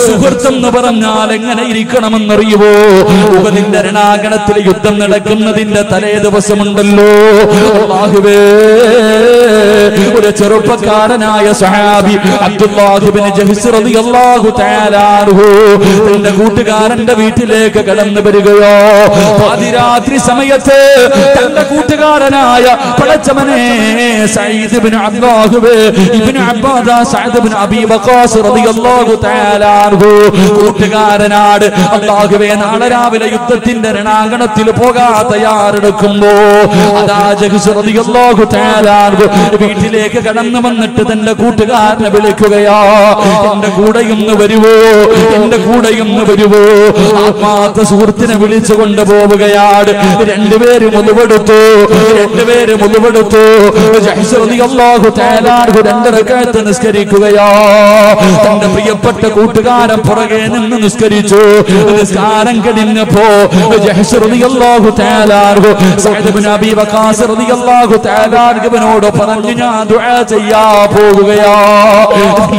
സുഹൃത്തെന്ന് പറഞ്ഞാൽ എങ്ങനെ ഇരിക്കണമെന്നറിയുവോ? ഉഹദിന്റെ രണാങ്കണത്തിൽ യുദ്ധം നടക്കുന്നതിന്റെ തലേ ദിവസമുണ്ടല്ലോ, അല്ലാഹുവേ, ഒരു ചെറുപ്പക്കാരനായ സഹാബി അബ്ദുല്ലാഹ് ഇബ്നു ജഹ്ശ് റളിയല്ലാഹു തആല അൻഹു തന്റെ കൂട്ടുകാരന്റെ വീട്ടിലേക്ക് കടന്നു വരികയോ, പാതിരാത്രി സമയത്ത് തന്റെ കൂട്ടുകാരനായ പടച്ചവനെ സഈദ് ഇബ്നു അബ്ദുല്ലാഹ് ഇബ്നു അബ്ബാദ സഅദ് ഇബ്നു അബീ വഖാസ് റളിയല്ലാഹു തആല അൻഹു കൂട്ടുകാരനാട് അല്ലാഹുവേ നാളെ രാവിലെ യുദ്ധത്തിന്റെ രണാങ്കണത്തിൽ പോകാൻ തയ്യാറെടുക്കുമ്പോ അതാ ജഹ്ശ് റളിയല്ലാഹു തആല അൻഹു വീട്ടിലേക്ക് കടന്നു വന്നിട്ട് തന്റെ കൂട്ടുകാരനെ വിളിക്കുകയാ, എന്റെ കൂടെയൊന്ന് വരുവോ, എന്റെ കൂടെയൊന്ന് വരുവോ? ആത്മാർത്ഥ സുഹൃത്തിനെ വിളിച്ചു കൊണ്ടുപോവുകയാണ്. രണ്ടുപേരും മുഴുവെടുത്തു. ജഹ്ശ് റളിയല്ലാഹു തആല അൻഹു 2 റക്അത്ത് നിസ്കരിക്കുകയാ. തന്റെ പ്രിയപ്പെട്ട കൂട്ടുകാരൻ പുറകെ നിന്ന് നിസ്കരിച്ചു. നിസ്കാരം കഴിഞ്ഞപ്പോ ജഹ്ശ് റളിയല്ലാഹു തആല അൻഹു സഅദ് ഇബ്നു അബീ വഖാസ് റളിയല്ലാഹു തആല അൻഹുവിനോട് പറഞ്ഞു, ഞാൻ ദുആ ചെയ്യാ പോകുകയാ.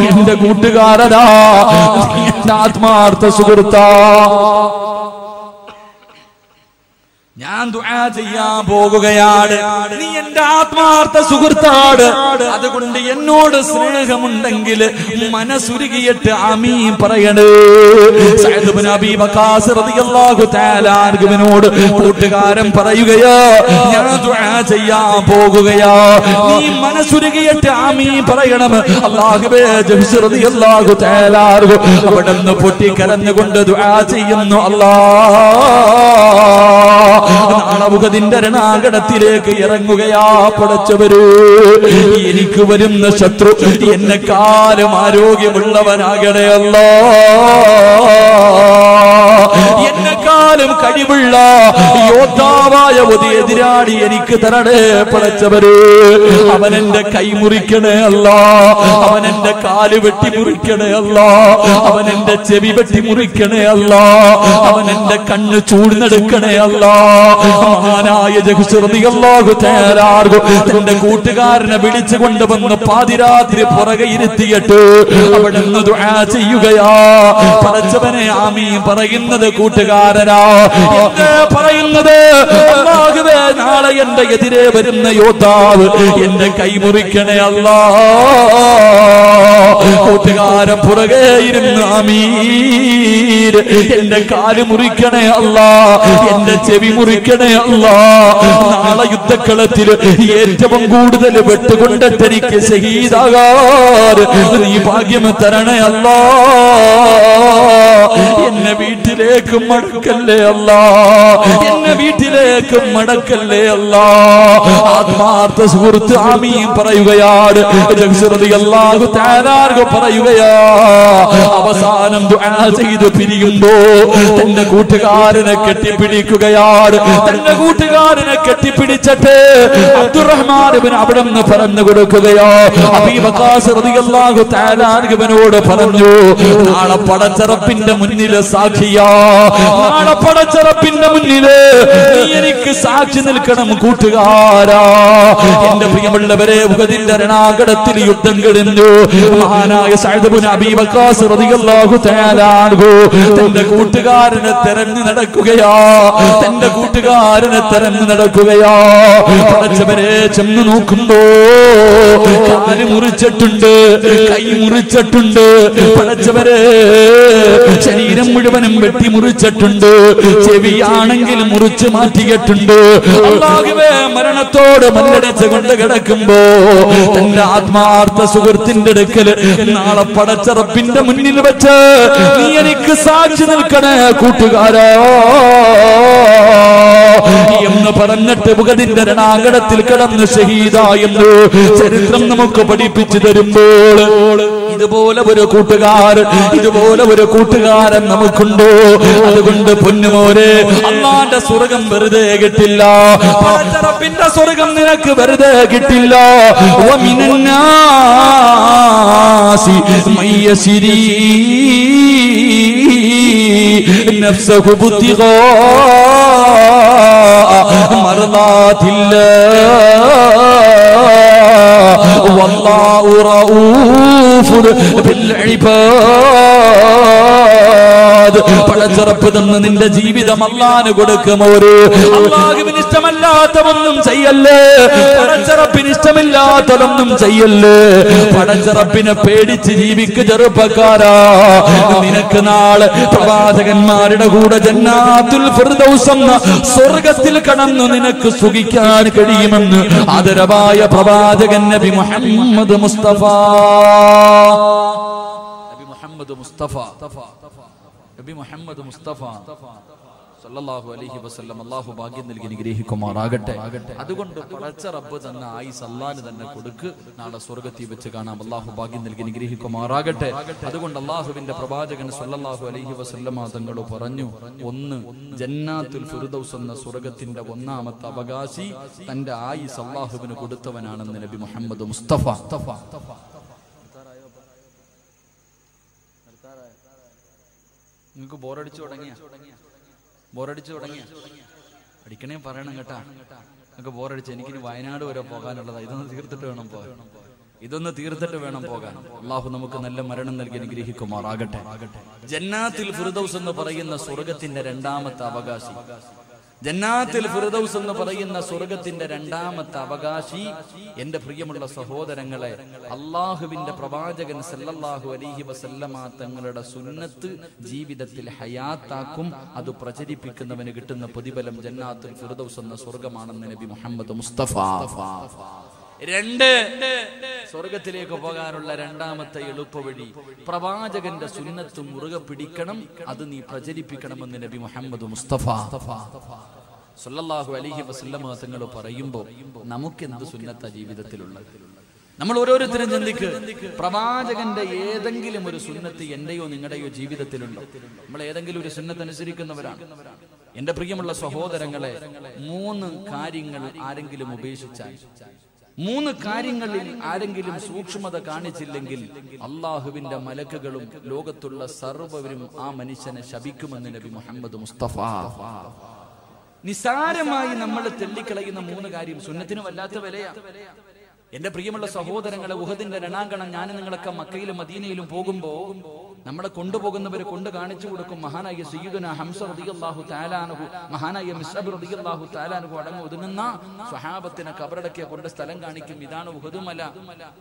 എന്റെ കൂട്ടുകാരനാ, എന്റെ ആത്മാർത്ഥ സുഹൃത്താ, ഞാൻ ദുആ ചെയ്യാൻ പോകുകയാണ്. നീ എന്റെ ആത്മാർത്ഥ സുഹൃത്താണ്. അതുകൊണ്ട് എന്നോട് സ്നേഹമുണ്ടെങ്കിൽ മനസ്സുരുകിയിട്ട് ആമീൻ പറയണേ. സഅദ് ഇബ്നു അബീ വഖാസ് റളിയല്ലാഹു തആല അൻഹുവിനോട് കൂട്ടുകാരൻ പറയുകയാ, ഞാൻ ദുആ ചെയ്യാൻ പോകുകയാ, നീ മനസ്സുരുകിയിട്ട് ആമീൻ പറയണം. അല്ലാഹുവേ, ജഹ്ശ് റളിയല്ലാഹു തആല അൻഹു അവിടുന്ന് പൊട്ടിക്കരഞ്ഞുകൊണ്ട് ദുആ ചെയ്യുന്നു. അല്ലാഹ്, നാളെ ഉഹദിന്റെ രണാങ്കണത്തിലേക്ക് ഇറങ്ങുകയാ. പടച്ചവര്, എനിക്ക് വരുന്ന ശത്രു എന്നെക്കാളും ആരോഗ്യമുള്ളവനാകണേ അല്ലാ. എന്നെക്കാളും കഴിവുള്ള യോദ്ധാവായ ഒരു എതിരാളി എനിക്ക് തരണേ പടച്ചവര്. അവൻ എന്റെ കൈ മുറിക്കണേ അല്ലാ, അവൻ എന്റെ കാല് വെട്ടി മുറിക്കണേ അല്ലാ, അവൻ എന്റെ ചെവി വെട്ടി മുറിക്കണേ അല്ലാ, അവൻ എന്റെ കണ്ണ് ചൂഴ്ന്നെടുക്കണേ അല്ലാ. മഹാനായ ജഹ്ശ് റളിയല്ലാഹു തആല അൻഹു തന്റെ കൂട്ടുകാരനെ വിളിച്ചു കൊണ്ടുവന്ന് പാതിരാത്രി പുറകെ ഇരുത്തിയിട്ട് അവിടുന്ന് ദുആ ചെയ്യുകയാ. പടച്ചവനെ ആമീൻ പറയുന്നത് കൂട്ടുകാരനാ. എന്താ പറയുന്നത്? അല്ലാഹുവേ, നാളെ എന്റെ എതിരെ വരുന്ന യോദ്ധാവ് എന്റെ കൈ മുറിക്കണേ അല്ലാ. കൂട്ടുകാരൻ പുറകെ ഇരുന്ന് ആമീൻ, എന്റെ കാല് മുറിക്കണേ അല്ലാ, എന്റെ ചെവി മുറിക്കണേ അല്ലാ. നാളെ യുദ്ധക്കളത്തിൽ ഏറ്റവും കൂടുതൽ വെട്ടുകൊണ്ടിട്ട് എനിക്ക് ശഹീദാകാൻ നീ ഭാഗ്യം തരണേ അല്ലാ. എന്നെ വീട്ടിലേക്ക് മടക്കല്ലേ അല്ലാ, എന്നെ വീട്ടിലേക്ക് മടക്കല്ലേ അല്ലാ. ആത്മാർത്ഥ സുഹൃത്ത് ആമീൻ പറയുകയാണ്. ജഹ്ശ് റളിയല്ലാഹു തആല അൻഹു പറയുകയാ, അവസാനം ദുആ ചെയ്ത് പിരിയുമ്പോ തന്റെ കൂട്ടുകാരനെ കെട്ടിപ്പിടിക്കുകയാണ്. തന്റെ കൂട്ടുകാരനെ കെട്ടിപ്പിടിച്ചിട്ട് അബ്ദുറഹ്മാൻ ഇബ്നു അബ്ദ് പറഞ്ഞു കൊടുക്കുകയോ, അബീ വഖാസ് റളിയല്ലാഹു തആല അൻഹുവിനോട് പറഞ്ഞു, നാളെ പടച്ചറപ്പിന്റെ മുന്നിൽ സാക്ഷിയാ നാളെ പടച്ചറപ്പിന്റെ മുന്നില് നീ എനിക്ക് സാക്ഷി നിൽക്കണം കൂട്ടുകാരാ. എന്റെ പ്രിയമുള്ളവരെ, ഉഹദിന്റെ രണാകടത്തിൽ യുദ്ധം കഴിഞ്ഞു. മഹാനായ സഅദ് ഇബ്നു അബീ വഖാസ് റളിയല്ലാഹു തആല അൻഹു തന്റെ കൂട്ടുകാരനെ തെരഞ്ഞു നടക്കുകയാ. തന്റെ കൂട്ടുകാരനെ തെരഞ്ഞു നടക്കുകയാ. പടച്ചവരെ, ചെന്ന് നോക്കുമ്പോ കാല് മുറിച്ചിട്ടുണ്ട്, കൈ മുറിച്ചിട്ടുണ്ട്. പടച്ചവരെ, ശരീരം മുഴുവനും വെട്ടി മുറിച്ചിട്ടുണ്ട്. ചെവിയാണെങ്കിൽ മുറിച്ച് മാറ്റിയിട്ടുണ്ട്. അല്ലാഹുവേ, മരണത്തോട് മല്ലടിച്ച് കൊണ്ട് കിടക്കുമ്പോ തന്റെ ആത്മാർത്ഥ സുഹൃത്തിന്റെ അടുക്കൽ നാളെ പടച്ചറപ്പിന്റെ മുന്നിൽ വെച്ച് നീ എനിക്ക് സാക്ഷി നിൽക്കണേ കൂട്ടുകാരാ എന്ന് പറഞ്ഞിട്ട് ഉഹദിന്റെ രണാങ്കണത്തിൽ കിടന്ന് ഷഹീദായെന്ന് ചരിത്രം നമുക്ക് പഠിപ്പിച്ചു തരുമ്പോൾ ഇതുപോലെ ഒരു കൂട്ടുകാരൻ നമുക്കുണ്ടോ? അതുകൊണ്ട് പൊന്നുമോനെ, അല്ലാഹുവിന്റെ സ്വർഗ്ഗം വെറുതെ കിട്ടില്ല. പടച്ചറപ്പിന്റെ സ്വർഗ്ഗം നിനക്ക് വെറുതെ കിട്ടില്ല. വമിനന്നാസി മയ്യസിരി നഫ്സഹു ബുത്തിഗാ മർദാത്തില്ലാഹ് വല്ലാഹു റഊഫുൻ ബിൽ ഇബാദ്. പടച്ചറപ്പ് തന്ന് നിന്റെ ജീവിതം അല്ലാഹുവിന് കൊടുക്കുമോ? അല്ലാഹുവിന് ഇഷ്ടമല്ലാത്തതൊന്നും ചെയ്യല്ലേ. പടച്ചറപ്പിന് ഇഷ്ടമില്ലാത്തതൊന്നും ചെയ്യല്ലേ. പടച്ചറപ്പിനെ പേടിച്ച് ജീവിക്ക് ചെറുപ്പക്കാരാ. നിനക്ക് നാളെ പ്രവാചകന്മാരുടെ കൂടെ ജന്നാത്തുൽ ഫിർദൗസ് എന്ന സ്വർഗ്ഗത്തിൽ കടന്നു നിനക്ക് സുഖിക്കാൻ കഴിയുമെന്ന് ആദരവായ പ്രവാചകൻ നബി മുഹമ്മദ് മുസ്തഫ സല്ലല്ലാഹു അലൈഹി വസല്ലം അല്ലാഹു ഭാഗ്യം നൽകി അനുഗ്രഹിക്കുമാറാകട്ടെ. അതുകൊണ്ട് പടച്ച റബ്ബ് തന്ന ആയുസ് അല്ലാഹുവിന് തന്നെ കൊടുക്ക്. നാളെ സ്വർഗ്ഗത്തിൽ വെച്ച് കാണാം. അല്ലാഹു ഭാഗ്യം നൽകി അനുഗ്രഹിക്കുമാറാകട്ടെ. അതുകൊണ്ട് അല്ലാഹുവിന്റെ പ്രവാചകൻ സല്ലല്ലാഹു അലൈഹി വസല്ലം തങ്ങൾ പറഞ്ഞു, ഒന്ന് ജന്നാത്തുൽ ഫിർദൗസ് എന്ന സ്വർഗ്ഗത്തിന്റെ ഒന്നാമത്തെ അവകാശി തന്റെ ആയുസ് അല്ലാഹുവിന് കൊടുത്തവനാണെന്ന് നബി മുഹമ്മദ് മുസ്തഫ. നിങ്ങൾക്ക് ബോറടിച്ചു തുടങ്ങിയ അടിക്കണേ പറയണം കേട്ടാ. നിങ്ങൾക്ക് ബോറടിച്ച് എനിക്കിനി വയനാട് വരെ പോകാനുള്ളതാ. ഇതൊന്ന് തീർത്തിട്ട് വേണം പോകാൻ. അല്ലാഹു നമുക്ക് നല്ല മരണം നൽകി അനുഗ്രഹിക്കുമാറാകട്ടെ. ജന്നാത്തുൽ ഫിർദൗസ് എന്ന് പറയുന്ന സ്വർഗ്ഗത്തിന്റെ രണ്ടാമത്തെ അവകാശി, ജന്നാത്തുൽ ഫിർദൗസ് എന്ന് പറയുന്ന സ്വർഗ്ഗത്തിന്റെ രണ്ടാമത്തെ അവകാശി എന്റെ പ്രിയമുള്ള സഹോദരങ്ങളെ, അള്ളാഹുവിന്റെ പ്രവാചകൻ സല്ലല്ലാഹു അലൈഹി വസല്ലമ തങ്ങളുടെ സുന്നത്ത് ജീവിതത്തിൽ ഹയാത്താക്കും. അത് പ്രചരിപ്പിക്കുന്നവന് കിട്ടുന്ന പ്രതിഫലം ജന്നാത്തുൽ ഫിർദൗസ് എന്ന സ്വർഗ്ഗമാണെന്ന് നബി മുഹമ്മദ് മുസ്തഫ. രണ്ട്, സ്വർഗത്തിലേക്ക് പോകാനുള്ള രണ്ടാമത്തെ എളുപ്പവഴി പ്രവാചകന്റെ സുന്നത്ത് മുറുകെ പിടിക്കണം. അത് നീ പ്രചരിപ്പിക്കണമെന്ന് നബി മുഹമ്മദ് മുസ്തഫ സല്ലല്ലാഹു അലൈഹി വസല്ലമ തങ്ങൾ പറയുമ്പോൾ നമുക്ക് എന്ത് സുന്നത്താ ജീവിതത്തിലുള്ളത്? നമ്മൾ ഓരോരുത്തരും ചിന്തിക്ക്, പ്രവാചകന്റെ ഏതെങ്കിലും ഒരു സുന്നത്ത് എന്റെയോ നിങ്ങളുടെയോ ജീവിതത്തിലുണ്ടോ? നമ്മൾ ഏതെങ്കിലും ഒരു സുന്നത്ത് അനുസരിക്കുന്നവരാണ്. എന്റെ പ്രിയമുള്ള സഹോദരങ്ങളെ, 3 കാര്യങ്ങൾ ആരെങ്കിലും ഉപേക്ഷിച്ചാൽ, 3 കാര്യങ്ങളിൽ ആരെങ്കിലും സൂക്ഷ്മത കാണിച്ചില്ലെങ്കിൽ അള്ളാഹുവിന്റെ മലക്കുകളും ലോകത്തുള്ള സർവ്വവരും ആ മനുഷ്യനെ ശപിക്കുമെന്ന് നബി മുഹമ്മദ് മുസ്തഫ. നിസാരമായി നമ്മൾ തെള്ളിക്കളയുന്ന 3 കാര്യം സുന്നത്തിന് വല്ലാത്ത വിലയാ. എന്റെ പ്രിയമുള്ള സഹോദരങ്ങളെ, ഉഹദിന്റെ രണാങ്കണം ഞാൻ നിങ്ങളൊക്കെ മക്കയിലും മദീനയിലും പോകുമ്പോ നമ്മളെ കൊണ്ടുപോകുന്നവരെ കൊണ്ട് കാണിച്ചു കൊടുക്കും. മഹാനായ സയ്യിദുനാ ഹംസ റളിയല്ലാഹു തആല അൻഹു, മഹാനായ മിസ്അബ് റളിയല്ലാഹു തആല അൻഹു അടങ്ങി ഒതുങ്ങുന്ന സ്വഹാബത്തിനെ കബറടക്കിയ കൊണ്ട് സ്ഥലം കാണിക്കും. ഇതാണ് ഉഹദ് മല,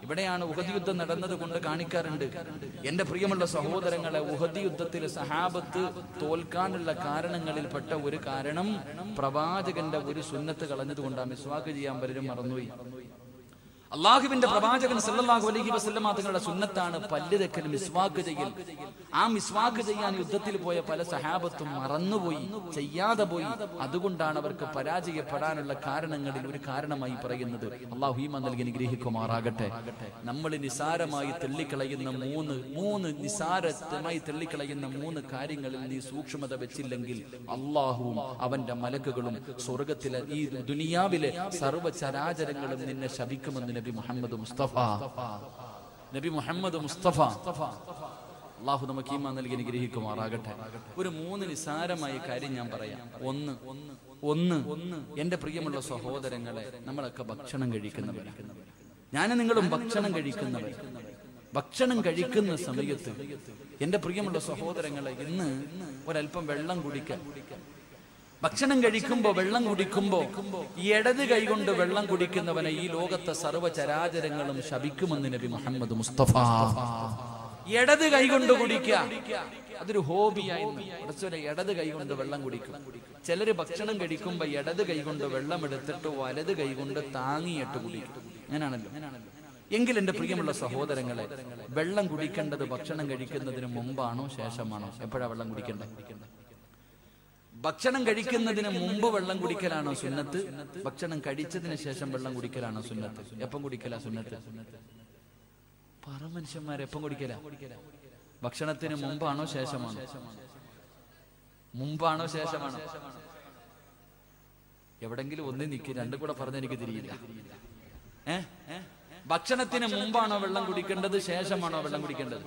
ഇവിടെയാണ് ഉഹദ് യുദ്ധം നടന്നത് കൊണ്ട് കാണിക്കാറുണ്ട്. എന്റെ പ്രിയമുള്ള സഹോദരങ്ങളെ, ഉഹദ് യുദ്ധത്തിൽ സഹാബത്ത് തോൽക്കാനുള്ള കാരണങ്ങളിൽപ്പെട്ട ഒരു കാരണം പ്രവാചകന്റെ ഒരു സുന്നത്ത് കളഞ്ഞതുകൊണ്ടാണ്. മിസ്വാക്ക് ചെയ്യാൻ പലരും മറന്നുപോയി. അള്ളാഹുവിന്റെ പ്രവാചകൻ സല്ലല്ലാഹു അലൈഹി വസല്ലമ തങ്ങളുടെ സുന്നത്താണ് പല്ല് തെക്കൽ, മിസ്വാക്ക് ചെയ്യൽ. ആ മിസ്വാക്ക് ചെയ്യാൻ യുദ്ധത്തിൽ പോയ പല സഹാബത്തും മറന്നുപോയി, ചെയ്യാതെ പോയി. അതുകൊണ്ടാണ് അവർക്ക് പരാജയപ്പെടാനുള്ള കാരണങ്ങളിൽ ഒരു കാരണമായി പറയുന്നത്. അള്ളാഹു ഈമാൻ നൽകി അനുഗ്രഹിക്കുമാറാകട്ടെ. നമ്മൾ നിസാരമായി തെള്ളിക്കളയുന്ന നിസാരമായി തെള്ളിക്കളയുന്ന 3 കാര്യങ്ങളിൽ നീ സൂക്ഷ്മത വെച്ചില്ലെങ്കിൽ അള്ളാഹുവും അവന്റെ മലക്കുകളും സ്വർഗത്തിലെ ഈ ദുനിയാവിലെ സർവ്വചരാചരങ്ങളും നിന്നെ ശപിക്കുമെന്ന് നബി മുഹമ്മദ് മുസ്തഫ. നബി മുഹമ്മദ് മുസ്തഫ അള്ളാഹു നമുക്ക് ഈമാൻ നൽകി അനുഗ്രഹിക്കുമാറാകട്ടെ. ഒരു 3 നിസ്സാരമായ കാര്യം ഞാൻ പറയാം. ഒന്ന് എന്റെ പ്രിയമുള്ള സഹോദരങ്ങളെ, നമ്മളൊക്കെ ഭക്ഷണം കഴിക്കുന്നവരാണ്. ഞാനും നിങ്ങളും ഭക്ഷണം കഴിക്കുന്നവർ. ഭക്ഷണം കഴിക്കുന്ന സമയത്ത് എന്റെ പ്രിയമുള്ള സഹോദരങ്ങളെ, ഇന്ന് ഒരല്പം വെള്ളം കുടിക്കാൻ. ഭക്ഷണം കഴിക്കുമ്പോ വെള്ളം കുടിക്കുമ്പോ ഇടത് കൈകൊണ്ട് വെള്ളം കുടിക്കുന്നവനെ ഈ ലോകത്തെ സർവ്വചരാചരങ്ങളും ശപിക്കുമെന്ന് നബി മുഹമ്മദ് മുസ്തഫ. ഇടത് കൈകൊണ്ട് കുടിക്കുക, അതൊരു ഹോബിയായി. ഇടത് കൈകൊണ്ട് വെള്ളം കുടിക്കും. ചിലര് ഭക്ഷണം കഴിക്കുമ്പോ ഇടത് കൈകൊണ്ട് വെള്ളം എടുത്തിട്ട് വലത് കൈകൊണ്ട് താങ്ങിയിട്ട് കുടിക്കും. അങ്ങനാണല്ലോ. എങ്കിൽ എന്റെ പ്രിയമുള്ള സഹോദരങ്ങളെ, വെള്ളം കുടിക്കേണ്ടത് ഭക്ഷണം കഴിക്കുന്നതിന് മുമ്പാണോ ശേഷമാണോ? എപ്പോഴാ വെള്ളം കുടിക്കേണ്ടത്? ഭക്ഷണം കഴിക്കുന്നതിന് മുമ്പ് വെള്ളം കുടിക്കലാണോ സുന്നത്ത്? ഭക്ഷണം കഴിച്ചതിന് ശേഷം വെള്ളം കുടിക്കലാണോ സുന്നത്ത്? എപ്പം കുടിക്കലാ സുന്നത്ത്? പറ മനുഷ്യന്മാരെ, എപ്പം കുടിക്കല? ഭക്ഷണത്തിന് മുമ്പാണോ ശേഷമാണോ? മുമ്പാണോ ശേഷമാണോ? എവിടെങ്കിലും ഒന്നി നിൽക്കി, രണ്ടും കൂടെ പറഞ്ഞ എനിക്ക് തിരിയില്ല. ഭക്ഷണത്തിന് മുമ്പാണോ വെള്ളം കുടിക്കേണ്ടത്, ശേഷമാണോ വെള്ളം കുടിക്കേണ്ടത്?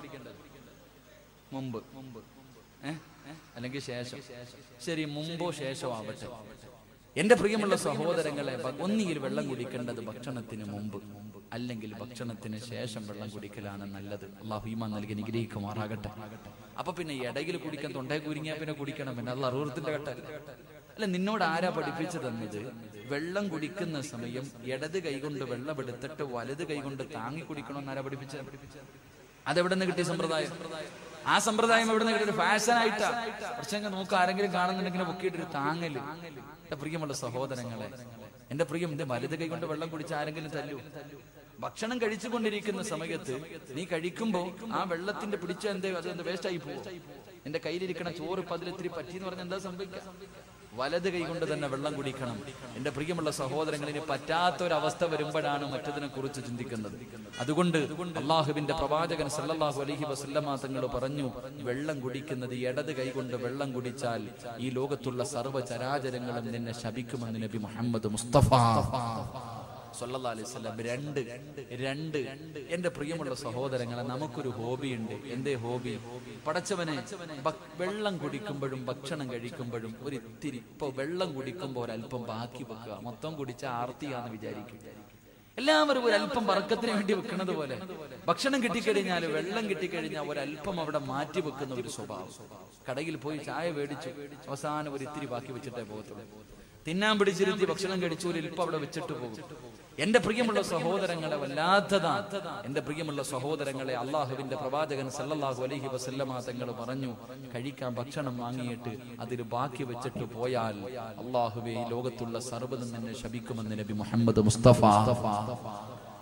മുമ്പ് അല്ലെങ്കിൽ ശേഷം? ശരി, മുമ്പോ ശേഷമോ ആവട്ടെ. എന്റെ പ്രിയമുള്ള സഹോദരങ്ങളെ, ഒന്നുകിൽ വെള്ളം കുടിക്കേണ്ടത് ഭക്ഷണത്തിന് മുമ്പ്, അല്ലെങ്കിൽ ഭക്ഷണത്തിന് ശേഷം വെള്ളം കുടിക്കലാണ് നല്ലത്. അള്ളാഹു ഈമാൻ നൽകി അനുഗ്രഹിക്കുമാറാകട്ടെ. അപ്പൊ പിന്നെ ഇടയിൽ കുടിക്കാൻ തൊണ്ടയെ കുരുങ്ങിയാ പിന്നെ കുടിക്കണം. പിന്നെ അത് അറുപത്തിന്റെ ഘട്ടമല്ല. അല്ല, നിന്നോട് ആരാ പഠിപ്പിച്ചു തന്നത്? വെള്ളം കുടിക്കുന്ന സമയം ഇടത് കൈകൊണ്ട് വെള്ളം എടുത്തിട്ട് വലത് കൈകൊണ്ട് താങ്ങി കുടിക്കണമെന്ന് ആരാ പഠിപ്പിച്ചത്? അതെവിടെ നിന്ന് കിട്ടിയ സമ്പ്രദായം? ആ സമ്പ്രദായം എവിടെ നിന്ന് കിട്ടിയ? ഫാഷനായിട്ടാ. പക്ഷെ നോക്ക്, ആരെങ്കിലും കാണുന്നുണ്ടെങ്കിൽ പൊക്കിയിട്ടൊരു താങ്ങല്. എന്റെ പ്രിയമുള്ള സഹോദരങ്ങളെ, എന്റെ പ്രിയം, വലത് കൈ കൊണ്ട് വെള്ളം കുടിച്ച് ആരെങ്കിലും തല്ലൂ? ഭക്ഷണം കഴിച്ചുകൊണ്ടിരിക്കുന്ന സമയത്ത് നീ കഴിക്കുമ്പോ ആ വെള്ളത്തിന്റെ പിടിച്ച അതെന്ത് വേസ്റ്റ് ആയി പോകും? എന്റെ കയ്യിലിരിക്കണ ചോറ് ഇപ്പൊ അതിലിത്തിരി പറ്റിയെന്ന് പറഞ്ഞാൽ എന്താ സംഭവിക്കുക? വലത് കൈ കൊണ്ട് തന്നെ വെള്ളം കുടിക്കണം. എന്റെ പ്രിയമുള്ള സഹോദരങ്ങളിന് പറ്റാത്തൊരവസ്ഥ വരുമ്പോഴാണ് മറ്റതിനെ കുറിച്ച് ചിന്തിക്കുന്നത്. അതുകൊണ്ട് അള്ളാഹുവിന്റെ പ്രവാചകൻ സല്ലല്ലാഹു അലൈഹി വസല്ലമ തങ്ങൾ പറഞ്ഞു, വെള്ളം കുടിക്കുന്നത് ഇടത് കൈ കൊണ്ട് വെള്ളം കുടിച്ചാൽ ഈ ലോകത്തുള്ള സർവ്വ ചരാചരങ്ങളും നിന്നെ ശപിക്കുമെന്ന് നബി മുഹമ്മദ് മുസ്തഫ സല്ലല്ലാഹു അലൈഹി വസല്ലം. രണ്ട് എന്റെ പ്രിയമുള്ള സഹോദരങ്ങളെ, നമുക്കൊരു ഹോബിയുണ്ട്. എന്തേ ഹോബി? പടച്ചവനെ, വെള്ളം കുടിക്കുമ്പോഴും ഭക്ഷണം കഴിക്കുമ്പോഴും ഒരിത്തിരി, ഇപ്പൊ വെള്ളം കുടിക്കുമ്പോൾ ഒരല്പം ബാക്കി വെക്കുക. മൊത്തം കുടിച്ച ആർത്തിയാന്ന് വിചാരിക്കും. എല്ലാവരും ഒരല്പം ബർക്കത്തിന് വേണ്ടി വെക്കുന്നത് പോലെ ഭക്ഷണം കിട്ടിക്കഴിഞ്ഞാൽ, വെള്ളം കിട്ടിക്കഴിഞ്ഞാൽ ഒരല്പം അവിടെ മാറ്റി വെക്കുന്ന ഒരു സ്വഭാവം. കടയിൽ പോയി ചായ മേടിച്ചു, അവസാനം ഒരിത്തിരി ബാക്കി വെച്ചിട്ടേ പോകത്തുള്ളൂ. തിന്നാൻ പിടിച്ചിരുത്തി ഭക്ഷണം കഴിച്ചു, ഒരു ഇൽപ്പം അവിടെ വെച്ചിട്ട് പോകും. എന്റെ പ്രിയമുള്ള സഹോദരങ്ങളെ, വല്ലാത്തതാ. എന്റെ പ്രിയമുള്ള സഹോദരങ്ങളെ, അള്ളാഹുവിന്റെ പ്രവാചകൻ സല്ലല്ലാഹു അലൈഹി വസല്ലമ തങ്ങൾ പറഞ്ഞു, കഴിക്കാൻ ഭക്ഷണം വാങ്ങിയിട്ട് അതിൽ ബാക്കി വെച്ചിട്ട് പോയാൽ അള്ളാഹുവേ ഈ ലോകത്തുള്ള സർവ്വതും തന്നെ ശപിക്കുമെന്ന് നബി മുഹമ്മദ് മുസ്തഫ.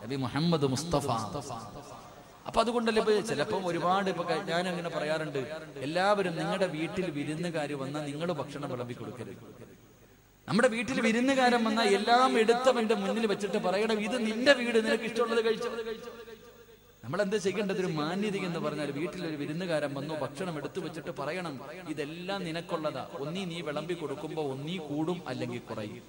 നബി മുഹമ്മദ് മുസ്തഫ. അപ്പൊ അതുകൊണ്ടല്ലേ ഇപ്പൊ ചിലപ്പം ഒരുപാട്, ഇപ്പൊ ഞാൻ അങ്ങനെ പറയാറുണ്ട്, എല്ലാവരും നിങ്ങളുടെ വീട്ടിൽ വിരുന്നുകാർ വന്നാൽ നിങ്ങൾ ഭക്ഷണം വിളമ്പി കൊടുക്കരുത്. നമ്മുടെ വീട്ടിൽ വിരുന്നുകാരൻ വന്നാൽ എല്ലാം എടുത്തവന്റെ മുന്നിൽ വെച്ചിട്ട് പറയണം, ഇത് നിന്റെ വീട്, നിനക്ക് ഇഷ്ടമുള്ളത് കഴിച്ചു. നമ്മളെന്താ ചെയ്യേണ്ടത്? ഒരു മാന്യത എന്ന് പറഞ്ഞാൽ, വീട്ടിലൊരു വിരുന്നുകാരൻ വന്നു, ഭക്ഷണം എടുത്തു വെച്ചിട്ട് പറയണം, ഇതെല്ലാം നിനക്കുള്ളതാ. ഒന്നീ നീ വിളമ്പി കൊടുക്കുമ്പോ ഒന്നീ കൂടും, അല്ലെങ്കിൽ കുറയും.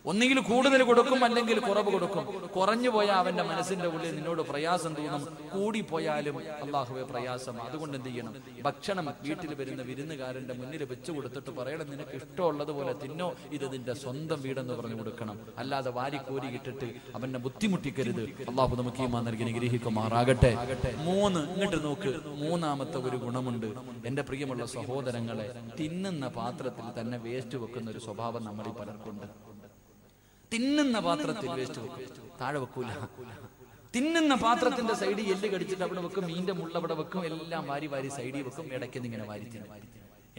ഒന്നുകിൽ കൂടുതൽ കൊടുക്കും, അല്ലെങ്കിൽ കുറവ് കൊടുക്കും. കുറഞ്ഞു പോയാൽ അവന്റെ മനസ്സിന്റെ ഉള്ളിൽ നിന്നോട് പ്രയാസം തോന്നും, കൂടിപ്പോയാലും അള്ളാഹുവെ പ്രയാസം. അതുകൊണ്ട് എന്ത് ചെയ്യണം? ഭക്ഷണം വീട്ടിൽ വരുന്ന വിരുന്നുകാരന്റെ മുന്നിൽ വെച്ചു കൊടുത്തിട്ട് പറയണം, നിനക്ക് ഇഷ്ടമുള്ളതുപോലെ തിന്നോ, ഇത് നിന്റെ സ്വന്തം വീടെന്ന് പറഞ്ഞു കൊടുക്കണം. അല്ലാതെ വാരിക്കോരി ഇട്ടിട്ട് അവനെ ബുദ്ധിമുട്ടിക്കരുത്. അള്ളാഹു നമുക്ക് ഈമാൻ നൽകി അനുഗ്രഹിക്കുമാറാകട്ടെ. 3, ഇങ്ങോട്ട് നോക്ക്, മൂന്നാമത്തെ ഒരു ഗുണമുണ്ട്. എന്റെ പ്രിയമുള്ള സഹോദരങ്ങളെ, തിന്നുന്ന പാത്രത്തിൽ തന്നെ വേസ്റ്റ് വെക്കുന്ന ഒരു സ്വഭാവം നമ്മളിൽ പലർക്കുണ്ട്. തിന്നുന്ന പാത്രത്തിൽ വേസ്റ്റ് വെക്കും, താഴെ വെക്കൂല. തിന്നുന്ന പാത്രത്തിന്റെ സൈഡിൽ എല്ല് കടിച്ചിട്ട് അവിടെ വെക്കും, മീന്റെ മുള്ള അവിടെ വെക്കും, എല്ലാം വാരി വാരി സൈഡിൽ വെക്കും, ഇടയ്ക്ക് ഇങ്ങനെ വാരി തിന്നും.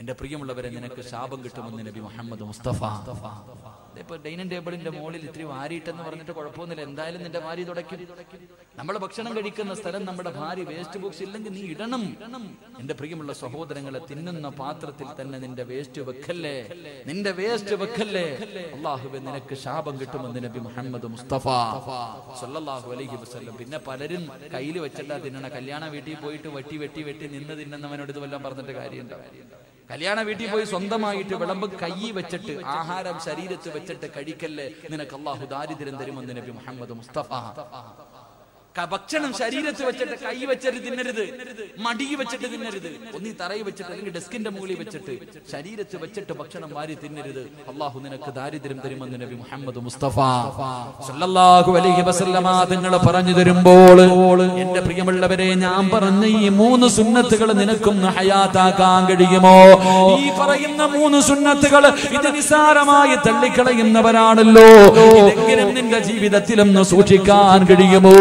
എന്റെ പ്രിയമുള്ളവരെ, നിനക്ക് ശാപം കിട്ടുമെന്ന് നബി മുഹമ്മദ് മുസ്തഫ. ഇപ്പൊ ഡൈനിങ് ടേബിളിന്റെ മുകളിൽ ഇത്തിരി വാരിയിട്ടെന്ന് പറഞ്ഞിട്ട് കുഴപ്പമൊന്നുമില്ല, എന്തായാലും നിന്റെ ഭാര്യ തുടയ്ക്കും. നമ്മൾ ഭക്ഷണം കഴിക്കുന്ന സ്ഥലം നമ്മുടെ ഭാര്യ വേസ്റ്റ് ബോക്സ് ഇല്ലെങ്കിൽ നീ ഇടണം. എന്റെ പ്രിയമുള്ള സഹോദരങ്ങളെ, തിന്നുന്ന പാത്രത്തിൽ തന്നെ നിന്റെ വേസ്റ്റ് വെക്കല്ലേ, നിന്റെ വേസ്റ്റ് വെക്കല്ലേ. അല്ലാഹുവേ, നിനക്ക് ശാപം കിട്ടുമെന്ന് നബി മുഹമ്മദ് മുസ്തഫ സല്ലല്ലാഹു അലൈഹി വസല്ലം. പിന്നെ പലരും കയ്യിൽ വെച്ചിട്ടാ തിന്നണ. കല്യാണ വീട്ടിൽ പോയിട്ട് വെട്ടി വെട്ടി വെട്ടി നിന്ന് തിന്നുന്നവനോട് ഇത് വല്ലതും പറഞ്ഞിട്ട് കാര്യമുണ്ടോ? കല്യാണ വീട്ടിൽ പോയി സ്വന്തമായിട്ട് വിളമ്പ് കൈ വെച്ചിട്ട്, ആഹാരം ശരീരത്ത് വെച്ചിട്ട് കഴിക്കല്ലേ, നിനക്ക് അല്ലാഹു ദാരിദ്ര്യം തരുമെന്ന് നബി മുഹമ്മദ് മുസ്തഫ. ഭക്ഷണം ശരീരത്തിൽ വെച്ചിട്ട് കൈ വെച്ചിട്ട് തിന്നരുത്, മടി വെച്ചിട്ട് തിന്നരുത്, ഒന്നീ തറയിൽ വെച്ചിട്ട് അല്ലെങ്കിൽ ഡെസ്കിന്റെ മുകളിൽ വെച്ചിട്ട് ശരീരത്തിൽ വെച്ചിട്ട് ഭക്ഷണം വാരി തിന്നരുത്. അള്ളാഹു നിനക്ക് ദാരിദ്ര്യം തരുമെന്ന് നബി മുഹമ്മദ് മുസ്തഫ സല്ലല്ലാഹു അലൈഹി വസല്ലമ തങ്ങൾ പറഞ്ഞു തരുമ്പോൾ, എന്റെ പ്രിയമുള്ളവരെ, ഞാൻ പറഞ്ഞ ഈ 3 സുന്നത്തുകൾ നിനക്കൊന്ന് ഹയാത്താക്കാൻ കഴിയുമോ? ഈ പറയുന്ന 3 സുന്നത്തുകൾ ഇത് നിസാരമായി തള്ളിക്കളയുന്നവരാണല്ലോ. ഇതെങ്കിലും നിന്റെ ജീവിതത്തിലൊന്ന് സൂക്ഷിക്കാൻ കഴിയുമോ?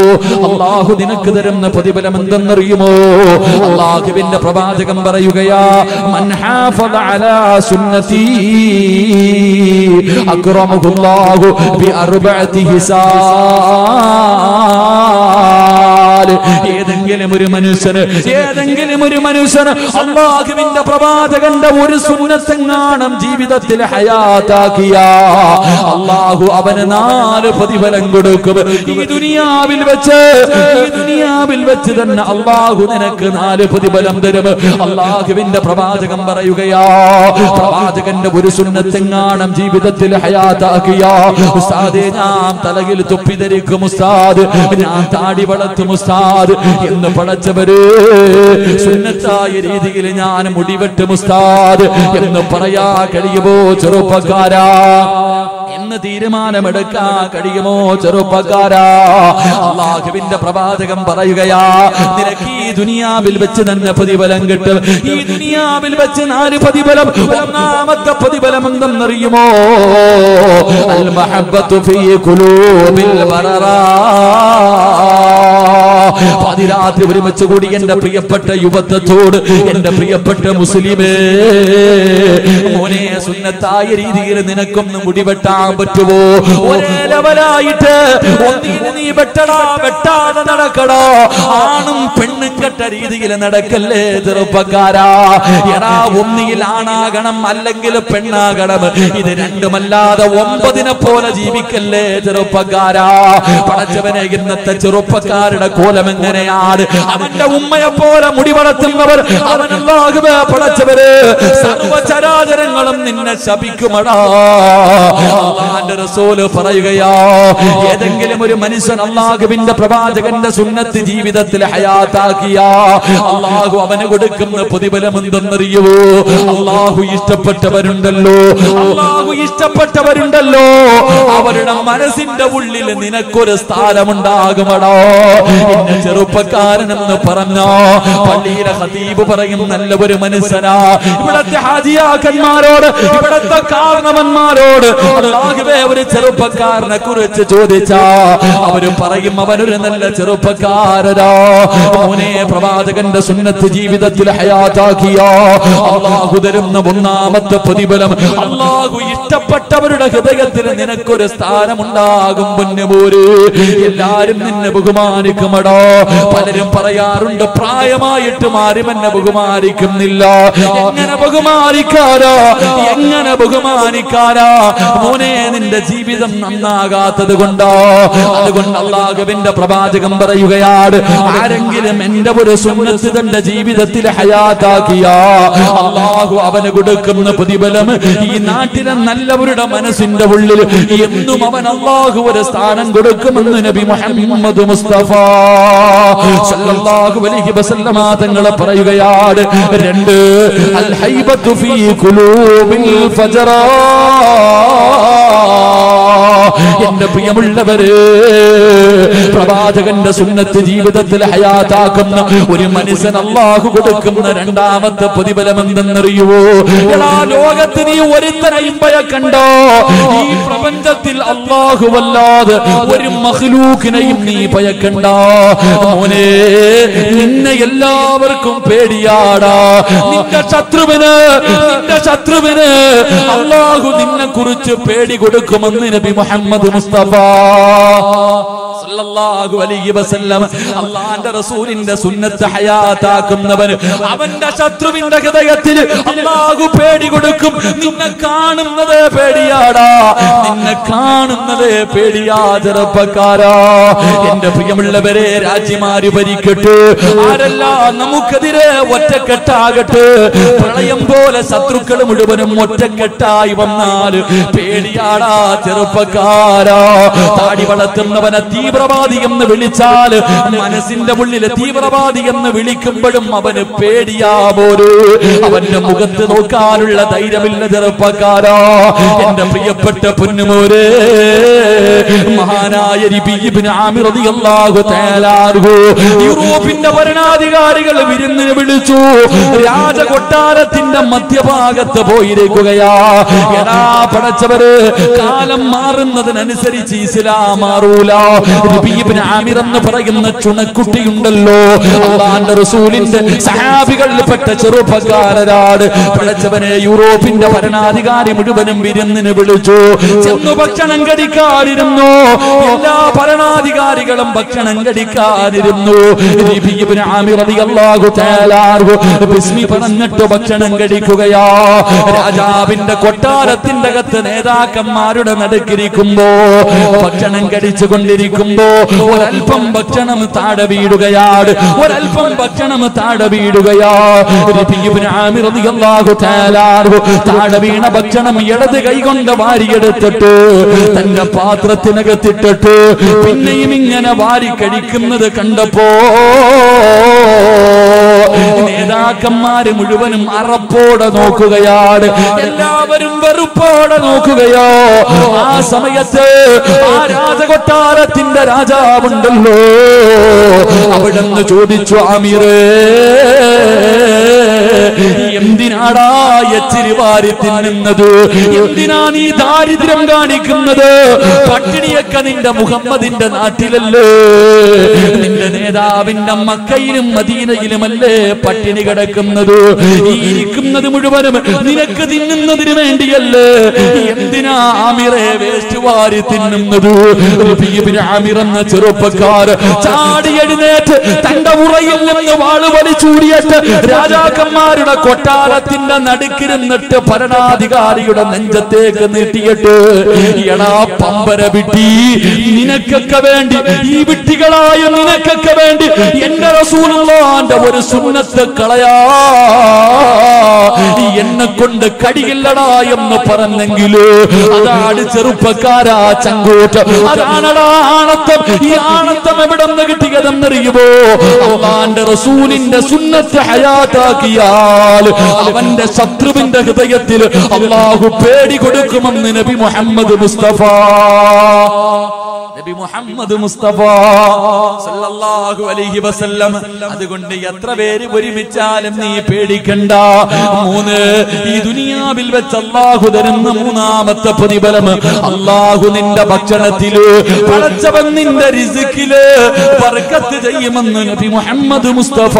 അല്ലാഹു നിനക്ക് തരുന്ന പ്രതിഫലം എന്തെന്നറിയുമോ? അല്ലാഹുവിന്റെ പ്രവാചകൻ പറയുകയാ, മൻ ഹാഫദ അലാ സുന്നതി അക്റമഹുല്ലാഹു ബിഅർബഅതി ഹിസാൽ. ഏതെങ്കിലും ഒരു മനുഷ്യന് അല്ലാഹുവിന്റെ പ്രവാചകന്റെ ഒരു സുന്നത്തെങ്ങാനും ജീവിതത്തിൽ ഹയാത്താക്കിയ അല്ലാഹു അവന് 4 പ്രതിഫലം കൊടുക്കും. ഈ ദുനിയാവിൽ വെച്ച് തന്നെ അല്ലാഹു നിനക്ക് 4 പ്രതിഫലം തരും. അല്ലാഹുവിന്റെ പ്രവാചകൻ പറയുകയാ, പ്രവാചകന്റെ ഒരു സുന്നത്തെങ്ങാനും ജീവിതത്തിൽ ഹയാത്താക്കിയ, ഉസ്താദേ ഞാൻ തലയിൽ തൊപ്പി ധരിക്കും ഉസ്താദ്, ഞാൻ താടി വളർത്തും ഉസ്താദ് എന്ന് പടച്ചവര്, സുന്നത്തായ രീതിയിൽ ഞാൻ മുടിവെട്ടും ഉസ്താദ് എന്ന് പറയാ കഴിയുമോ ചെറുപ്പക്കാരാ? എന്ന് തീരുമാനമെടുക്കാൻ കഴിയുമോ ചെറുപ്പക്കാരാ? അല്ലാഹുവിന്റെ പ്രവാചകൻ പറയുകയാ, നിനക്ക് ഈ ദുനിയാവിൽ വെച്ച് തന്നെ പ്രതിഫലം കിട്ടും. ഈ ദുനിയാവിൽ വെച്ച് 4 പ്രതിഫലം. ഒന്നാമത്തെ പ്രതിഫലം എന്തെന്നറിയുമോ? അൽ മഹബ്ബത്തു ഫീ ഖുലൂബിൽ ബററാ. പാതിരാത്രി ഒരുമിച്ച് കൂടി എന്റെ പ്രിയപ്പെട്ട യുവത്വത്തോട്, എന്റെ പ്രിയപ്പെട്ട മുസ്ലിമേ, മോനെ, സുന്നത്തായ രീതിയിൽ നിനക്കൊന്ന് മുടിവെട്ടാൻ പറ്റുമോ? ഒരേ ലെവലായിട്ട് ഒന്നിന് നീ വെട്ടാതെ നടക്കടോ. ആണും പെണ്ണും കെട്ട രീതിയിൽ നടക്കല്ലേ ചെറുപ്പക്കാരാ. എടാ, ഒന്നിയിൽ ആണാകണം അല്ലെങ്കിൽ പെണ്ണാകണം. ഇത് രണ്ടുമല്ലാതെ 9നെ പോലെ ജീവിക്കല്ലേ ചെറുപ്പക്കാരാ. പടച്ചവനെ, ഇന്നത്തെ ചെറുപ്പക്കാരുടെ കോലം എങ്ങനെയാണ്? അവന്റെ ഉമ്മയെ പോലെ മുടി വളർത്തുന്നവർ, അവനല്ലാഹുവേ പടച്ചവര്, സർവ്വചരാചരങ്ങളും നിന്നെ ശപിക്കുമടാ. അല്ലാഹുവിന്റെ റസൂൽ പറയുകയാ, ഏതെങ്കിലും ഒരു മനുഷ്യൻ അല്ലാഹുവിന്റെ പ്രവാചകന്റെ സുന്നത്ത് ജീവിതത്തിൽ ഹയാത്താക്കിയ അല്ലാഹു അവന് കൊടുക്കുന്ന പ്രതിഫലം എന്തെന്നറിയുമോ? അല്ലാഹു ഇഷ്ടപ്പെട്ടവരുണ്ടല്ലോ, അവരുടെ മനസ്സിന്റെ ഉള്ളിൽ നിനക്കൊരു സ്ഥാനമുണ്ടാകുമടോ. എന്നെ ചെറുപ്പക്കാരനെന്ന് പറഞ്ഞോ, പള്ളിയിലെ ഖതീബ് പറയും നല്ല ഒരു മനുഷ്യനാ. ഇവിടത്തെ ഹാജിയാക്കന്മാരോട്, ഇവിടത്തെ കാരണവന്മാരോട് അല്ലാഹുവേ ഒരു ചെറുപ്പക്കാരനെ കുറിച്ച് ചോദിച്ചാ അവര് പറയും അവനൊരു നല്ല ചെറുപ്പക്കാരനാ. മോനെ, പ്രവാചകന്റെ സുന്നത്ത് ജീവിതത്തിൽ ഹയാത്താക്കിയ അല്ലാഹു തരുന്ന 1ാമത്തെ പ്രതിഫലം, അല്ലാഹു ഇഷ്ടപ്പെട്ടവരുടെ ഹൃദയത്തിൽ നിനക്കൊരു സ്ഥാനമുണ്ടാകും. പൊന്നുപോര്, എല്ലാരും നിന്നെ ബഹുമാനിക്കുമടോ. പലരും പറയാറുണ്ട്, പ്രായമായിട്ടും ആരും എന്നെ ബഹുമാനിക്കുന്നില്ല. എങ്ങനെ ബഹുമാനിക്കാരാ? മോനെ, നിന്റെ ജീവിതം നന്നാകാത്തത് കൊണ്ടോ? അതുകൊണ്ട് അല്ലാഹുവിന്റെ പ്രവാചകൻ പറയുകയാണ്, ആരെങ്കിലും എന്റെ ഒരു സുന്നത്ത് തന്റെ ജീവിതത്തിൽ ഹയാത്താക്കിയ അല്ലാഹു അവന് കൊടുക്കുന്ന പ്രതിഫലം ഈ നാട്ടിലെ നല്ലവരുടെ മനസ്സിന്റെ ഉള്ളിൽ എന്നും അവൻ അല്ലാഹു ഒരു സ്ഥാനം കൊടുക്കുമെന്ന് നബി മുഹമ്മദ് മുസ്തഫ സല്ലല്ലാഹു അലൈഹി വസല്ലമ തങ്ങൾ പറയുകയാണ്. 2, അൽ ഹൈബത്തു ഫീ ഖുലൂബിൽ ഫജറാ. എന്റെ പ്രിയമുള്ളവരെ, പ്രവാചകന്റെ സുന്നത്ത് ജീവിതത്തിൽ ഹയാത്താക്കുന്ന ഒരു മനുഷ്യൻ അല്ലാഹു കൊടുക്കുന്ന 2ാമത്തെ പ്രതിഫലം എന്തെന്നറിയുവോ? എല്ലാ ലോകത്ത് നീ ഒരുത്തനെയും ഭയക്കണ്ടോ. ഈ പ്രപഞ്ചത്തിൽ അല്ലാഹുവല്ലാതെ ഒരു മഖ്ലൂഖിനെയും നീ ഭയക്കണ്ട. മോനെ, നിന്നെ എല്ലാവർക്കും പേടിയാടാ. നിന്റെ ശത്രുവിന് അല്ലാഹു നിന്നെ കുറിച്ച് പേടി കൊടുക്കുമെന്ന് നബി മുഹമ്മദ് മുസ്തഫ സല്ലല്ലാഹു അലൈഹി വസല്ലം. അല്ലാഹുവിന്റെ റസൂലിന്റെ സുന്നത്ത് ഹയാത്താക്കുന്നവൻ അവന്റെ ശത്രുവിന്റെ ഹൃദയത്തിൽ അല്ലാഹു പേടി കൊടുക്കും. നിന്നെ കാണുന്നതേ പേടിയാ ചെറുപ്പക്കാരാ. എന്റെ പ്രിയമുള്ളവരെ, രാജ്യമാര് ഭരിക്കട്ടെ, ആരെല്ലാം നമുക്കെതിരെ ഒറ്റക്കെട്ടാകട്ടെ, പ്രളയം പോലെ ശത്രുക്കൾ മുഴുവനും ഒറ്റക്കെട്ടായി വന്നാൽ പേടിയാടാ ചെറുപ്പക്കാരാ. ചെറുപ്പക്കാരാ, താടി വളർത്തുന്നവനെ തീവ്രവാദി എന്ന് വിളിച്ചാൽ മനസ്സിന്റെ ഉള്ളിലെ തീവ്രവാദി എന്ന് വിളിക്കുമ്പോഴും അവന് പേടിയാ പോലും, അവന്റെ മുഖത്ത് നോക്കാനുള്ള ധൈര്യമില്ല ചെറുപ്പക്കാരാ. എന്റെ പ്രിയപ്പെട്ട പൊന്നുമോരെ, മഹാനായ ഇബ്നു ആമിർ റളിയല്ലാഹു തആല അൻഹു യൂറോപ്പിന്റെ ഭരണാധികാരികൾ വിരുന്നിന് വിളിച്ചു. രാജകൊട്ടാരത്തിന്റെ മധ്യഭാഗത്ത് പോയിരിക്കുകയാ. എടാ പടച്ചവര്, കാലം മാറുന്നതിനനുസരിച്ച് ഇസ്ലാം മാറൂല. ഇബ്നു ആമിർ എന്ന് പറയുന്ന ചുണക്കുട്ടിയുണ്ടല്ലോ, അല്ലാഹുവിന്റെ റസൂലിന്റെ സഹാബികളിൽപ്പെട്ട ചെറുപ്പക്കാരനാണ്. പടച്ചവനെ, യൂറോപ്പിന്റെ ഭരണാധികാരി മുഴുവനും വിരുന്നിന് വിളിച്ചു. ചെന്നു ഭക്ഷണം കഴിക്കാതിരുന്നു. എല്ലാ ഭരണാധികാരികളും ഭക്ഷണം കഴിക്കാതിരുന്നു. ഇബ്നു ആമിർ റളിയല്ലാഹു തആല അൻഹു ബിസ്മി പറഞ്ഞിട്ട് ഭക്ഷണം കഴിക്കുകയാ. രാജാവിന്റെ കൊട്ടാരത്തിന്റെ അകത്ത് നേതാക്കന്മാരുടെ നടുക്കിരിക്കുമ്പോ, ഭക്ഷണം കഴിച്ചു കൊണ്ടിരിക്കുമ്പോ ഒരൽപ്പം ഭക്ഷണം താഴെ വീഴുകയാണ്. ഒരൽപ്പം ഭക്ഷണം താഴെ വീഴുകയാ. ഇബ്നു ആമിർ റളിയല്ലാഹു തആല അൻഹു താഴെ വീണ ഭക്ഷണം ഇടത് കൈകൊണ്ട് വാരിയെടുത്തിട്ട് തന്റെ പാത്രത്തിനകത്തിട്ടിട്ട് പിന്നെയും ഇങ്ങനെ വാരി കഴിക്കുന്നത് കണ്ടപ്പോ നേതാക്കന്മാര് മുഴുവനും അറപ്പോടെ നോക്കുകയാണ്. എല്ലാവരും വെറുപ്പോടെ നോക്കുകയോ. ആ സമയത്ത് ആ രാജകൊട്ടാരത്തിന്റെ രാജാവുണ്ടല്ലോ, അവിടെന്ന് ചോദിച്ചു, ആമിറേ, എന്തിനാടാ എച്ചിരി വാരി തിന്നുന്നത്? എന്തിനാ നീ ദാരിദ്ര്യം കാണിക്കുന്നത്? പട്ടിണിയൊക്കെ നിന്റെ മുഹമ്മദിന്റെ നാട്ടിലല്ലേ? നിന്റെ നേതാവിന്റെ മക്കയിലും മദീനയിലുമല്ലേ പട്ടിണി കിടക്കുന്നത്? ഈ ഇരിക്കുന്നത് മുഴുവനും നിനക്ക് തിന്നുന്നതിന് വേണ്ടിയല്ലേ? എന്തിനാ ആമിറേ വേസ്റ്റ് വാരി തിന്നുന്നത്? ഇബ്നു ആമിർ എന്ന ചെറുപ്പക്കാർ ചാടി എഴുന്നേറ്റ് തന്റെ ഉറയിൽ നിന്ന് വാള് വലിച്ചൂരിയിട്ട് രാജാക്കന്മാരുടെ കൊട്ടാരത്തിന്റെ നടുക്കിരുന്നിട്ട് ഭരണാധികാരിയുടെ നെഞ്ചത്തേക്ക് നീട്ടിയിട്ട്, എടാ പമ്പര വിട്ടി, നിനക്കൊക്കെ വേണ്ടി, ഈ വിട്ടികളായ നിനക്കൊക്കെ വേണ്ടി എന്റെ റസൂലുള്ളാഹിന്റെ ഒരു സുന്നത്ത് കളയാ എന്നെ കൊണ്ട് കടിയില്ലടാ എന്ന് പറഞ്ഞെങ്കില് അതാണ് ചെറുപ്പക്കാരാ ചങ്കൂറ്റ്. അതാണടാ ആണത്തം. ഈ ആണത്തം എവിടെ നിന്ന് കിട്ടിയതെന്നറിയുമോ? അല്ലാഹുവിന്റെ റസൂലിന്റെ സുന്നത്ത് ഹയാത്താക്കിയാൽ അവന്റെ ശത്രുവിന്റെ ഹൃദയത്തിൽ അല്ലാഹു പേടി കൊടുക്കുമെന്ന് നബി മുഹമ്മദ് മുസ്തഫ. നബി മുഹമ്മദ് മുസ്തഫ സല്ലല്ലാഹു അലൈഹി വസല്ലം. അതുകൊണ്ട് എത്ര പേര് ഒരുമിച്ചാലും നീ പേടിക്കണ്ട. 3, ഈ ദുനിയാവിൽ വെച്ച് അല്ലാഹു തരുന്ന മൂന്നാമത്തെ പ്രതിഫലം, അല്ലാഹു നിന്റെ ഭക്ഷണത്തില്, പടച്ചവൻ നിന്റെ റിസ്കില് ബർക്കത്ത് ചെയ്യുമെന്ന് നബി മുഹമ്മദ് മുസ്തഫ.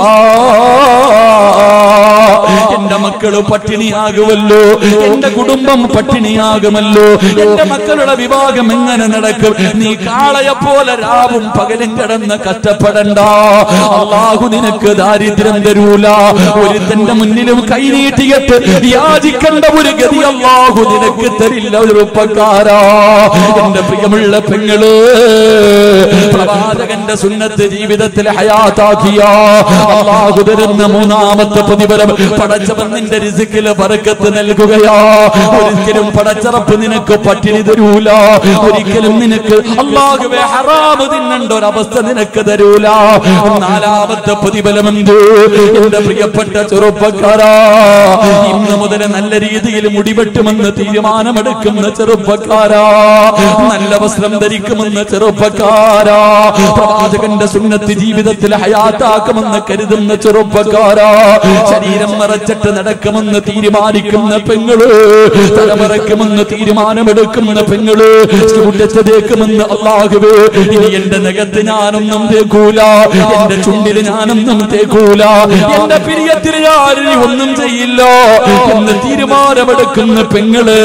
എന്റെ മക്കള് പട്ടിണിയാകുമല്ലോ, എന്റെ കുടുംബം പട്ടിണിയാകുമല്ലോ, എന്റെ മക്കളുടെ വിവാഹം എങ്ങനെ നടക്കും? നീ കാളയെ പോലെ രാവും പകലും കിടന്ന് കഷ്ടപ്പെടണ്ട. അല്ലാഹു നിനക്ക് ദാരിദ്ര്യം തരൂല. ഒരുത്തന്റെ മുന്നിലും കൈനീട്ടിയിട്ട് യാചിക്കേണ്ട ഒരു ഗതി അല്ലാഹു നിനക്ക് തരില്ല. ചെറുപ്പക്കാരാ, എന്റെ പ്രിയമുള്ള പെങ്ങള്, പ്രവാചകന്റെ സുന്നത്ത് ജീവിതത്തിൽ ഹയാത്താക്കിയ അല്ലാഹു തരുന്ന മൂന്നാമത്തെ പ്രതിഫലം, പടച്ചവൻ നിന്റെ റിസ്കില് ബർക്കത്ത് നൽകുകയാ. ഒരിക്കലും പടച്ചറപ്പ് നിനക്ക് പട്ടിണി തരൂല. ഒരിക്കലും നിനക്ക് അല്ലാഹുവേ ഹറാം തിന്നേണ്ട ഒരവസ്ഥ നിനക്ക് തരൂല. 4ാമത്തെ പ്രതിഫലം എന്ത്? എന്റെ പ്രിയപ്പെട്ട ചെറുപ്പക്കാരാ, ഇന്ന് മുതൽ നല്ല രീതിയിൽ മുടിവെട്ടുമെന്ന് തീരുമാനമെടുക്കുന്ന ചെറുപ്പക്കാരാ, നല്ല വസ്ത്രം ധരിക്കുമെന്ന് ചെറുപ്പക്കാരാ, പ്രവാചകന്റെ സുന്നത്ത് ജീവിതത്തിൽ ഹയാത്താക്കുമെന്ന് കരുതുന്ന ചെറുപ്പക്കാരാ, ശരീരം മറച്ചിട്ട് നടക്കുമെന്ന് തീരുമാനിക്കുന്ന പെങ്ങള്, തലമറക്കുമെന്ന് തീരുമാനമെടുക്കുന്ന പെങ്ങള്, തേക്കുമെന്ന് അല്ലാഹുവേ, ഇനി എന്റെ നഖത്ത് ഞാനൊന്നും തേക്കൂല, എന്റെ ചുണ്ടില് ഞാനൊന്നും തേക്കൂല, എന്റെ പിരിയത്തിൽ ഞാനും ഒന്നും ചെയ്യില്ല എന്ന് തീരുമാനമെടുക്കുന്ന പെങ്ങള്,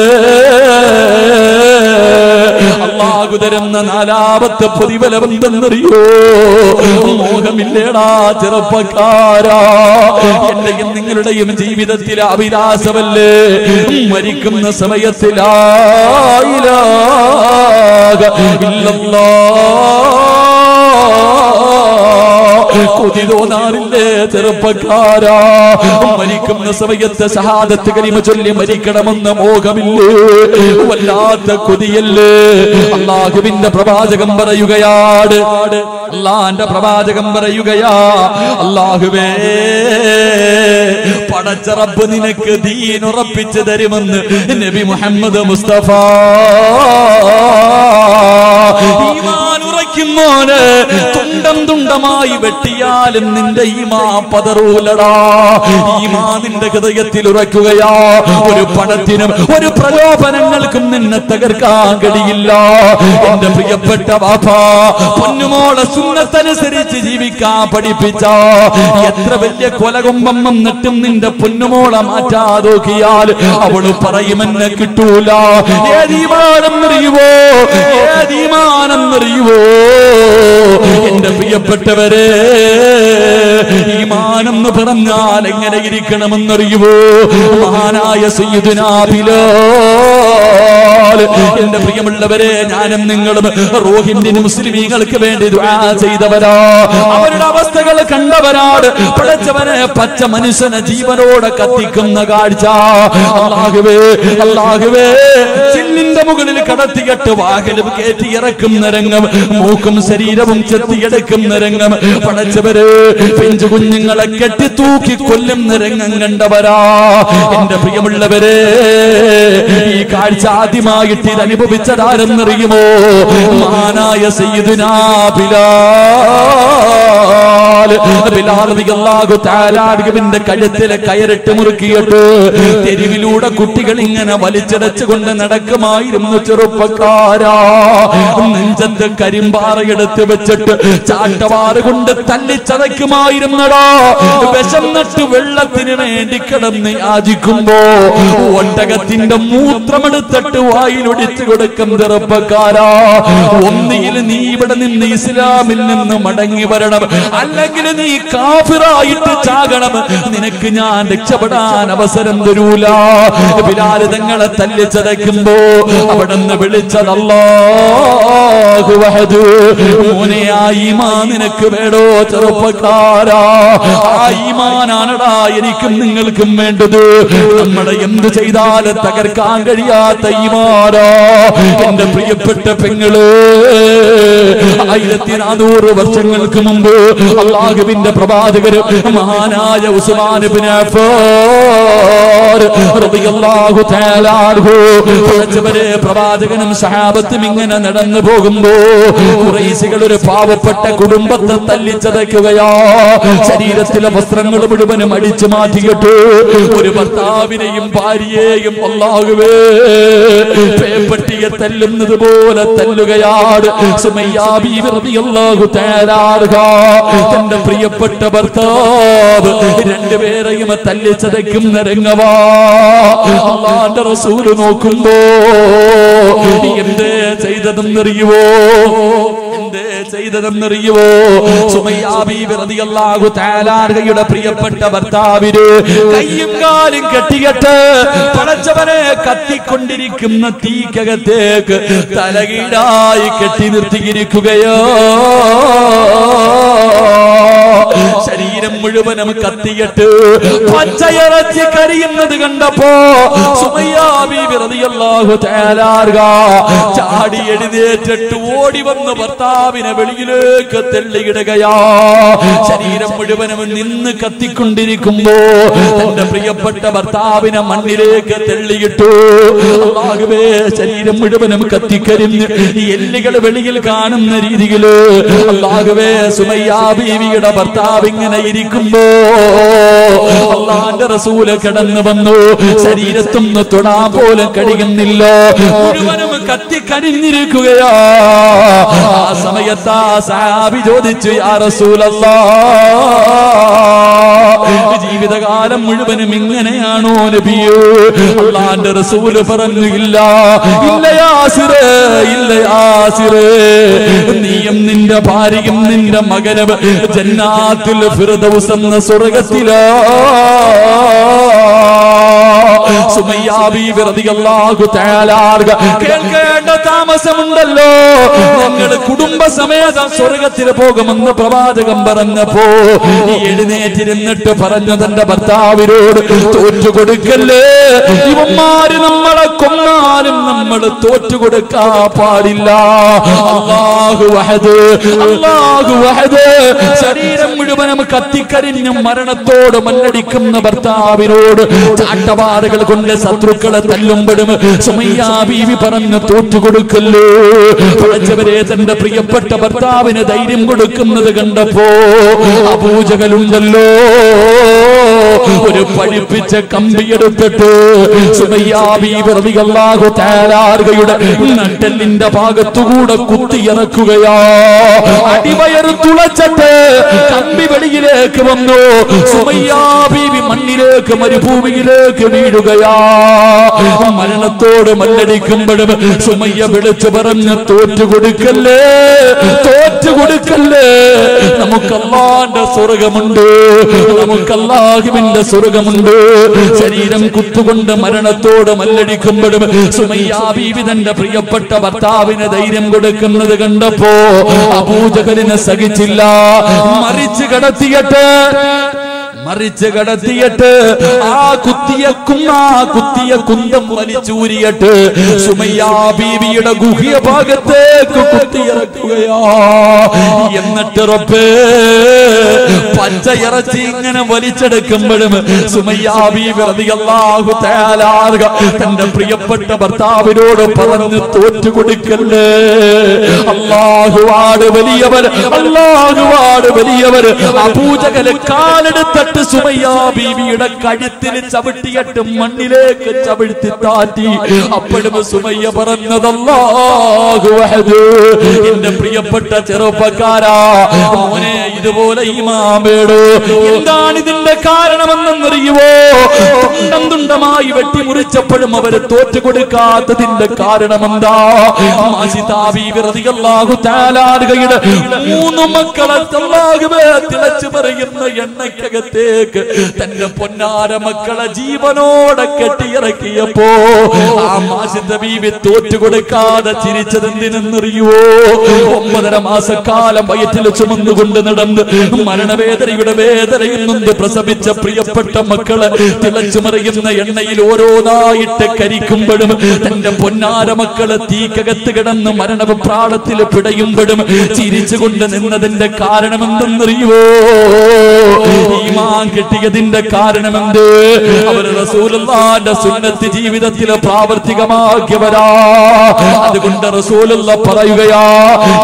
അല്ലാഹു തരുന്ന 4ാമത്തെ പ്രതിഫലം എന്തെന്നറിയോ? മോഹമില്ലേടാ ചെറുപ്പക്കാരാ, എന്റെയും നിങ്ങളുടെയും ജീവിതത്തിലെ അഭിലാഷമല്ലേ മരിക്കുന്ന സമയത്ത് ലാ ഇലാഹ ഇല്ലല്ലാഹ് കൊതി തോന്നാറില്ലേ ചെറുപ്പക്കാരാ? മരിക്കുന്ന സമയത്ത് ഷഹാദത്ത് കലിമ ചൊല്ലി മരിക്കണമെന്ന മോഹമില്ലേ? വല്ലാത്ത കൊതിയല്ലേ? അല്ലാഹുവിന്റെ പ്രവാചകം പറയുകയാണ്, അല്ലാഹുവിന്റെ പ്രവാചകം പറയുകയാ, അല്ലാഹുവേ പടച്ച റബ്ബ് നിനക്ക് ദീൻ ഉറപ്പിച്ചു തരുമെന്ന് നബി മുഹമ്മദ് മുസ്തഫ. ഈമാൻ ഉറയ്ക്കുമോന് തുണ്ടം തുണ്ടമായി വെട്ടിയാലും നിന്റെ ഈമാൻ പതറൂലടാ. ഈമാൻ നിന്റെ ഹൃദയത്തിൽ ഉറയ്ക്കുകയാ. ഒരു പണത്തിനും ഒരു പ്രലോഭനങ്ങൾക്കും നിന്നെ തകർക്കാൻ കഴിയില്ല. എന്റെ പ്രിയപ്പെട്ട വാപ്പാ, പൊന്നുമോളെ സുന്നത്തനുസരിച്ച് ജീവിക്കാൻ പഠിപ്പിച്ച എത്ര വലിയ കൊലകൊമ്പം വന്നിട്ടും നിന്റെ പൊന്നുമോളെ മാറ്റാതോക്കിയാൽ അവള് പറയുമെന്നെ കിട്ടൂല. ഏതീമാനെന്നറിയുവോ? ഏതീമാനെന്നറിയുവോ? എന്റെ പ്രിയപ്പെട്ടവരെ, ഈമാനെന്ന് പറഞ്ഞാൽ എങ്ങനെ ഇരിക്കണമെന്നറിയുവോ? മഹാനായ സയ്യിദുനാ ബിലാൽ. എന്റെ പ്രിയമുള്ളവരെ, ഞാനും നിങ്ങളും റോഹിൻഡ്യൻ മുസ്ലിമീങ്ങൾക്ക് വേണ്ടി ദുആ ചെയ്തവരാ. അവരുടെ അവസ്ഥകൾ കണ്ടവരാണ്. പടച്ചവനെ, പച്ച മനുഷ്യനെ ജീവനോടെ കത്തിക്കുന്ന കാഴ്ച. അല്ലാഹുവേ, അല്ലാഹുവേ, ചില്ലിന്റെ മുകളിൽ കടത്തിയിട്ട് വാഹനം കയറ്റി ഇറക്കുന്ന രംഗം, മൂക്കും ശരീരവും ചെത്തിയെടുക്കുന്ന രംഗം. പടച്ചവരെ, പിഞ്ചു കുഞ്ഞുങ്ങളെ കെട്ടി തൂക്കി കൊല്ലുന്ന രംഗം കണ്ടവരാ. എന്റെ പ്രിയമുള്ളവരെ, ഈ കാഴ്ച ആദ്യമായിട്ട് ഇത് അനുഭവിച്ചതാരെന്നറിയുമോ? മഹാനായ സയ്യിദുനാ ബിലാൽ. ബിലാൽ റളിയല്ലാഹു തആല അൻഹുവിന്റെ കഴുത്തിലെ കയറിട്ട് മുറുക്കിയിട്ട് തെരുവിലൂടെ കുട്ടികൾ ഇങ്ങനെ വലിച്ചടച്ചുകൊണ്ട് നടക്കുമായിരുന്നു. ചെറുപ്പക്കാരാ, നെഞ്ചത്ത് കരിമ്പാറയെടുത്ത് വെച്ചിട്ട് ചാട്ടവാറ് കൊണ്ട് തല്ലിച്ചതയ്ക്കുമായിരുന്നടാ. വിശന്നിട്ട് വെള്ളത്തിന് വേണ്ടി കിടന്ന് യാചിക്കുമ്പോ ഒട്ടകത്തിന്റെ മൂത്രമെടുത്തിട്ട് വായിലൊടിച്ചു കൊടുക്കും. ചെറുപ്പക്കാരാ, ഒന്നിയിൽ നീ ഇവിടെ നിന്ന് ഇസ്ലാമിൽ നിന്ന് മടങ്ങി വരണം, അല്ലെങ്കിൽ നീ കാഫിറായിട്ട് ചാകണം. നിനക്ക് ഞാൻ രക്ഷപ്പെടാൻ അവസരം തരൂല. ബിലാൽ തങ്ങളെ തല്ലിച്ചതയ്ക്കുമ്പോ അവിടുന്ന് വിളിച്ചത് അല്ലാഹു വഹദ്. മോനെ, ആ ഈമാൻ നിനക്ക് വേണോ? ചെറുപ്പക്കാരാ, ആ ഈമാനാണടാ എനിക്കും നിങ്ങൾക്കും വേണ്ടത്. നമ്മളെ എന്ത് ചെയ്താലും തകർക്കാൻ കഴിയാത്ത ഈമാനാ. എന്റെ പ്രിയപ്പെട്ട പെങ്ങള്, 1400 വർഷങ്ങൾക്ക് മുമ്പ് അല്ലാഹുവിന്റെ പ്രവാചകർ മഹാനായ ഉസ്മാൻ ഇബ്നു അഫ്ഫാൻ റളിയല്ലാഹു തആല അൻഹു പ്രവാചകനും സഹാബത്തും ഇങ്ങനെ നടന്നു പോകുമ്പോ ഖുറൈശികൾ ഒരു പാവപ്പെട്ട കുടുംബത്തെ തല്ലിച്ചതയ്ക്കുകയാ. ശരീരത്തിലെ വസ്ത്രങ്ങൾ മുഴുവനും അടിച്ചു മാറ്റിയിട്ട് ഒരു ഭർത്താവിനെയും ഭാര്യയെയും അല്ലാഹുവേ പേപ്പട്ടിയെ തല്ലുന്നത് പോലെ തല്ലുകയാണ്. സുമയ്യ ബീവി റളിയല്ലാഹു തആല അൻഹ തന്റെ പ്രിയപ്പെട്ട ഭർത്താവ് രണ്ടുപേരെയും തല്ലിച്ചതയ്ക്കുന്ന രംഗവാ. അല്ലാഹുവിന്റെ റസൂൽ നോക്കുമ്പോ എന്തേ ചെയ്തതെന്നറിയുവോ? എന്തേ ചെയ്തതെന്നറിയുവോ? സുമയ്യ ബീവി റളിയല്ലാഹു തആല അൻഹയുടെ പ്രിയപ്പെട്ട ഭർത്താവിന് കയ്യും കാലും കെട്ടിയിട്ട് പടച്ചവനെ കത്തിക്കൊണ്ടിരിക്കുന്ന തീക്കകത്തേക്ക് തലകീഴായി കെട്ടി നിർത്തിയിരിക്കുകയോ. ശരീരം മുഴുവനും കത്തിയിട്ട് പച്ചയിറച്ചി കരിയുന്നത് കണ്ടപ്പോ സുമയ്യ ബീവി റളിയല്ലാഹു തആല അൻഹ ചാടി എഴുന്നേറ്റിട്ട് ഓടി വന്ന് ഭർത്താവിനെ വെളിയിലേക്ക് തള്ളിയിടുകയാ. ശരീരം മുഴുവനും നിന്ന് കത്തിക്കൊണ്ടിരിക്കുമ്പോ തന്റെ പ്രിയപ്പെട്ട ഭർത്താവിനെ മണ്ണിലേക്ക് തള്ളിയിട്ടു. അല്ലാഹുവേ, ശരീരം മുഴുവനും കത്തിക്കരിഞ്ഞ് എല്ലുകൾ വെളിയിൽ കാണുന്ന രീതിയില് അല്ലാഹുവേ സുമയ്യ ബീവിയുടെ ഭർത്താവ് ഇങ്ങനെ ഇരിക്കുമ്പോ അല്ലാഹുവിന്റെ റസൂല് കടന്നു വന്നു. ശരീരത്തൊന്ന് തൊടാൻ പോലും കഴിയുന്നില്ല, മുഴുവനും കത്തിക്കരിഞ്ഞിരിക്കുകയാ. ആ സമയത്ത് ആ സഹാബി ചോദിച്ചു, യാ റസൂലല്ലാഹ്, ജീവിതകാലം മുഴുവനും ഇങ്ങനെയാണോ നബിയേ? അല്ലാഹുവിന്റെ റസൂല് പറഞ്ഞു, ഇല്ല ഇല്ല യാസിറേ, ഇല്ല യാസിറേ, നീയും നിന്റെ ഭാര്യയും നിന്റെ മകനും ജന്നാത്തുൽ ഫിർദൗസ് എന്ന സ്വർഗ്ഗത്തിലാ. സുമയ്യ ബീവി റളിയല്ലാഹു തആല കേൾക്കേണ്ട താമസമുണ്ടല്ലോ, ഞങ്ങൾ കുടുംബസമേതം സ്വർഗത്തിൽ പോകുമെന്ന് പ്രവാചകൻ പറഞ്ഞപ്പോ എഴുന്നേറ്റിരുന്നിട്ട് പറഞ്ഞു തന്റെ ഭർത്താവിനോട്, തോറ്റുകൊടുക്കല്ലേ, ഇവന്മാര് നമ്മളെ കൊന്നാലും നമ്മൾ തോറ്റുകൊടുക്കാൻ പാടില്ല. അല്ലാഹു വഹദ്, അല്ലാഹു വഹദ്. ശരീരം മുഴുവനും കത്തിക്കരിഞ്ഞും മരണത്തോട് മല്ലടിക്കുന്ന ഭർത്താവിനോട് ചാട്ടവാറുകൾ കൊണ്ട് ശത്രുക്കളെ തല്ലുമ്പോഴും സുമയ്യ ബീവി പറഞ്ഞു, തോറ്റുകൊടുക്കല്ലോ. പഠിച്ചവരെ തന്റെ പ്രിയപ്പെട്ട ഭർത്താവിന് ധൈര്യം കൊടുക്കുന്നത് കണ്ടപ്പോ അബൂജഹലുണ്ടല്ലോ ഒരു പഠിപ്പിച്ച കമ്പിയെടുത്തിട്ട് സുമയ്യ ബീവി റളിയല്ലാഹു തആല നട്ടെല്ലിന്റെ ഭാഗത്തുകൂടെ കുത്തിയിറക്കുകയാ. അടിവയർ തുളച്ചിട്ട് കമ്പി വെളിയിലേക്ക് വന്നു. സുമയ്യ ബീവി മണ്ണിലേക്ക്, മരുഭൂമിയിലേക്ക് വീഴുകയാ. മരണത്തോട് മല്ലടിക്കുമ്പോഴും സുമയ്യ വിളിച്ചു പറഞ്ഞു, തോറ്റുകൊടുക്കല്ലേ, തോറ്റുകൊടുക്കല്ലേ. നമുക്ക് അല്ലാഹുവിന്റെ സ്വർഗമുണ്ട്, നമുക്ക് അല്ലാഹുവിന്റെ സ്വർഗമുണ്ട്. ശരീരം കുത്തുകൊണ്ട് മരണത്തോട് മല്ലടിക്കുമ്പോഴും സുമയ്യ ബീവി തന്റെ പ്രിയപ്പെട്ട ഭർത്താവിന് ധൈര്യം കൊടുക്കുന്നത് കണ്ടപ്പോ അബൂജഹലിനെ സഹിച്ചില്ല. മറിച്ച് കടത്തിയിട്ട് ആ കുത്തിയ കുന്തം വലിച്ചൂരിയിട്ട് സുമയ്യ ബീവിയുടെ ഗുഹ്യ ഭാഗത്തേക്ക് കുത്തിയിറക്കുകയാ. എന്നിട്ട് റബ്ബേ, പച്ച ഇറച്ചി ഇങ്ങനെ വലിച്ചെടുക്കുമ്പോഴും സുമയ്യ ബീവി റളിയല്ലാഹു തആല തന്റെ പ്രിയപ്പെട്ട ഭർത്താവിനോട് പറഞ്ഞു, തോറ്റുകൊടുക്കല്ലേ. അല്ലാഹുവാണ് വലിയവർ, അല്ലാഹുവാണ് വലിയവർ. അബൂജഹൽ കാലെടുത്തിട്ട് സുമയ്യ ബീവിയുടെ കഴുത്തിൽ ചവിട്ടിയിട്ട് മണ്ണിലേക്ക് ചവിട്ടി താറ്റി. അപ്പോഴും സുമയ്യ പറഞ്ഞത്, അല്ലാഹു വഹദ്. എന്റെ പ്രിയപ്പെട്ട ചെറുപ്പക്കാരാ, മോനെ ഇതുപോലെ ഈമാൻ വേണോ? എന്താണ് ഇതിന്റെ കാരണമെന്നറിയുവോ? തുണ്ടമായി വെട്ടിമുറിച്ചപ്പോഴും അവര് തോറ്റുകൊടുക്കാത്തതിന്റെ കാരണമെന്താ? മൂന്ന് മക്കളെ തിളച്ചു പറയുന്ന എണ്ണയ്ക്കകത്തേക്ക് തന്റെ പൊന്നാര മക്കളെ ജീവനോടെ കെട്ടിയിറക്കിയപ്പോ ആ മാസിദ ബീവി തോറ്റുകൊടുക്കാതെ ചിരിച്ചതെന്തിനെന്നറിയുവോ? 9.5 മാസക്കാലം വയറ്റിൽ ചുമന്നുകൊണ്ട് നടന്ന് മരണവേദനയുടെ വേദനയിൽ നിന്ന് പ്രസവിച്ച പ്രിയപ്പെട്ട മക്കളെ തിളച്ചു മറിയുന്ന എണ്ണയിൽ ഓരോന്നായിട്ട് കരിക്കുമ്പോഴും തന്റെ പൊന്നാര മക്കളെ തീക്കകത്ത് കിടന്ന് മരണപ്രാണത്തിൽ പിടയുമ്പോഴും ചിരിച്ചുകൊണ്ട് നിന്നതിന്റെ കാരണമെന്തെന്നറിയുവോ? ഈമാൻ കിട്ടിയതിന്റെ കാരണമെന്ത്? അവർ റസൂലുള്ളാഹിന്റെ സുന്നത്ത് ജീവിതത്തിൽ പ്രാവർത്തികമാക്കിയവരാ. അതുകൊണ്ട് റസൂലുള്ള പറയുകയാ,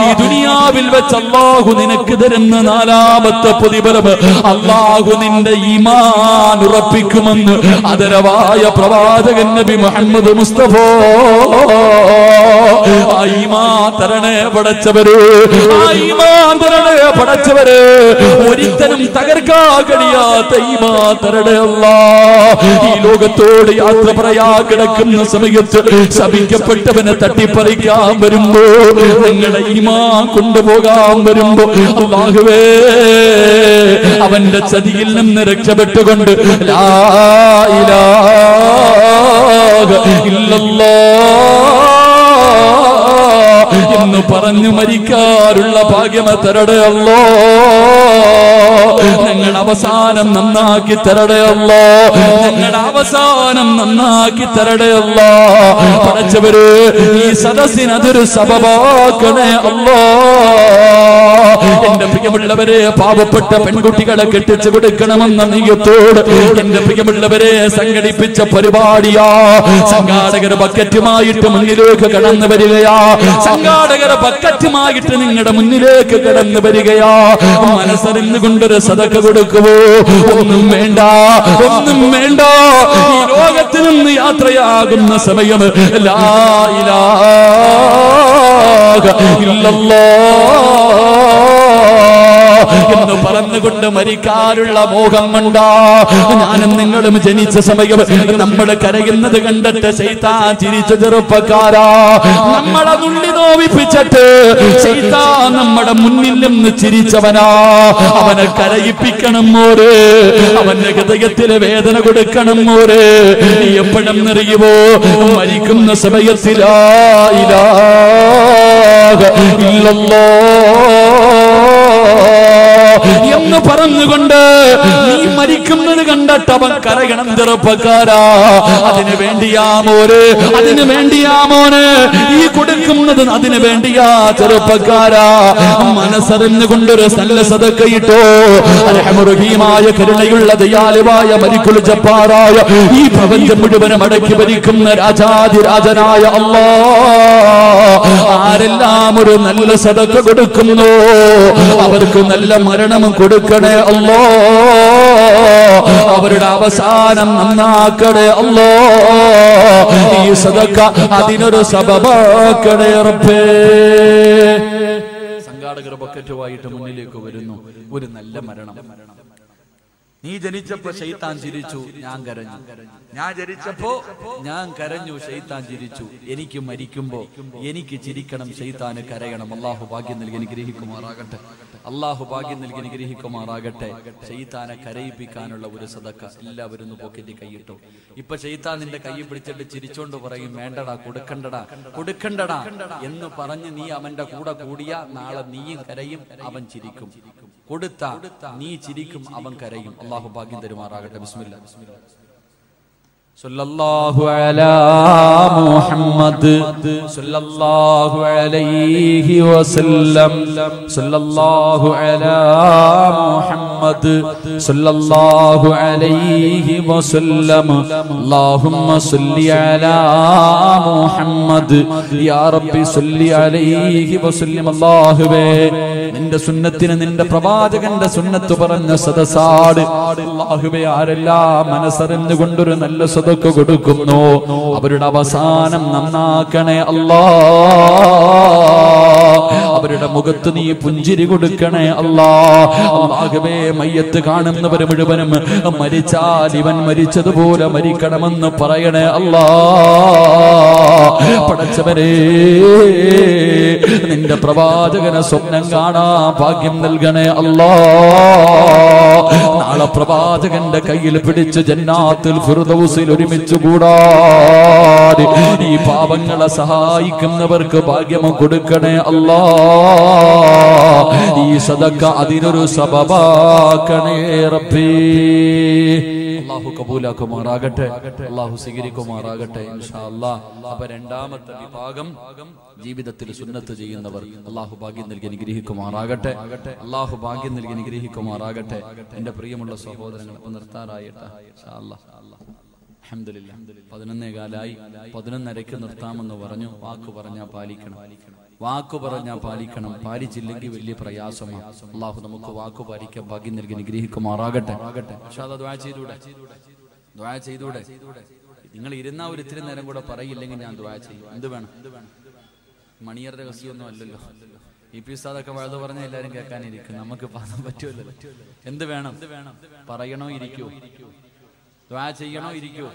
ഈ ദുനിയാവിൽ വെച്ച് അല്ലാഹു നിനക്ക് തരുന്ന 4ാമത്തെ പ്രതിഫലം അല്ലാഹു നിന്റെ ഈമാൻ ഉറപ്പിക്കുമെന്ന് ആദരവായ പ്രവാചകൻ നബി മുഹമ്മദ് മുസ്തഫ. ഈമാൻ തരണേ പടച്ചവര്, ഈമാൻ തരണേ പടച്ചവര്. ഒരിക്കലും തകർക്കാൻ കഴിയാത്ത ഈമാൻ തരണേ അല്ലാഹ്. ഈ ലോകത്തോട് യാത്ര പറയാ കിടക്കുന്ന സമയത്ത് ശപിക്കപ്പെട്ടവനെ തട്ടിപ്പറിക്കാൻ വരുമ്പോ, നിങ്ങളുടെ ഈമാൻ കൊണ്ടുപോകാൻ വരുമ്പോ, അല്ലാഹുവേ അവന്റെ ചതിയിൽ നിന്ന് രക്ഷപ്പെട്ടുകൊണ്ട് ലാ ഇലാഹ ഇല്ലല്ലാഹ് എന്ന് പറഞ്ഞു മരിക്കാറുള്ള ഭാഗ്യം തരടേ അല്ലാഹ്. ഞങ്ങളുടെ അവസാനം നന്നാക്കി തരടേ അല്ലാഹ്, ഞങ്ങളുടെ അവസാനം നന്നാക്കി തരടേ അല്ലാഹ്. പടച്ചവര് ഈ സദസ്സിന് അതൊരു സബബാക്കണേ അല്ലാഹ്. എന്റെ പ്രിയമുള്ളവരെ, പാവപ്പെട്ട പെൺകുട്ടികളെ കെട്ടിച്ചു കൊടുക്കണമെന്ന നീയത്തോട് എന്റെ പ്രിയമുള്ളവരെ സംഘടിപ്പിച്ച പരിപാടിയാ. സംഘാടകർ ബക്കറ്റുമായിട്ട് മുന്നിലേക്ക് കടന്നു വരികയാ. സംഘാടകർ ബക്കറ്റുമായിട്ട് നിങ്ങളുടെ മുന്നിലേക്ക് കടന്നു വരികയാ. മനസ്സറിഞ്ഞുകൊണ്ടൊരു സദഖ കൊടുക്കുവോ? ഒന്നും വേണ്ട, ഒന്നും വേണ്ട. ഈ ലോകത്തിൽ നിന്ന് യാത്രയാകുന്ന സമയം ലാ ഇലാഹ ഇല്ലല്ലാഹ് എന്ന് പറഞ്ഞുകൊണ്ട് മരിക്കാനുള്ള മോഹം കൊണ്ടാ ഞാനും നിങ്ങളും ജനിച്ച സമയം നമ്മൾ കരയുന്നത് കണ്ടിട്ട് ശൈത്താൻ ചിരിച്ച ചെറുപ്പക്കാരാ, നമ്മളെ നുള്ളി നോവിപ്പിച്ചിട്ട് ശൈത്താൻ നമ്മുടെ മുന്നിൽ നിന്ന് ചിരിച്ചവനാ. അവനെ കരയിപ്പിക്കണം മോര്, അവന്റെ ഹൃദയത്തിലെ വേദന കൊടുക്കണം മോര്. എപ്പോഴും നിറയുവോ മരിക്കുന്ന സമയത്തിലാ എന്ന് പറഞ്ഞുകൊണ്ട് നീ മരിക്കുന്നത് കണ്ടിട്ട് അവൻ കരയണം ചെറുപ്പക്കാരാ. അതിനു വേണ്ടിയാ മോര്, അതിനു വേണ്ടിയാ മോന് ഈ കൊടുക്കുന്നത്, അതിനു വേണ്ടിയാ ചെറുപ്പക്കാരാ. മനസ്സറിഞ്ഞുകൊണ്ടൊരു നല്ല സദഖയിട്ടോ. റഹീമായ കരുണയുള്ള ദയാലുവായ മരിക്കുൽ ജബ്ബാറായ ഈ പ്രപഞ്ചം മുഴുവനും അടക്കി ഭരിക്കുന്ന രാജാതിരാജനായ അല്ലാഹ് ആരെല്ലാം ഒരു നല്ല സദഖ കൊടുക്കുന്നു അവർക്ക് നല്ല മരണം കൊടുക്കണേ അല്ലാഹ്. അവരുടെ അവസാനം നന്നാക്കണേ അല്ലാഹ്. ഈ സദഖ അതിനൊരു സബബാക്കണേ റബ്ബേ. സംഘാടകർ ബക്കറ്റുമായിട്ട് മുന്നിലേക്ക് വരുന്നു. ഒരു നല്ല മരണം. നീ ജനിച്ചപ്പോ ശൈത്താൻ ചിരിച്ചു, ഞാൻ കരഞ്ഞു. ഞാൻ ജനിച്ചപ്പോ ഞാൻ കരഞ്ഞു, ശൈത്താൻ ചിരിച്ചു. എനിക്ക് മരിക്കുമ്പോ എനിക്ക് ചിരിക്കണം, ശൈത്താന് കരയണം. അള്ളാഹു ഭാഗ്യം നൽകി അനുഗ്രഹിക്കുമാറാകട്ടെ. അള്ളാഹു ഭാഗ്യം നൽകി അനുഗ്രഹിക്കുമാറാകട്ടെ. ശൈത്താനെ കരയിപ്പിക്കാനുള്ള ഒരു സദഖ എല്ലാവരും ഒന്ന് പോക്കറ്റി കൈയിട്ടു. ഇപ്പൊ ശൈത്താൻ നിന്റെ കൈ പിടിച്ചിട്ട് ചിരിച്ചോണ്ട് പറയും, വേണ്ടടാ, കൊടുക്കണ്ടടാ, കൊടുക്കണ്ടടാ എന്ന് പറഞ്ഞ് നീ അവന്റെ കൂടെ കൂടിയ നാളെ നീയും കരയും, അവൻ ചിരിക്കും. കൊടുത്ത നീ ചിരിക്കും, അവൻ കരയും. അള്ളാഹു ഭാഗ്യം തരുമാറാകട്ടെ. ബിസ്മില്ലാ. സല്ലല്ലാഹു അലാ മുഹമ്മദ് സല്ലല്ലാഹു അലൈഹി വസല്ലം. സല്ലല്ലാഹു അലാ മുഹമ്മദ് സല്ലല്ലാഹു അലൈഹി വസല്ലം. അല്ലാഹുമ്മ സല്ലി അലാ മുഹമ്മദ് യാ റബ്ബി സല്ലി അലൈഹി വസല്ലം. അല്ലാഹുവേ, നിന്റെ സുന്നത്തിന്, നിന്റെ പ്രവാചകന്റെ സുന്നത്ത് പറഞ്ഞ സദസാട് അല്ലാഹുവേ, ആരെല്ലാം മനസ്സറിഞ്ഞുകൊണ്ടൊരു നല്ല സദഖ കൊടുക്കുന്നു അവരുടെ അവസാനം നന്നാക്കണേ അല്ലാഹ്. അവരുടെ മുഖത്ത് നീ പുഞ്ചിരി കൊടുക്കണേ അല്ലാഹ്. അല്ലാഹുവേ, മയ്യത്ത് കാണുന്നവർ മുഴുവനും മരിച്ചാൽ ഇവൻ മരിച്ചതുപോലെ മരിക്കണമെന്ന് പറയണേ അല്ലാഹ്. പടച്ചവരേ, നിന്റെ പ്രവാചകനെ സ്വപ്നം കാണാ ഭാഗ്യം നൽകണേ അല്ലാഹ്. നാളെ പ്രവാചകന്റെ കയ്യിൽ പിടിച്ച് ജന്നാത്തുൽ ഫിർദൗസിൽ ഒരുമിച്ച് കൂടാൻ ഈ പാപങ്ങളെ സഹായിക്കുന്നവർക്ക് ഭാഗ്യം കൊടുക്കണേ അല്ലാഹ്. ഈ സദഖ അതിനൊരു സബബാക്കണേ റബ്ബേ. അല്ലാഹു കബൂലാക്കുമാറാകട്ടെ, അല്ലാഹു സ്വീകരിക്കുമാറാകട്ടെ ഇൻഷാ അല്ലാഹ്. അപ്പൊ രണ്ടാമത്തെ വിഭാഗം ജീവിതത്തിൽ സുന്നത്ത് ചെയ്യുന്നവർ. അല്ലാഹു ഭാഗ്യം നൽകി അനുഗ്രഹിക്കുമാറാകട്ടെ. അല്ലാഹു ഭാഗ്യം നൽകി അനുഗ്രഹിക്കുമാറാകട്ടെ. എന്റെ പ്രിയമുള്ള സഹോദരങ്ങൾ, അപ്പൊ നിർത്താറായിട്ടാ ഇൻഷാ അല്ലാഹ്. അൽഹംദുലില്ലാഹ് 11:15 11:30 നിർത്താമെന്ന് പറഞ്ഞു. വാക്ക് പറഞ്ഞാൽ പാലിക്കണം, വാക്കു പറഞ്ഞാൽ പാലിക്കണം. പാലിച്ചില്ലെങ്കിൽ വലിയ പ്രയാസമാണ്. അല്ലാഹു നമുക്ക് വാക്കു പാലിക്കാൻ ഭാഗ്യം നൽകി അനുഗ്രഹിക്കുമാറാകട്ടെ. ദുആ ചെയ്തൂടെ? ദുആ ചെയ്തൂടെ? നിങ്ങൾ ഇരുന്ന ഒരു ഇത്തിരി നേരം കൂടെ പറയില്ലെങ്കിൽ ഞാൻ ദുആ ചെയ്യും. എന്ത് വേണം? മണിയർ രഹസ്യമൊന്നും അല്ലല്ലോ. ഈ ഉസ്താദൊക്കെ വഴുതു പറഞ്ഞാൽ എല്ലാവരും കേൾക്കാനിരിക്കും. നമുക്ക് പറയാൻ പറ്റുമല്ലോ. എന്ത് വേണം? പറയണോ ഇരിക്കോ? ദുആ ചെയ്യണോ ഇരിക്കോ?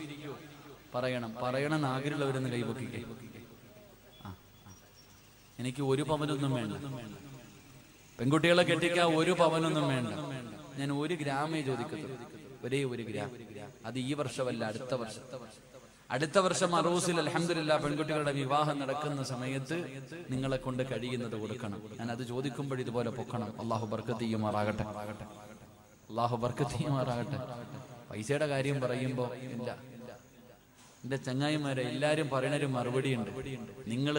പറയണം. പറയണമെന്ന് ആഗ്രഹമുള്ളവരെന്ന് കൈപൊക്കിക്കേ. എനിക്ക് ഒരു പവനൊന്നും വേണ്ട. പെൺകുട്ടികളെ കെട്ടിക്കാൻ ഒരു പവനൊന്നും വേണ്ട. ഞാൻ 1 ഗ്രാമേ ചോദിക്കത്തുള്ളൂ. ഒരേ 1 ഗ്രാം. അത് ഈ വർഷമല്ല, അടുത്ത വർഷം. അടുത്ത വർഷം അറൂസിൽ അൽഹംദുലില്ലാഹ് പെൺകുട്ടികളുടെ വിവാഹം നടക്കുന്ന സമയത്ത് നിങ്ങളെ കൊണ്ട് കഴിയുന്നത് കൊടുക്കണം. ഞാൻ അത് ചോദിക്കുമ്പോൾ ഇതുപോലെ പൊക്കണം. അല്ലാഹു ബർക്കത്ത് ചെയ്യുമാറാകട്ടെ. അല്ലാഹു ബർക്കത്ത് ചെയ്യുമാറാകട്ടെ. പൈസയുടെ കാര്യം പറയുമ്പോ ഇല്ല, എന്റെ ചങ്ങായിമാരെ എല്ലാരും പറയുന്നൊരു മറുപടി ഉണ്ട്. നിങ്ങൾ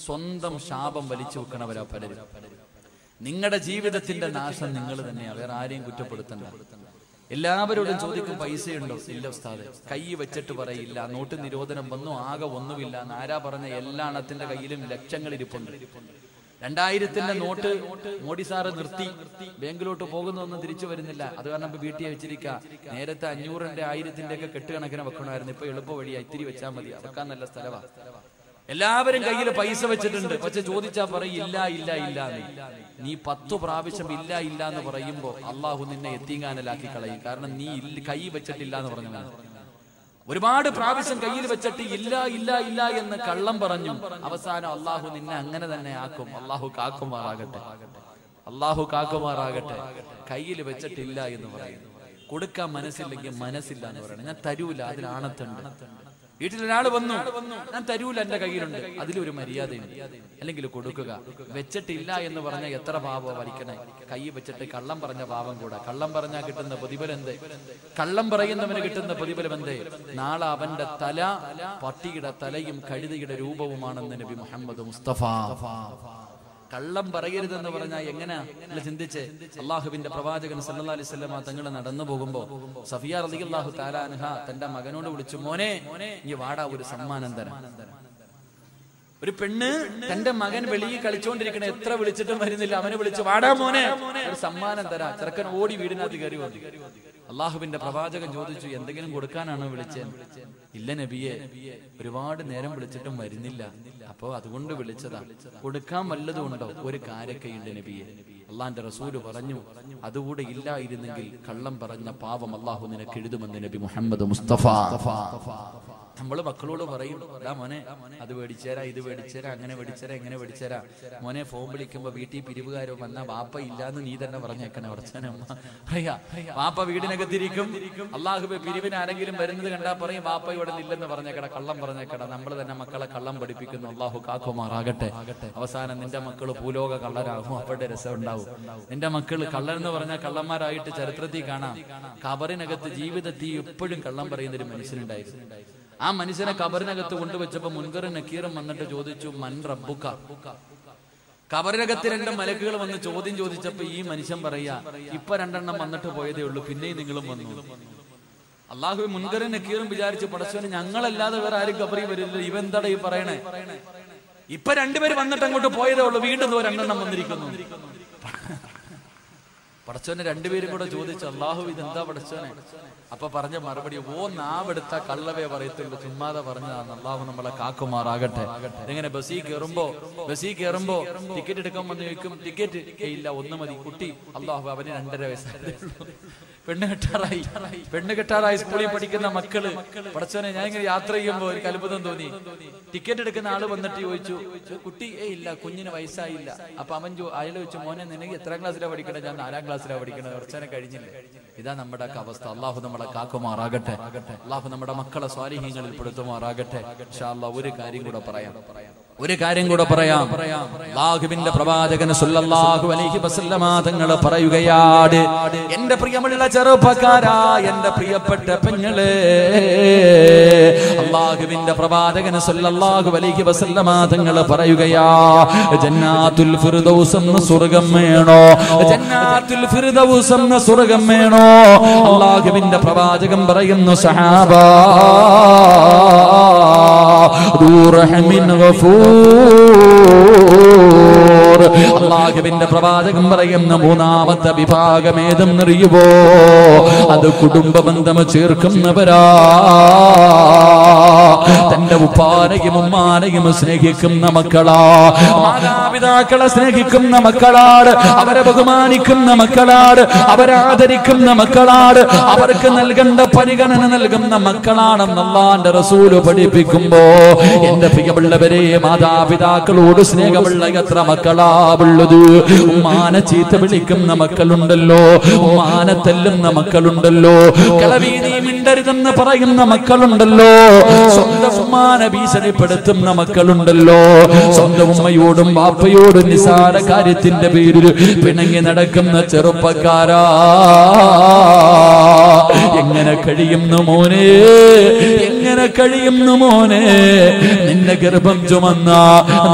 സ്വന്തം ശാപം വലിച്ചു വെക്കണവരാ പലരും. നിങ്ങളുടെ ജീവിതത്തിന്റെ നാശം നിങ്ങൾ തന്നെയാ, വേറെ ആരെയും കുറ്റപ്പെടുത്തണ്ട. എല്ലാവരോടും ചോദിക്കും പൈസയുണ്ടോ? ഇല്ല ഉസ്താദേ. കൈ വെച്ചിട്ട് പറയില്ല. നോട്ട് നിരോധനം വന്നു, ആകെ ഒന്നുമില്ല. ആരാ പറഞ്ഞ? എല്ലാ എണ്ണത്തിന്റെ കയ്യിലും ലക്ഷങ്ങൾ ഇരിപ്പുണ്ട്. 2000-ന്റെ നോട്ട് മോഡി സാറ് നിർത്തി. ബാങ്കിലോട്ട് പോകുന്നൊന്നും തിരിച്ചു വരുന്നില്ല. അത് കാരണം വീട്ടിൽ വെച്ചിരിക്കുക. നേരത്തെ 500-ന്റെ 1000-ന്റെ ഒക്കെ കെട്ടുകണക്കിന് വെക്കണമായിരുന്നു. ഇപ്പൊ എളുപ്പ വഴിയാ, ഇത്തിരി വെച്ചാൽ മതി. വെക്കാൻ നല്ല സ്ഥലവാ. എല്ലാവരും കയ്യിൽ പൈസ വെച്ചിട്ടുണ്ട്, പക്ഷെ ചോദിച്ചാ പറയും ഇല്ല ഇല്ല ഇല്ല. നീ 10 പ്രാവശ്യം ഇല്ല ഇല്ല എന്ന് പറയുമ്പോ അള്ളാഹു നിന്നെ എത്തിങ്ങാനലാക്കി കളയും. കാരണം നീ കൈ വെച്ചിട്ടില്ല എന്ന് പറഞ്ഞതാണ്. ഒരുപാട് പ്രാവശ്യം കയ്യിൽ വെച്ചിട്ട് ഇല്ല ഇല്ല ഇല്ല എന്ന് കള്ളം പറഞ്ഞു, അവസാനം അള്ളാഹു നിന്നെ അങ്ങനെ തന്നെ ആക്കും. അള്ളാഹു കാക്കുമാറാകട്ടെ, അള്ളാഹു കാക്കുമാറാകട്ടെ. കയ്യിൽ വെച്ചിട്ടില്ല എന്ന് പറയുന്നു. കൊടുക്കാൻ മനസ്സില്ലെങ്കിൽ മനസ്സില്ല എന്ന് പറയണം. ഞാൻ തരൂല, അതിലാണത്തുണ്ട്. വീട്ടിൽ ഒരാൾ വന്നു, ഞാൻ തരൂല, എന്റെ കയ്യിലുണ്ട്, അതിലൊരു മര്യാദയുണ്ട്. അല്ലെങ്കിൽ കൊടുക്കുക. വെച്ചിട്ടില്ല എന്ന് പറഞ്ഞാൽ എത്ര പാപം വലിക്കണേ. കൈ വെച്ചിട്ട് കള്ളം പറഞ്ഞ പാപം കൂടെ. കള്ളം പറഞ്ഞാൽ കിട്ടുന്ന പ്രതിഫലം എന്തേ? കള്ളം പറയുന്നവന് കിട്ടുന്ന പ്രതിഫലം എന്തേ? നാളെ അവന്റെ തല പട്ടിയുടെ തലയും കഴുതയുടെ രൂപവുമാണെന്ന് നബി മുഹമ്മദ് മുസ്തഫ. കള്ളം പറയരുതെന്ന് പറഞ്ഞാൽ എങ്ങനെയാ ചിന്തിച്ച്? അള്ളാഹുവിന്റെ പ്രവാചകൻ സല്ലല്ലാഹു അലൈഹി വസല്ലം തങ്ങൾ നടന്നു പോകുമ്പോ സഫിയ റളിയല്ലാഹു തആല അൻഹ തന്റെ മകനോട് വിളിച്ചു, മോനെ നീ വാടാ, ഒരു സമ്മാനം തരാം. ഒരു പെണ്ണ് തന്റെ മകൻ വെളിയിൽ കളിച്ചോണ്ടിരിക്കണ, എത്ര വിളിച്ചിട്ടും വരുന്നില്ല, അവനെ വിളിച്ചു, വാടാ മോനെ, ഒരു സമ്മാനം തരാം. ചെറുക്കൻ ഓടി വീടിനകത്ത് കയറി വന്നു. അള്ളാഹുവിന്റെ പ്രവാചകൻ ചോദിച്ചു, എന്തെങ്കിലും കൊടുക്കാനാണോ വിളിച്ചത്? ഇല്ല നബിയെ, ഒരുപാട് നേരം വിളിച്ചിട്ടും വരുന്നില്ല, അപ്പോ അതുകൊണ്ട് വിളിച്ചതാ. കൊടുക്കാൻ വല്ലതും ഉണ്ടോ? ഒരു കാരക്കയുണ്ട് നബിയെ. അള്ളാന്റെ റസൂല് പറഞ്ഞു, അതുകൂടെ ഇല്ലായിരുന്നെങ്കിൽ കള്ളം പറഞ്ഞ പാവം അള്ളാഹു നിനക്ക് എഴുതുമെന്ന് നബി മുഹമ്മദ് മുസ്തഫ. നമ്മള് മക്കളോട് പറയും, എടാ മോനെ അത് മേടിച്ചേരാ, ഇത് മേടിച്ചേരാ, അങ്ങനെ മേടിച്ചേരാ, എങ്ങനെ മേടിച്ചേരാ. മോനെ ഫോൺ വിളിക്കുമ്പോ വീട്ടിൽ പിരിവുകാരോ വന്നാ വാപ്പ ഇല്ലാന്ന് നീ തന്നെ പറഞ്ഞേക്കണേ. ഉറച്ചനമ്മ പറയാ, വാപ്പ വീടിനകത്തിരിക്കും. അള്ളാഹുബെ പിരിവിന് ആരെങ്കിലും വരുന്നത് കണ്ടാ പറയും, വാപ്പ ഇവിടെ ഇല്ലെന്ന് പറഞ്ഞേക്കട, കള്ളം പറഞ്ഞേക്കട. നമ്മൾ തന്നെ മക്കളെ കള്ളം പഠിപ്പിക്കുന്നു. അള്ളാഹു കാക്കുമാറാകട്ടെ. അവസാനം നിന്റെ മക്കള് ഭൂലോക കള്ളരാകും. അവരുടെ രസം ഉണ്ടാവും. നിന്റെ മക്കള് കള്ളരെന്ന് പറഞ്ഞാൽ കള്ളന്മാരായിട്ട് ചരിത്രത്തിൽ കാണാം. കബറിനകത്ത് ജീവിതത്തിൽ എപ്പോഴും കള്ളം പറയുന്നൊരു മനുഷ്യനുണ്ടായിരുന്നു. ആ മനുഷ്യനെ കബറിനകത്ത് കൊണ്ടുവച്ചപ്പോ മുൻകറും നക്കീറും വന്നിട്ട് ചോദിച്ചു, മൻ റബ്ബുക. കബറിനകത്ത് 2 മലക്കുകൾ വന്ന് ചോദ്യം ചോദിച്ചപ്പോ ഈ മനുഷ്യൻ പറയാ, ഇപ്പൊ 2 വന്നിട്ട് പോയതേ ഉള്ളൂ, പിന്നെയും നിങ്ങളും വന്നു. അള്ളാഹു മുൻകറും നക്കീറും വിചാരിച്ചു, പടച്ചവന് ഞങ്ങളല്ലാതെ വേറെ ആരും കബറി വരില്ല, ഇവെന്താടാ ഈ പറയണേ? ഇപ്പൊ 2 പേര് വന്നിട്ട് അങ്ങോട്ട് പോയതേ ഉള്ളൂ, വീണ്ടും 2 വന്നിരിക്കുന്നു. പടച്ചോനെ 2 പേരും കൂടെ ചോദിച്ചു, അള്ളാഹു ഇതെന്താ പടച്ചോനെ? അപ്പൊ പറഞ്ഞ മറുപടി, ഓ നാവെടുത്ത കള്ളവേ പറയത്തുള്ളൂ, ചുമ്മാതെ പറഞ്ഞതാണ്. അള്ളാഹു നമ്മളെ കാക്കുമാറാകട്ടെ. എങ്ങനെ ബസ്സിൽ കയറുമ്പോ ടിക്കറ്റ് എടുക്കാൻ വന്ന് ചോദിക്കും, ടിക്കറ്റ് ഇല്ല, 1 മതി. കുട്ടി, അള്ളാഹു അവന് 2.5 വയസ്സായി. പെണ്ണ് കെട്ടാറായി സ്കൂളിൽ പഠിക്കുന്ന മക്കള്. പടച്ചോനെ ഞാൻ ഇങ്ങനെ യാത്ര ചെയ്യുമ്പോ ഒരു അത്ഭുതം തോന്നി. ടിക്കറ്റ് എടുക്കുന്ന ആള് വന്നിട്ട് ചോദിച്ചു, കുട്ടി ഇല്ല, കുഞ്ഞിന് വയസ്സായില്ല. അപ്പൊ അവൻ അയാൾ ചോദിച്ചു, മോനെ നിനക്ക് എത്രാം ക്ലാസ്സിലാണ് പഠിക്കണേ? ഞാൻ 4ാം ക്ലാസ്സിലാണ് പഠിക്കണത്. കുറച്ചനെ കഴിഞ്ഞില്ലേ? ഇതാ നമ്മുടെ അവസ്ഥ. അള്ളാഹു നമ്മളെ കാക്കുമാറാകട്ടെ. അള്ളാഹു നമ്മുടെ മക്കളെ സ്വാലിഹീങ്ങളിൽ പെടുത്തുമാറാകട്ടെ. ഇൻഷാ അല്ലാഹ് ഒരു കാര്യം കൂടെ പറയാം. അല്ലാഹുവിന്റെ പ്രവാചകൻ സല്ലല്ലാഹു അലൈഹി വസല്ലമ തങ്ങൾ പറയുകയാണ്, എന്റെ പ്രിയമുള്ള ചെറുപ്പക്കാരാ, എന്റെ പ്രിയപ്പെട്ട പെങ്ങളെ, അല്ലാഹുവിന്റെ പ്രവാചകൻ സല്ലല്ലാഹു അലൈഹി വസല്ലമ തങ്ങൾ പറയുകയാ, ജന്നാത്തുൽ ഫിർദൗസ് എന്ന സ്വർഗ്ഗം വേണോ? ജന്നാത്തുൽ ഫിർദൗസ് എന്ന സ്വർഗ്ഗം വേണോ? അല്ലാഹുവിന്റെ പ്രവാചകൻ പറയുന്നു, സഹാബാ റഹ്മിൻ ഗഫൂർ. അല്ലാഹുവിന്റെ പ്രവാചകൻ പറയുന്ന 3ാമത്തെ വിഭാഗം ഏതെന്നറിയുവോ? അത് കുടുംബ ബന്ധം ചേർക്കുന്നവരാ. തന്റെ ഉപ്പാനെയും ഉമ്മാനെയും സ്നേഹിക്കുന്ന മക്കളാ. മാതാപിതാക്കളെ സ്നേഹിക്കുന്ന മക്കളാണ്. അവരെ ബഹുമാനിക്കുന്ന മക്കളാണ്. അവരെ ആദരിക്കുന്ന മക്കളാണ്. അവർക്ക് നൽകേണ്ട പരിഗണന നൽകുന്ന മക്കളാണെന്ന് അല്ലാഹുവിന്റെ റസൂൽ പഠിപ്പിക്കുമ്പോ, എന്റെ പ്രിയമുള്ളവരെ, മാതാപിതാക്കളോട് സ്നേഹമുള്ള എത്ര മക്കളാ ഉള്ളത്? ഉമ്മാനെ ചീത്ത വിളിക്കുന്ന മക്കളുണ്ടല്ലോ, ഉമ്മാനെ തല്ലുന്ന മക്കളുണ്ടല്ലോ, കളവി നീ മിണ്ടരുതെന്ന് പറയുന്ന മക്കളുണ്ടല്ലോ, സ്വന്തം ഉമ്മാനെ ഭീഷണിപ്പെടുത്തുന്ന മക്കളുണ്ടല്ലോ, സ്വന്തം ഉമ്മയോടും വാപ്പയോടും നിസാര കാര്യത്തിന്റെ പേരിൽ പിണങ്ങി നടക്കുന്ന ചെറുപ്പക്കാരാ, എങ്ങനെ കഴിയുന്നു മോനെ? എങ്ങനെ കഴിയുന്നു മോനെ? നിന്നെ ഗർഭം ചുമന്ന,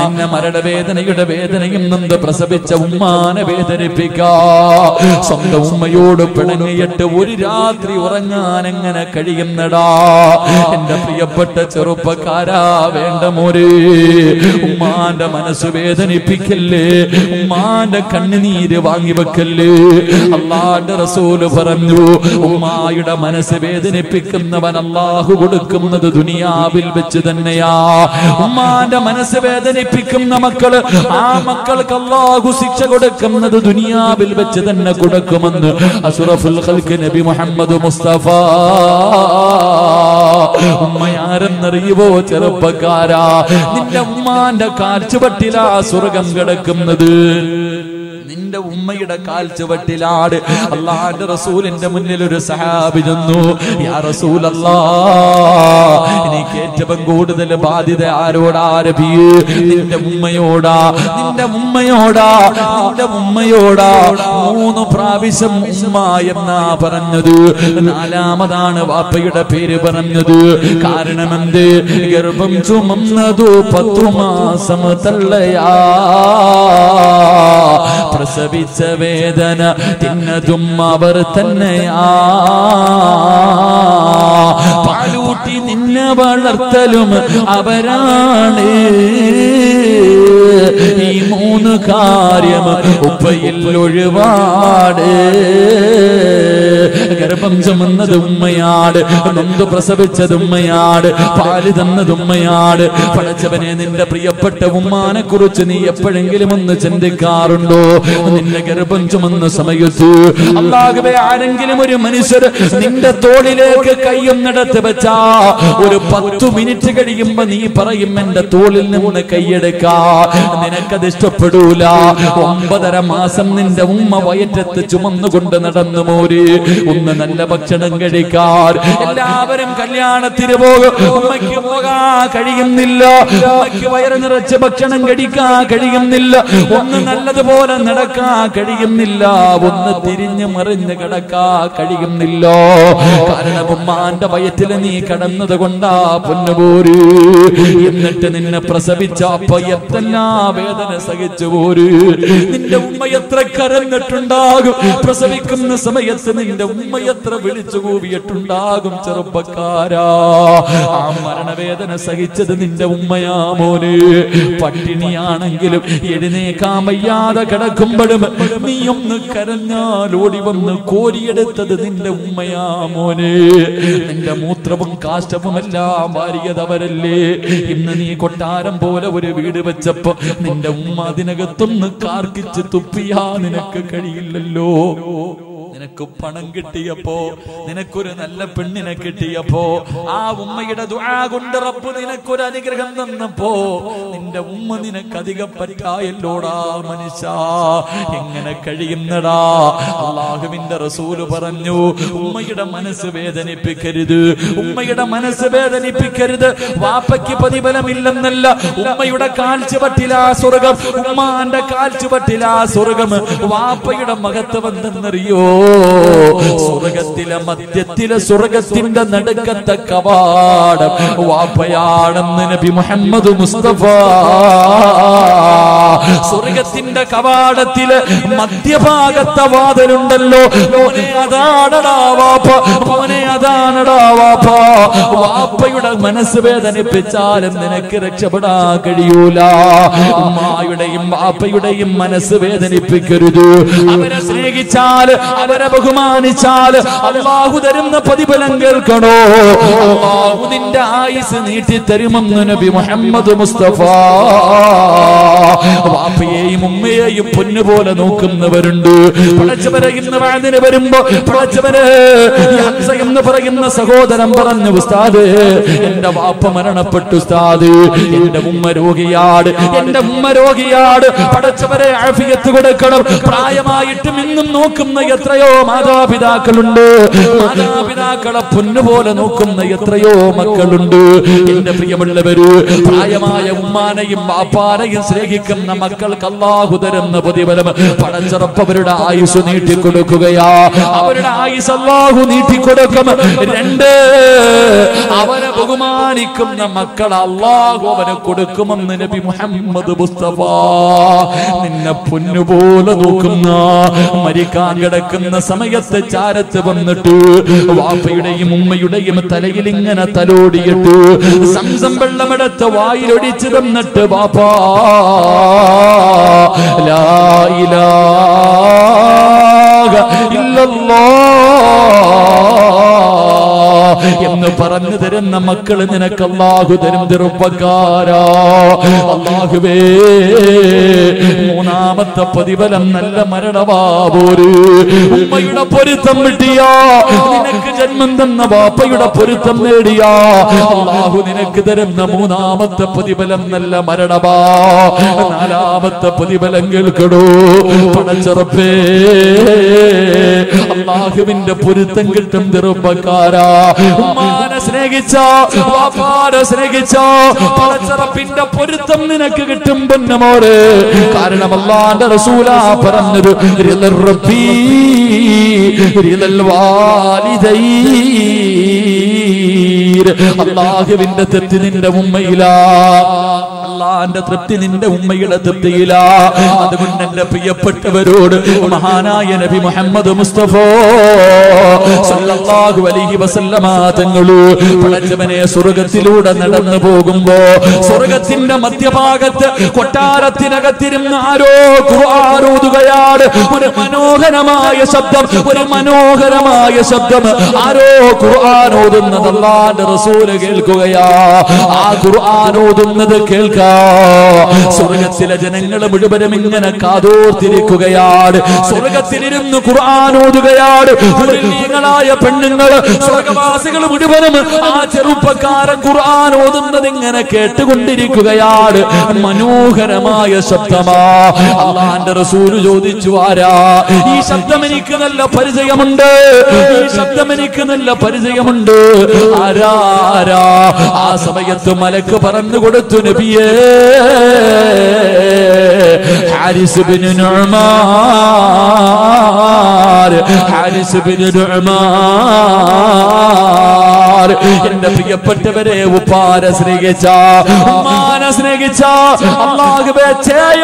നിന്നെ മരണവേദനയുടെ വേദനയും നൊന്ത് പ്രസവിച്ച ഉമ്മാനെ വേദനിപ്പിക്കാ, സ്വന്തം ഉമ്മയോട് പിണങ്ങിയിട്ട് ഒരു രാത്രി ഉറങ്ങാൻ എങ്ങനെ കഴിയുന്നടാ? എന്റെ പ്രിയപ്പെട്ട ചെറുപ്പക്കാരാ, വേണ്ട മോരെ, ഉമ്മാന്റെ മനസ്സ് വേദനിപ്പിക്കല്ലേ, ഉമ്മാന്റെ കണ്ണുനീര് വാങ്ങിവെക്കല്ലേ. അല്ലാഹുവിന്റെ റസൂല് പറഞ്ഞു, ഉമ്മായുടെ മനസ്സ് വേദനിപ്പിക്കുന്നവൻ അല്ലാഹു കൊടുക്കും കൊടുക്കുന്നത് ദുനിയാവിൽ വെച്ച് തന്നെയാ. ഉമ്മാന്റെ മനസ്സ് വേദനിപ്പിക്കുന്ന മക്കള്, ആ മക്കൾക്ക് അല്ലാഹു ശിക്ഷ കൊടുക്കുന്നത് ദുനിയാവിൽ വെച്ച് തന്നെ കൊടുക്കുമെന്ന് അഷ്റഫുൽ ഖൽഖ് നബി മുഹമ്മദ് മുസ്തഫ. ഉമ്മയാരെന്നറിയുവോ ചെറുപ്പക്കാരാ? നിന്റെ ഉമ്മാന്റെ കാൽച്ചുവട്ടിലാ സ്വർഗം കിടക്കുന്നത്. നിന്റെ ഉമ്മയുടെ കാൽച്ചുവട്ടിലാണ്. അല്ലാഹുവിന്റെ റസൂലിന്റെ മുന്നിൽ ഒരു സഹാബി ചെന്നു. യാ റസൂലല്ലാഹ്, എനിക്ക് ഏറ്റവും കൂടുതൽ ബാധ്യത ആരോടാ നബിയേ? നിന്റെ ഉമ്മയോടാ. നിന്റെ ഉമ്മയോടാ, നിന്റെ ഉമ്മയോടാ. 3 പ്രാവശ്യം ഉമ്മ എന്നാ പറഞ്ഞത്. 4മതാണ് വാപ്പയുടെ പേര് പറഞ്ഞത്. കാരണം എന്ത്? ഗർഭം ചുമന്നതു 10 മാസം തള്ളയാ, പ്രസവിച്ച വേദന തിന്നതും അവർ തന്നെയാ, പാലൂട്ടി നിന്നെ വളർത്തലും അവരാണ്. ഈ 3 കാര്യം ഉപ്പയിൽ ഒഴിവാട്. ഗർഭം ചുമന്നത് ഉമ്മയാട്, നൊന്ത് പ്രസവിച്ചത് ഉമ്മയാട്, പാല് തന്നത് ഉമ്മയാട്. പടച്ചവനെ, നിന്റെ പ്രിയപ്പെട്ട ഉമ്മാനെ കുറിച്ച് നീ എപ്പോഴെങ്കിലും ഒന്ന് ചിന്തിക്കാറുണ്ടോ? നിന്റെ ഗർഭം ചുമന്ന സമയത്ത് അല്ലാഹുവേ, ആരെങ്കിലും ഒരു മനുഷ്യർ നിന്റെ തോളിലേക്ക് കൈയൊന്നെടുത്ത് വെച്ചാ ഒരു 10 മിനിറ്റ് കഴിയുമ്പോ നീ പറയും എന്റെ തോളിൽ നിന്ന് കൈയെടുക്കാ. നിനക്കത് ഇഷ്ടപ്പെടൂല. 9.5 മാസം നിന്റെ ഉമ്മ വയറ്റത്ത് ചുമന്നുകൊണ്ട് നടന്നു മോര്. ഒന്ന് നല്ല ഭക്ഷണം കഴിക്കാൻ എല്ലാവരും കല്യാണത്തിന് പോകും. ഉമ്മയ്ക്ക് പോകാൻ കഴിയുന്നില്ല. ഉമ്മയ്ക്ക് വയറ് നിറച്ച് ഭക്ഷണം കഴിക്കാൻ കഴിയുന്നില്ല. ഒന്ന് നല്ലതുപോലെ നടക്കാൻ കഴിയുന്നില്ല. ഒന്ന് തിരിഞ്ഞു മറിഞ്ഞ് കിടക്കാൻ കഴിയുന്നില്ല. കാരണം ഉമ്മാന്റെ വയറ്റിൽ നീ കടന്നത് കൊണ്ടാ പൊന്നുപോര്. എന്നിട്ട് നിന്നെ പ്രസവിച്ച അപ്പ എത്രല്ലാ വേദന സഹിച്ചു പോര്. നിന്റെ ഉമ്മ എത്ര കരഞ്ഞിട്ടുണ്ടാകും. പ്രസവിക്കുന്ന സമയത്ത് നിന്റെ ഉമ്മ എത്ര വിളിച്ചു കൂവിയിട്ടുണ്ടാകും. ചെറുപ്പക്കാരാ, ആ മരണവേദന സഹിച്ചത് നിന്റെ ഉമ്മയാ മോനെ. പട്ടിണിയാണെങ്കിലും എഴുന്നേക്കാൻ വയ്യാതെ കിടക്കുമ്പോഴും നീ ഒന്ന് കരഞ്ഞാൽ ഓടി വന്ന് കോരിയെടുത്തത് നിന്റെ ഉമ്മയാ മോനെ. നിന്റെ മൂത്രവും കാഷ്ടവും എല്ലാം വാരിയതവരല്ലേ. ഇന്ന് നീ കൊട്ടാരം പോലെ ഒരു വീട് വെച്ചപ്പോ നിന്റെ ഉമ്മ അതിനകത്തൊന്ന് കാർക്കിച്ച് തുപ്പിയാ നിനക്ക് കഴിയില്ലല്ലോ. നിനക്ക് പണം കിട്ടിയപ്പോ, നിനക്കൊരു നല്ല പെണ്ണിനെ കിട്ടിയപ്പോ, ആ ഉമ്മയുടെ ദുആ കൊണ്ട് റബ്ബ് നിനക്കൊരു അനുഗ്രഹം തന്നപ്പോ നിന്റെ ഉമ്മ നിനക്ക് അധികം പറ്റായല്ലോടാ മനുഷ്യ. എങ്ങനെ കഴിയുന്നടാ? അല്ലാഹുവിന്റെ റസൂല് പറഞ്ഞു, ഉമ്മയുടെ മനസ്സ് വേദനിപ്പിക്കരുത്. ഉമ്മയുടെ മനസ്സ് വേദനിപ്പിക്കരുത്. വാപ്പയ്ക്ക് പ്രതിഫലമില്ലെന്നല്ല, ഉമ്മയുടെ കാൽച്ചുവട്ടിലാ സ്വർഗം. ഉമ്മാന്റെ കാൽച്ചുവട്ടിലാ സ്വർഗം. വാപ്പയുടെ മഹത്വം എന്തെന്നറിയോ? സ്വർഗത്തിലെ മധ്യത്തിലെ സ്വർഗത്തിന്റെ നടുക്കത്തെ കവാടം വാപ്പയാണെന്ന് നബി മുഹമ്മദ് മുസ്തഫ. സ്വർഗത്തിന്റെ കവാടത്തില് മധ്യഭാഗത്തെ വാതിലുണ്ടല്ലോ, മോനെ അതാണടാ വാപ്പ, മോനെ അതാണടാ വാപ്പ. വാപ്പയുടെ മനസ്സ് വേദനിപ്പിച്ചാലും നിനക്ക് രക്ഷപ്പെടാൻ കഴിയൂല. ഉമ്മായുടെയും വാപ്പയുടെയും മനസ്സ് വേദനിപ്പിക്കരുത്. അവരെ സ്നേഹിച്ചാൽ, അവരെ ബഹുമാനിച്ചാൽ അല്ലാഹു തരുന്ന പ്രതിഫലം കേൾക്കണോ? അല്ലാഹു നിന്റെ ആയുസ് നീട്ടി തരുമെന്ന് നബി മുഹമ്മദ് മുസ്തഫ. വാപ്പയെയും ഉമ്മയെയും പൊന്നുപോലെ നോക്കുന്നവരുണ്ട്. പടച്ചവരെ, ഇന്ന് വാതിന് വരുമ്പോ പടച്ചവരെ ഹംസ എന്ന് പറയുന്ന സഹോദരൻ പറഞ്ഞു, ഉസ്താദ് എന്റെ വാപ്പ മരണപ്പെട്ടു ഉസ്താദ്, എന്റെ ഉമ്മ രോഗിയാട്, എന്റെ ഉമ്മ രോഗിയാട്. പടച്ചവരെ ആഫിയത്ത് കൊടുക്കണം. പ്രായമായിട്ടും ഇന്നും നോക്കുന്ന എത്രയോ മാതാപിതാക്കളുണ്ട്. മാതാപിതാക്കളെ പൊന്നുപോലെ നോക്കുന്ന എത്രയോ മക്കളുണ്ട്. എന്റെ പ്രിയമുള്ളവര്, പ്രായമായ ഉമ്മാനെയും വാപ്പാനെയും സ്നേഹിക്കുന്ന മക്കൾക്ക് അല്ലാഹു തരുന്ന പ്രതിഫലം പടച്ചറപ്പ് അവരുടെ ആയുസ് നീട്ടിക്കൊടുക്കുകയാ. അവരുടെ ആയുസ് അല്ലാഹു നീട്ടിക്കൊടുക്കും. 2, അവരെ ബഹുമാനിക്കുന്ന മക്കൾ അല്ലാഹു അവന് കൊടുക്കുമെന്ന് നബി മുഹമ്മദ് മുസ്തഫ. നിന്നെ പൊന്നുപോലെ നോക്കുന്ന, മരിക്കാൻ കിടക്കുന്ന സമയത്ത് ചാരത്ത് വന്നിട്ട് വാപ്പയുടെയും ഉമ്മയുടെയും തലയിൽ ഇങ്ങനെ തലോടിയിട്ട് സംസം വെള്ളമെടുത്ത് വായിലൊടിച്ചു തന്നിട്ട്, വാപ്പാ ലാ ഇലാഹ ഇല്ലല്ലാഹ് എന്ന് പറഞ്ഞു തരുന്ന മക്കൾ നിനക്ക് അല്ലാഹു തരും ചെറുപ്പക്കാരാ. അല്ലാഹുവേ മൂന്നാമത്തെ പ്രതിഫലം നല്ല മരണവാപോര്. ഉമ്മയുടെ പൊരുത്തം കിട്ടിയാ, നിനക്ക് ജന്മം തന്ന ബാപ്പയുടെ പൊരുത്തം നേടിയാ, അല്ലാഹു നിനക്ക് തരുന്ന മൂന്നാമത്തെ പ്രതിഫലം നല്ല മരണവാ. നാലാമത്തെ പ്രതിഫലം കേൾക്കടോ പടച്ചറപ്പേ, അല്ലാഹുവിന്റെ പൊരുത്തം കിട്ടും ചെറുപ്പക്കാരാ. ഉമ്മാനെ സ്നേഹിച്ചോ ബാപ്പാനെ സ്നേഹിച്ചോ പടച്ചറപ്പിന്റെ പൊരുത്തം നിനക്ക് കിട്ടും പൊന്നമോരെ. കാരണം അല്ലാഹുവിന്റെ റസൂലാ പറഞ്ഞത് റിളൽ റബ്ബി റിളൽ വാലിദൈൻ. അല്ലാഹുവിന്റെ തൃപ്തി നിന്റെ ഉമ്മയിലാ, അല്ലാഹുവിന്റെ തൃപ്തി നിന്റെ ഉമ്മയുടെ തൃപ്തിയിലാ. അതുകൊണ്ട് എന്റെ പ്രിയപ്പെട്ടവരോട് മഹാനായ നബി മുഹമ്മദ് മുസ്തഫ സല്ലല്ലാഹു അലൈഹി വസല്ലമ തങ്ങളു പടച്ചവനെ സ്വർഗ്ഗത്തിലൂടെ നടന്നു പോകുമ്പോ സ്വർഗ്ഗത്തിന്റെ മധ്യഭാഗത്ത് കൊട്ടാരത്തിനകത്തിരുന്ന് ആരോ ഖുർആൻ ഓതുകയാണ്. ഒരു മനോഹരമായ ശബ്ദം, ഒരു മനോഹരമായ ശബ്ദം. ആരോ ഖുർആൻ ഓതുന്നത് അല്ലാഹുവിന്റെ റസൂൽ കേൾക്കുകയാ. ആ ഖുർആൻ ഓതുന്നത് കേൾക്കാ സ്വർഗ്ഗത്തിലെ ജനങ്ങൾ മുഴുവനും ഇങ്ങനെ കാതോർത്തിരിക്കുകയാണ്. സ്വർഗ്ഗത്തിലിരുന്ന് ഖുർആൻ ഓതുകയാണ്. മുഅ്മിനീങ്ങളായ പെണ്ണുങ്ങൾ, സ്വർഗ്ഗവാസികൾ മുഴുവനും ആ ചെറുപ്പക്കാരൻ ഖുർആൻ ഓതുന്നത് ഇങ്ങനെ കേട്ടുകൊണ്ടിരിക്കുകയാണ്. മനോഹരമായ ശബ്ദമാ. അല്ലാഹുവിന്റെ റസൂൽ ചോദിച്ചു, ആരാ ഈ ശബ്ദം? എനിക്ക് നല്ല പരിചയമുണ്ട്, ഈ ശബ്ദം എനിക്ക് നല്ല പരിചയമുണ്ട്. ആരാ? ആ സമയത്ത് മലക്ക് പറഞ്ഞു കൊടുത്തു, നബിയേ ഹാരിസ് ഇബ്നു നുഅ്മാൻ, ഹാരിസ് ഇബ്നു നുഅ്മാൻ. എന്റെ പ്രിയപ്പെട്ടവരെ, ഉപ്പാനെ സ്നേഹിച്ച ഉമ്മാനെ സ്നേഹിച്ച അല്ലാഹുവേ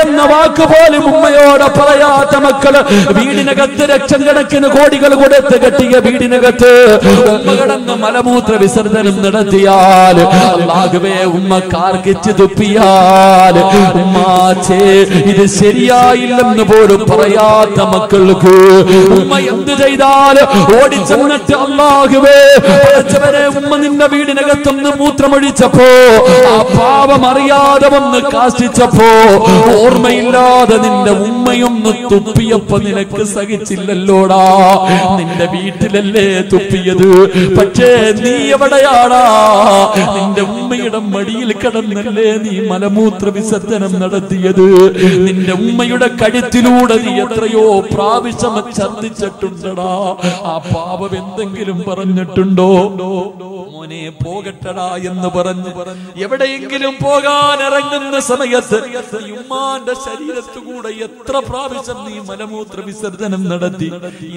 എന്ന വാക്ക് പോലും ഉമ്മയോട് പറയാത്ത മക്കള് വീടിനകത്ത് ലക്ഷക്കണക്കിന് കോടികൾ കൊടുത്ത് കെട്ടിയ വീടിനകത്ത് ഉമ്മ കിടന്ന് മലമൂത്ര വിസർജനം നടത്തിയാൽ, അല്ലാഹുവേ ഉമ്മ കാർക്കിച്ച് തുപ്പിയാൽ, ഉമ്മാച്ചേ ഇത് ശരിയായില്ലെന്ന് പോലും പറയാത്ത മക്കൾക്ക് ഉമ്മ എന്ത് ചെയ്താൽ ഓടിച്ചെന്നിട്ട് അല്ലാഹുവേ പടച്ചവനെ ഉമ്മ നിന്റെ വീടിനകത്തൊന്ന് മൂത്രമൊഴിച്ചപ്പോ, ആ പാപം അറിയാതെ വന്ന് കാഷ്ടിച്ചപ്പോ, ഓർമ്മയില്ലാതെ നിന്റെ ഉമ്മയൊന്ന് തുപ്പിയപ്പോ നിനക്ക് സഹിച്ചില്ലല്ലോടാ. നിന്റെ വീട്ടിലല്ലേ തുപ്പിയത്, പക്ഷേ നീ എവിടെയാടാ? നിന്റെ ഉമ്മയുടെ മടിയിൽ കിടന്നല്ലേ നീ മലമൂത്ര വിസർജനം നടത്തിയത്. നിന്റെ ഉമ്മയുടെ കഴുത്തിലൂടെ നീ എത്രയോ പ്രാവശ്യം ഛർദ്ദിച്ചിട്ടുണ്ടടാ. ആ പാപം എന്തെങ്കിലും പറഞ്ഞിട്ടുണ്ടോ? മോനെ പോകട്ടടാ എന്ന് പറഞ്ഞു എവിടെയെങ്കിലും പോകാൻ ഇറങ്ങുന്ന സമയത്ത് ഉമ്മാന്റെ ശരീരത്തുകൂടെ എത്ര പ്രാവശ്യം നീ മലമൂത്ര വിസർജനം നടത്തി.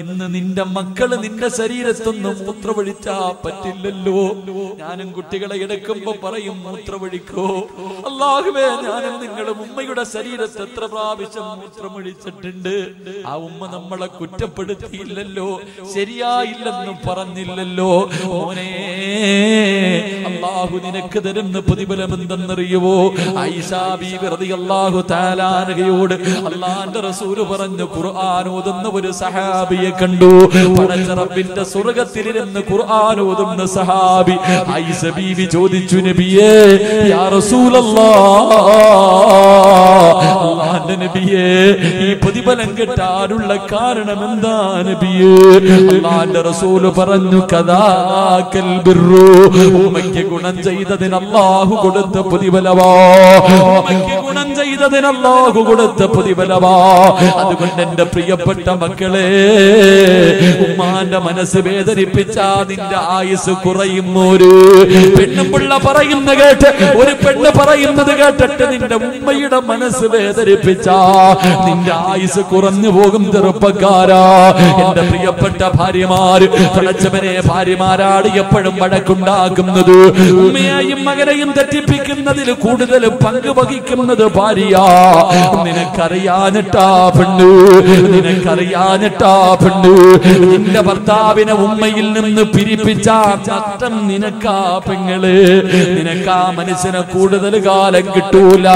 ഇന്ന് നിന്റെ മക്കള് നിന്റെ ശരീരത്തൊന്നും മൂത്രമൊഴിച്ചാ പറ്റില്ലല്ലോ. ഞാനും കുട്ടികളെ എടുക്കുമ്പോ പറയും മൂത്രമൊഴിക്കോ. അല്ലാഹുവേ, ഞാനും നിങ്ങളും ഉമ്മയുടെ ശരീരത്ത് എത്ര പ്രാവശ്യം മൂത്രമൊഴിച്ചിട്ടുണ്ട്. ആ ഉമ്മ നമ്മളെ കുറ്റപ്പെടുത്തിയില്ലല്ലോ, ശരിയായില്ലെന്ന് പറഞ്ഞില്ലല്ലോ. മോനെ, അല്ലാഹു നിനക്ക് തരുന്ന പ്രതിഫലം എന്തെന്നറിയുവോ? ആയിഷാ ബീവി റളിയല്ലാഹു തആല അൻഹയോട് അല്ലാഹുവിന്റെ റസൂൽ പറഞ്ഞു, ഖുർആൻ ഓതുന്ന ഒരു സഹാബിയെ കണ്ടു. പടച്ച റബ്ബിന്റെ സ്വർഗ്ഗത്തിലിരുന്ന് ഖുർആൻ ഓതുന്ന സഹാബി. ആയിഷ ബീവി ചോദിച്ചു, നബിയേ യാ റസൂലല്ലാഹ്, അല്ലാഹുവിന്റെ നബിയേ ഈ പ്രതിഫലം കിട്ടാനുള്ള കാരണം എന്താ നബിയേ? അല്ലാഹുവിന്റെ റസൂൽ പറഞ്ഞു, കദാകൽ ബിർറു, ഉമ്മയ്ക്ക് ഗുണം ചെയ്തതിന് അല്ലാഹു കൊടുത്ത പ്രതിഫലമാ. ഉമ്മയ്ക്ക് ഗുണം ചെയ്തതിന് അല്ലാഹു കൊടുത്ത പ്രതിഫലമാ. അതുകൊണ്ട് എന്റെ പ്രിയപ്പെട്ട മക്കളെ, ഉമ്മാന്റെ മനസ്സ് വേദനിപ്പിച്ചാ നിന്റെ ആയുസ് കുറയും. ഒരു പെണ്ണും പിള്ള പറയുന്ന കേട്ട്, ഒരു പെണ്ണ് പറയുന്നത് കേട്ടിട്ട് നിന്റെ ഉമ്മയുടെ മനസ്സ് വേദനിപ്പിച്ചാ നിന്റെ ആയുസ് കുറഞ്ഞു പോകും ചെറുപ്പക്കാരാ. എന്റെ പ്രിയപ്പെട്ട ഭാര്യമാര്, പടച്ചവനെ ഭാര്യമാരാണ് എപ്പോഴും വഴക്കുണ്ടാക്കുന്നത്. ഉമ്മയെയും മകനെയും തെറ്റിപ്പിക്കുന്നതിൽ കൂടുതൽ പങ്ക് വഹിക്കുന്നത് ഭാര്യ ഭാര്യ. നിനക്കറിയാനിട്ടാ പെണ്ണ്, നിനക്കറിയാനിട്ടാ പെണ്ണ്, നിന്റെ ഭർത്താവിനെ ഉമ്മയിൽ നിന്ന് പിരിപ്പിച്ച നഷ്ടം നിനക്കാ പെങ്ങള്. നിനക്കാ മനുഷ്യനെ കൂടുതൽ കാലം കിട്ടൂല.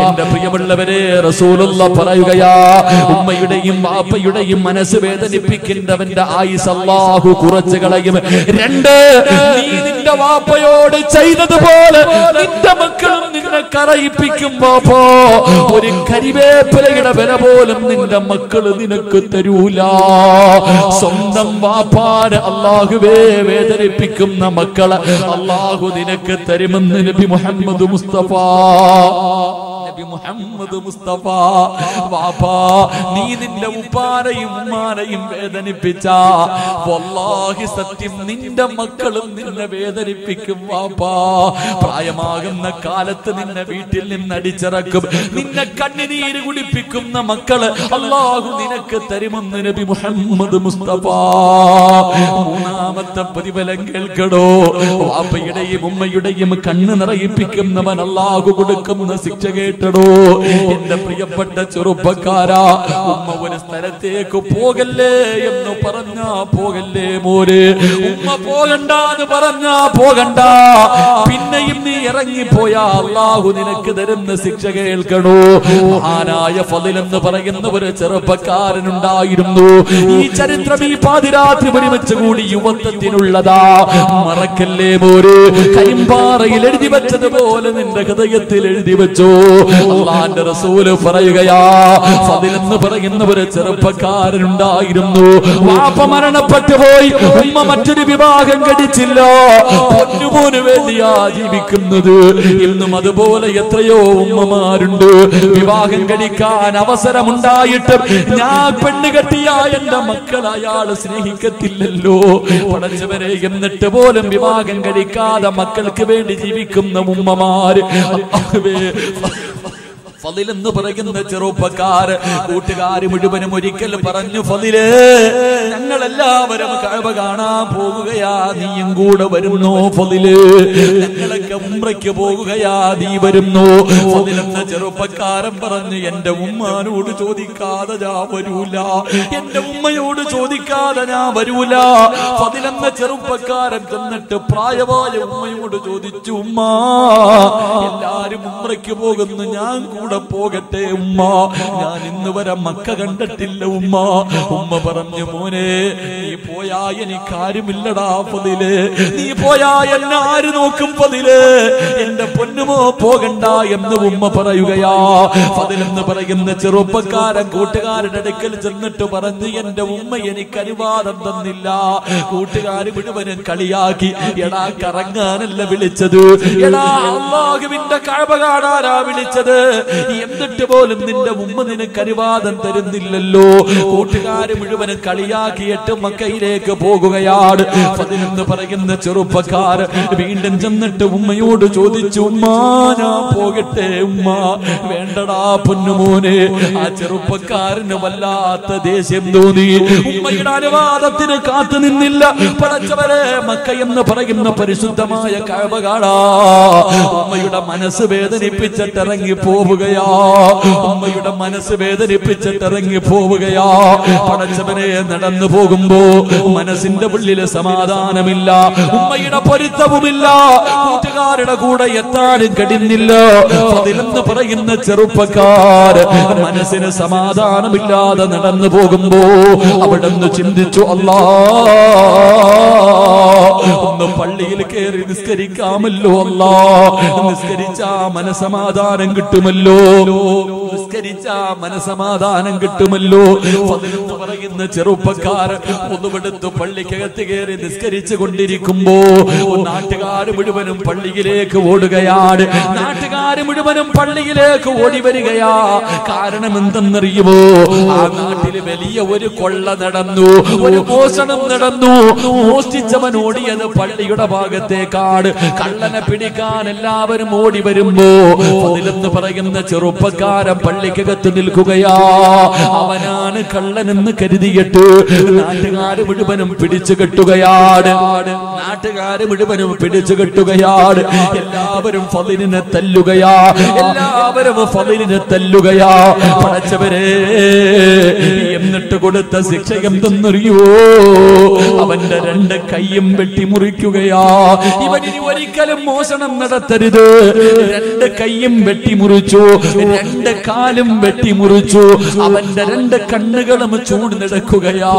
എന്റെ പ്രിയമുള്ളവരെ, റസൂലുള്ള പറയുകയാ, ഉമ്മയുടെയും വാപ്പയുടെയും മനസ്സ് വേദനിപ്പിക്കുന്നവന്റെ ആയുസ് അല്ലാഹു കുറച്ച് കളയും. രണ്ട്, നീ നിന്റെ വാപ്പയോട് ചെയ്തതുപോലെ നിന്റെ മക്കളും നിന്നെ കരയിപ്പിക്കുമ്പോ ഒരു കരിവേപ്പിലയുടെ വില പോലും നിന്റെ മക്കള് നിനക്ക് തരൂല. സ്വന്തം വാപ്പാന് അല്ലാഹുവേ വേദനിപ്പിക്കുന്ന മക്കളെ അല്ലാഹു നിനക്ക് തരുമെന്ന് നബി മുഹമ്മദ് മുസ്തഫ. മുഹമ്മദ് മുസ്തഫ, വാപ്പാ നീ നിന്റെ ഉപ്പാനെയും ഉമ്മാനെയും വേദനിപ്പിച്ച വല്ലാഹി സത്യം നിന്റെ മക്കളും നിന്നെ വേദനിപ്പിക്കും വാപ്പാ. പ്രായമാകുന്ന കാലത്ത് നിന്നെ വീട്ടിൽ നിന്ന് അടിച്ചിറക്കും, നിന്നെ കണ്ണുനീര് കുടിപ്പിക്കുന്ന മക്കള് അല്ലാഹു നിനക്ക് തരുമെന്ന് നബി മുഹമ്മദ് മുസ്തഫ. മൂന്നാമത്തെ പ്രതിഫലം കേൾക്കടോ, വാപ്പയുടെയും ഉമ്മയുടെയും കണ്ണ് നിറയിപ്പിക്കുന്നവൻ അല്ലാഹു കൊടുക്കുന്ന ശിക്ഷ കേട്ടടോ. എന്റെ പ്രിയപ്പെട്ട ചെറുപ്പക്കാരാ, ഉമ്മ ഒരു സ്ഥലത്തേക്ക് പോകല്ലേ എന്ന് പറഞ്ഞാ പോകല്ലേ മോര്, ഉമ്മ പോകണ്ടെന്ന് പറഞ്ഞാ പോകണ്ട. പിന്നെയും നീ ഇറങ്ങിപ്പോയാ അല്ലാഹു നിനക്ക് തരുന്ന ശിക്ഷ കേൾക്കണോ. മഹാനായ ഫളിൽ എന്ന് പറയുന്ന ഒരു ചെറുപ്പക്കാരനുണ്ടായിരുന്നു. ഈ ചരിത്രം ഈ പാതിരാത്രി ഒരുമിച്ച് കൂടി യുവത്വത്തിനുള്ളതാ. മറക്കല്ലേ മോര്, കരിമ്പാറയിൽ എഴുതി വെച്ചതുപോലെ നിന്റെ ഹൃദയത്തിൽ എഴുതി വെച്ചോ. അല്ലാഹുവിന്റെ റസൂല് പറയുകയാ, ഫളിൽ എന്ന് പറയുന്ന ഒരു ചെറുപ്പക്കാരനുണ്ടായിരുന്നു. വാപ്പ മരണപ്പെട്ടു പോയി, ഉമ്മ മറ്റൊരു വിവാഹം കഴിച്ചില്ല. പൊന്നുമോന് വേണ്ടിയാ ജീവിക്കുന്നത്. ഇന്നും അതുപോലെ എത്രയോ ഉമ്മമാരുണ്ട്. വിവാഹം കഴിക്കാൻ അവസരമുണ്ടായിട്ട് ഞാൻ പെണ്ണ് കെട്ടിയ എന്റെ മക്കൾ അയാൾ സ്നേഹിക്കത്തില്ലല്ലോ. പടച്ചവരെ, എന്നിട്ട് പോലും വിവാഹം കഴിക്കാതെ മക്കൾക്ക് വേണ്ടി ജീവിക്കുന്ന ഉമ്മമാര്. ഫളിൽ എന്ന് പറയുന്ന ചെറുപ്പക്കാർ കൂട്ടുകാര് മുഴുവനും ഒരിക്കൽ പറഞ്ഞു, ഫളില് ഞങ്ങളെല്ലാവരും കഅബ കാണാൻ പോകുകയാ, നീയും കൂടെ വരുന്നോ? ഫളില് ഞങ്ങളൊക്കെ ഉംറയ്ക്ക് പോകുകയാ, നീ വരുന്നോ? ഫളിൽ എന്ന ചെറുപ്പക്കാരൻ പറഞ്ഞു, എന്റെ ഉമ്മാനോട് ചോദിക്കാതെ ഞാൻ വരൂല, എന്റെ ഉമ്മയോട് ചോദിക്കാതെ ഞാൻ വരൂല. ഫളിൽ എന്ന ചെറുപ്പക്കാരൻ ചെന്നിട്ട് പ്രായമായ ഉമ്മയോട് ചോദിച്ചു, ഉമ്മ എല്ലാരും ഉംറയ്ക്ക് പോകുന്നു, ഞാൻ കൂടെ പോകട്ടെ ഉമ്മ? ഞാൻ ഇന്ന് വരെ മക്ക കണ്ടിട്ടില്ല ഉമ്മ. ഉമ്മ പറഞ്ഞു, മോനെ നീ പോയാ എനിക്കാരുമില്ലടാ ഫളില്, നീ പോയാ എന്നെ ആര് നോക്കും ഫളില്? എന്റെ പൊന്നുമോ പോകണ്ട എന്ന് ഉമ്മ പറയുകയാ. ഫളിൽ എന്ന് പറയുന്ന ചെറുപ്പക്കാരൻ കൂട്ടുകാരുടെ അടുക്കൽ ചെന്നിട്ട് പറഞ്ഞു, എന്റെ ഉമ്മ എനിക്ക് അനുവാദം തന്നില്ല. കൂട്ടുകാര് മുഴുവനും കളിയാക്കി, എടാ കറങ്ങാനല്ല വിളിച്ചത്, എടാ അല്ലാഹുവിന്റെ കഅബ കാണാനാ വിളിച്ചത്, എന്നിട്ട് പോലും നിന്റെ ഉമ്മ നിനക്ക് അനുവാദം തരുന്നില്ലല്ലോ. കൂട്ടുകാര് മുഴുവനും കളിയാക്കിയിട്ട് മക്കയിലേക്ക് പോകുകയാണ്. ഫളിൽ എന്ന് പറയുന്ന ചെറുപ്പക്കാർ വീണ്ടും ചെന്നിട്ട് ഉമ്മയോട് ചോദിച്ചു, ഉമ്മ ഞാൻ പോകട്ടെ ഉമ്മ? വേണ്ടടാ പൊന്നുമോനെ. ആ ചെറുപ്പക്കാരന് വല്ലാത്ത ദേഷ്യം തോന്നി. ഉമ്മയുടെ അനുവാദത്തിന് കാത്തു നിന്നില്ല. പടച്ചവരെ, മക്ക എന്ന് പറയുന്ന പരിശുദ്ധമായ കഅബ കാണാ ഉമ്മയുടെ മനസ്സ് വേദനിപ്പിച്ചിട്ട് ഇറങ്ങി പോവുകയാ. ഉമ്മയുടെ മനസ്സ് വേദനിപ്പിച്ചിട്ട് ഇറങ്ങി പോവുകയാ. പടച്ചവനെ, നടന്നു പോകുമ്പോ മനസ്സിന്റെ ഉള്ളില് സമാധാനമില്ല, ഉമ്മയുടെ പൊരുത്തവുമില്ല, കൂട്ടുകാരുടെ കൂടെ എത്താനും കഴിയുന്നില്ല. ഫളിൽ എന്ന് പറയുന്ന ചെറുപ്പക്കാർ മനസ്സിന് സമാധാനമില്ലാതെ നടന്നു പോകുമ്പോ അവിടുന്ന് ചിന്തിച്ചു, അല്ലാ ഒന്ന് പള്ളിയിൽ കയറി നിസ്കരിക്കാമല്ലോ, അല്ലാ നിസ്കരിച്ചാ മനസമാധാനം കിട്ടുമല്ലോ, നിസ്കരിച്ചാ മനസമാധാനം കിട്ടുമല്ലോ. ഫളിൽ എന്ന് പറയുന്ന ചെറുപ്പക്കാർ ഒന്നുമെടുത്ത് പള്ളിക്കകത്ത് കയറി നിസ്കരിച്ചു കൊണ്ടിരിക്കുമ്പോ നാട്ടുകാര് മുഴുവനും പള്ളിയിലേക്ക് ഓടുകയാണ്. നാട്ടുകാര് മുഴുവനും പള്ളിയിലേക്ക് ഓടി വരികയാ. കാരണം എന്തെന്നറിയുമോ? ആ നാട്ടില് വലിയ ഒരു കൊള്ള നടന്നു, ഒരു മോഷണം നടന്നു. മോഷ്ടിച്ചവൻ ഓടിയത് പള്ളിയുടെ ഭാഗത്തേക്കാണ്. കള്ളനെ പിടിക്കാൻ എല്ലാവരും ഓടി വരുമ്പോ ഫളിൽ എന്ന് പറയുന്ന ചെറുപ്പക്കാരൻ പള്ളിക്കകത്ത് നിൽക്കുകയാ. അവനാണ് കള്ളനെന്ന് കരുതിയിട്ട് നാട്ടുകാര് മുഴുവനും പിടിച്ചു കെട്ടുകയാണ്. നാട്ടുകാര് മുഴുവനും പിടിച്ചു കെട്ടുകയാണ്. എല്ലാവരും ഫളിലിനെ തല്ലുകയാ, എല്ലാവരും ഫളിലിനെ തല്ലുകയാ. പടച്ചവരെ, എന്നിട്ട് കൊടുത്ത ശിക്ഷ എന്തെന്നറിയോ? അവന്റെ 2 കൈയും വെട്ടിമുറിക്കുകയാ. ഇവനിനി ഒരിക്കലും മോഷണം നടത്തരുത്. 2 കൈയും വെട്ടിമുറിച്ചു, 2 കാലും വെട്ടിമുറിച്ചു. അവന്റെ 2 കണ്ണുകളും ചൂടുന്നിടക്കുകയാ.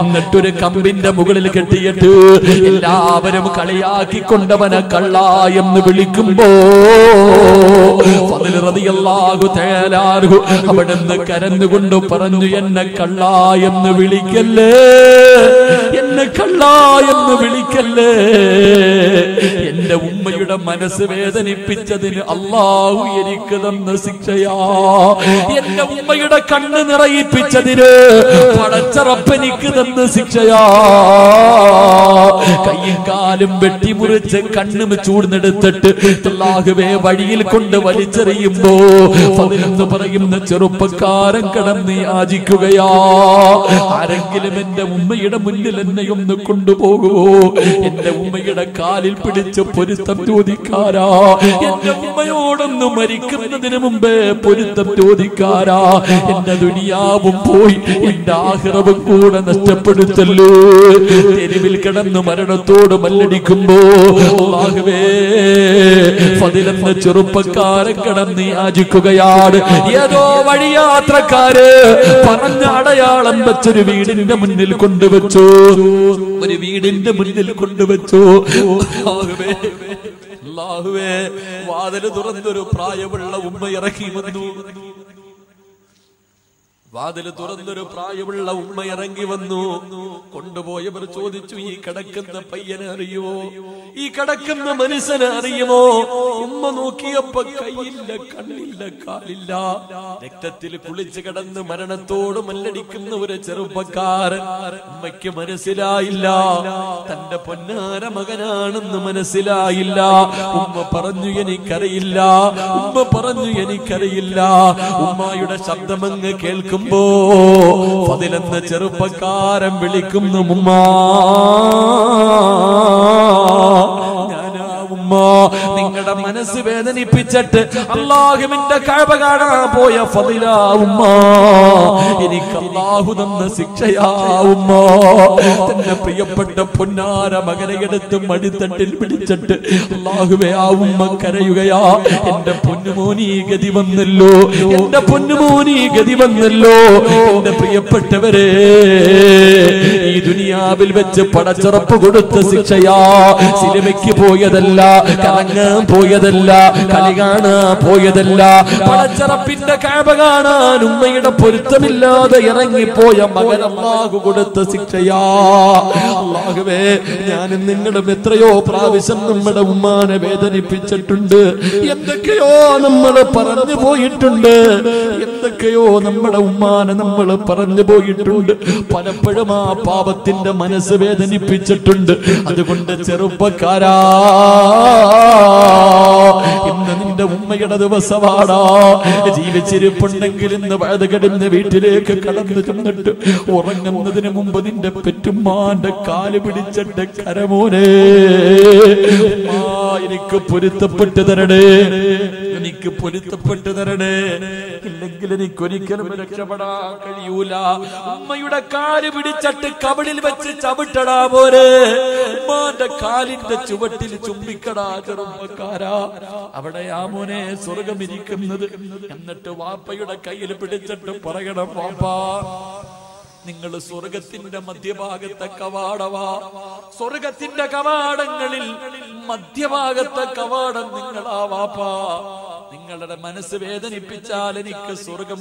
എന്നിട്ടൊരു കമ്പിന്റെ മുകളിൽ കെട്ടിയിട്ട് എല്ലാവരും കളിയാക്കിക്കൊണ്ടവനെ കള്ള എന്ന് വിളിക്കുമ്പോ ഫളിൽ റളിയല്ലാഹു തആല അൻഹു അവിടുന്ന് കരഞ്ഞുകൊണ്ട് പറഞ്ഞു, എന്നെ കള്ള എന്ന് വിളിക്കല്ലേ, എന്നെ കള്ള എന്ന് വിളിക്കല്ലേ. എന്റെ ഉമ്മയുടെ മനസ്സ് വേദനിപ്പിച്ചതിന് അല്ലാഹു എനിക്ക് തന്ന ശിക്ഷയാ. എന്റെ ഉമ്മയുടെ കണ്ണ് നിറയിപ്പിച്ചതിന് പടച്ചറപ്പെനിക്ക് തന്ന ശിക്ഷയാ. കയ്യും കാലും വെട്ടിമുറിച്ച് കണ്ണും ചൂടുന്നെടുത്തിട്ട് അല്ലാഹുവേ വഴിയിൽ കൊണ്ട് വലിച്ചെറിയുമ്പോ ഫളിലെന്ന് പറയുന്ന ചെറുപ്പക്കാരൻ കിടന്ന് യാചിക്കുകയാ, ആരെങ്കിലും എന്റെ ഉമ്മയുടെ മുന്നിൽ എന്നെ ഒന്ന് കൊണ്ടുപോകുമോ? എന്റെ ഉമ്മയുടെ കാലിൽ പിടിച്ച് പൊരുത്തം ചോദിക്കാരാ, എന്റെ ഉമ്മയോടൊന്ന് മരിക്കുന്നതിന് മുമ്പേ പൊരുത്തം ചോദിക്കാരാ. എന്റെ ദുനിയാവും പോയി എന്റെ ആഖിറവും കൂടെ നഷ്ടപ്പെടുത്തല്ലോ. തെരുവിൽ കിടന്ന് മരണത്തോട് മല്ലടിക്കുമ്പോ അല്ലാഹുവേ ഫളിലെന്ന ചെറുപ്പക്കാരൻ കിടന്ന് യാചിക്കുകയാണ്. ഏതോ വഴിയാത്രക്കാര് പറഞ്ഞ അടയാളം വെച്ചൊരു വീടിന്റെ മുന്നിൽ കൊണ്ടുവച്ചു, ഒരു വീടിന്റെ മുന്നിൽ കൊണ്ടുവച്ചു. അല്ലാഹുവേ, വാതില് തുറന്നൊരു പ്രായമുള്ള ഉമ്മ ഇറങ്ങി വന്നു. വാതില് തുറന്നൊരു പ്രായമുള്ള ഉമ്മ ഇറങ്ങി വന്നു. കൊണ്ടുപോയവർ ചോദിച്ചു, ഈ കിടക്കുന്ന പയ്യനെ അറിയുമോ? ഈ കിടക്കുന്ന മനുഷ്യനെ അറിയുമോ? ഉമ്മ നോക്കിയപ്പോ കൈയില്ല, കണ്ണില്ല, കാലില്ല, രക്തത്തിൽ കുളിച്ച് കിടന്ന് മരണത്തോട് മല്ലടിക്കുന്ന ഒരു ചെറുപ്പക്കാരൻ. ഉമ്മയ്ക്ക് മനസ്സിലായില്ല തന്റെ പൊന്നാര മകനാണെന്ന് മനസ്സിലായില്ല. ഉമ്മ പറഞ്ഞു, എനിക്കറിയില്ല. ഉമ്മ പറഞ്ഞു, എനിക്കറിയില്ല. ഉമ്മയുടെ ശബ്ദമങ്ങ് കേൾക്കും ഫളിലെന്ന ചെറുപ്പക്കാരൻ വിളിക്കുന്നു, ഉമ്മ. നിങ്ങളുടെ മനസ്സ് വേദനിപ്പിച്ചിട്ട് അല്ലാഹുവിന്റെ കഅബ കാണാൻ പോയ ഫളില ഉമ്മ, എനിക്ക് അല്ലാഹു തന്ന ശിക്ഷയാ ഉമ്മ. തന്റെ പ്രിയപ്പെട്ട പൊന്നാര മകനെ എടുത്ത് മടിത്തട്ടിൽ പിടിച്ചിട്ട് അല്ലാഹുവേ ആ ഉമ്മ കരയുകയാ. എന്റെ പൊന്നുമോനീ ഗതി വന്നല്ലോ, എന്റെ പൊന്നുമോനീ ഗതി വന്നല്ലോ. എന്റെ പ്രിയപ്പെട്ടവരെ, ഈ ദുനിയാവിൽ വെച്ച് പടച്ചുറപ്പ് കൊടുത്ത ശിക്ഷയാ. സിനിമയ്ക്ക് പോയതല്ല, കറങ്ങാൻ പോയതല്ല, കളി കാണാൻ പോയതല്ല, പടച്ചറപ്പിന്റെ കഅബ കാണാൻ ഉമ്മയുടെ പൊരുത്തമില്ലാതെ ഇറങ്ങിപ്പോയ മകൻ അല്ലാഹു കൊടുത്ത ശിക്ഷയാ. അല്ലാഹുവേ, ഞാനും നിങ്ങളും എത്രയോ പ്രാവശ്യം നമ്മുടെ ഉമ്മാനെ വേദനിപ്പിച്ചിട്ടുണ്ട്. എന്തൊക്കെയോ നമ്മൾ പറഞ്ഞു പോയിട്ടുണ്ട്, എന്തൊക്കെയോ നമ്മുടെ ഉമ്മാനെ നമ്മൾ പറഞ്ഞു പോയിട്ടുണ്ട്. പലപ്പോഴും ആ പാപത്തിന്റെ മനസ്സ് വേദനിപ്പിച്ചിട്ടുണ്ട്. അതുകൊണ്ട് ചെറുപ്പക്കാരാ, ഇന്ന് നിന്റെ ഉമ്മയുടെ ദിവസമാടാ. ജീവിച്ചിരിപ്പുണ്ടെങ്കിൽ ഇന്ന് വഴുതുകടന്ന് വീട്ടിലേക്ക് കടന്നു ചെന്നിട്ട് ഉറങ്ങുന്നതിന് മുമ്പ് നിന്റെ പെറ്റുമ്മാന്റെ കാല് പിടിച്ചിട്ട് കരമോനെ, എനിക്ക് പൊരുത്തപ്പെട്ട് തരണേ, എനിക്ക് പൊരുത്തപ്പെട്ട് തരണേ, ഇല്ലെങ്കിൽ എനിക്കൊരിക്കലും രക്ഷപ്പെടാൻ കഴിയൂല. ഉമ്മയുടെ കാല് പിടിച്ചിട്ട് കവിളിൽ വെച്ച് ചവിട്ടടാ പോരെ, ഉമ്മാന്റെ കാലിന്റെ ചുവട്ടിൽ ചുംബിക്കടാ ചെറുപ്പക്കാരാ. അവിടെയാ മോനെ സ്വർഗം ഇരിക്കുന്നത്. എന്നിട്ട് വാപ്പയുടെ കയ്യിൽ പിടിച്ചിട്ട് പറയണം, വാപ്പാ നിങ്ങൾ സ്വർഗത്തിന്റെ മധ്യഭാഗത്തെ കവാടവാ. സ്വർഗത്തിന്റെ കവാടങ്ങളിൽ മധ്യഭാഗത്തെ കവാടം നിങ്ങളാ വാപ്പാ. നിങ്ങളുടെ മനസ്സ് വേദനിപ്പിച്ചാൽ എനിക്ക് സ്വർഗം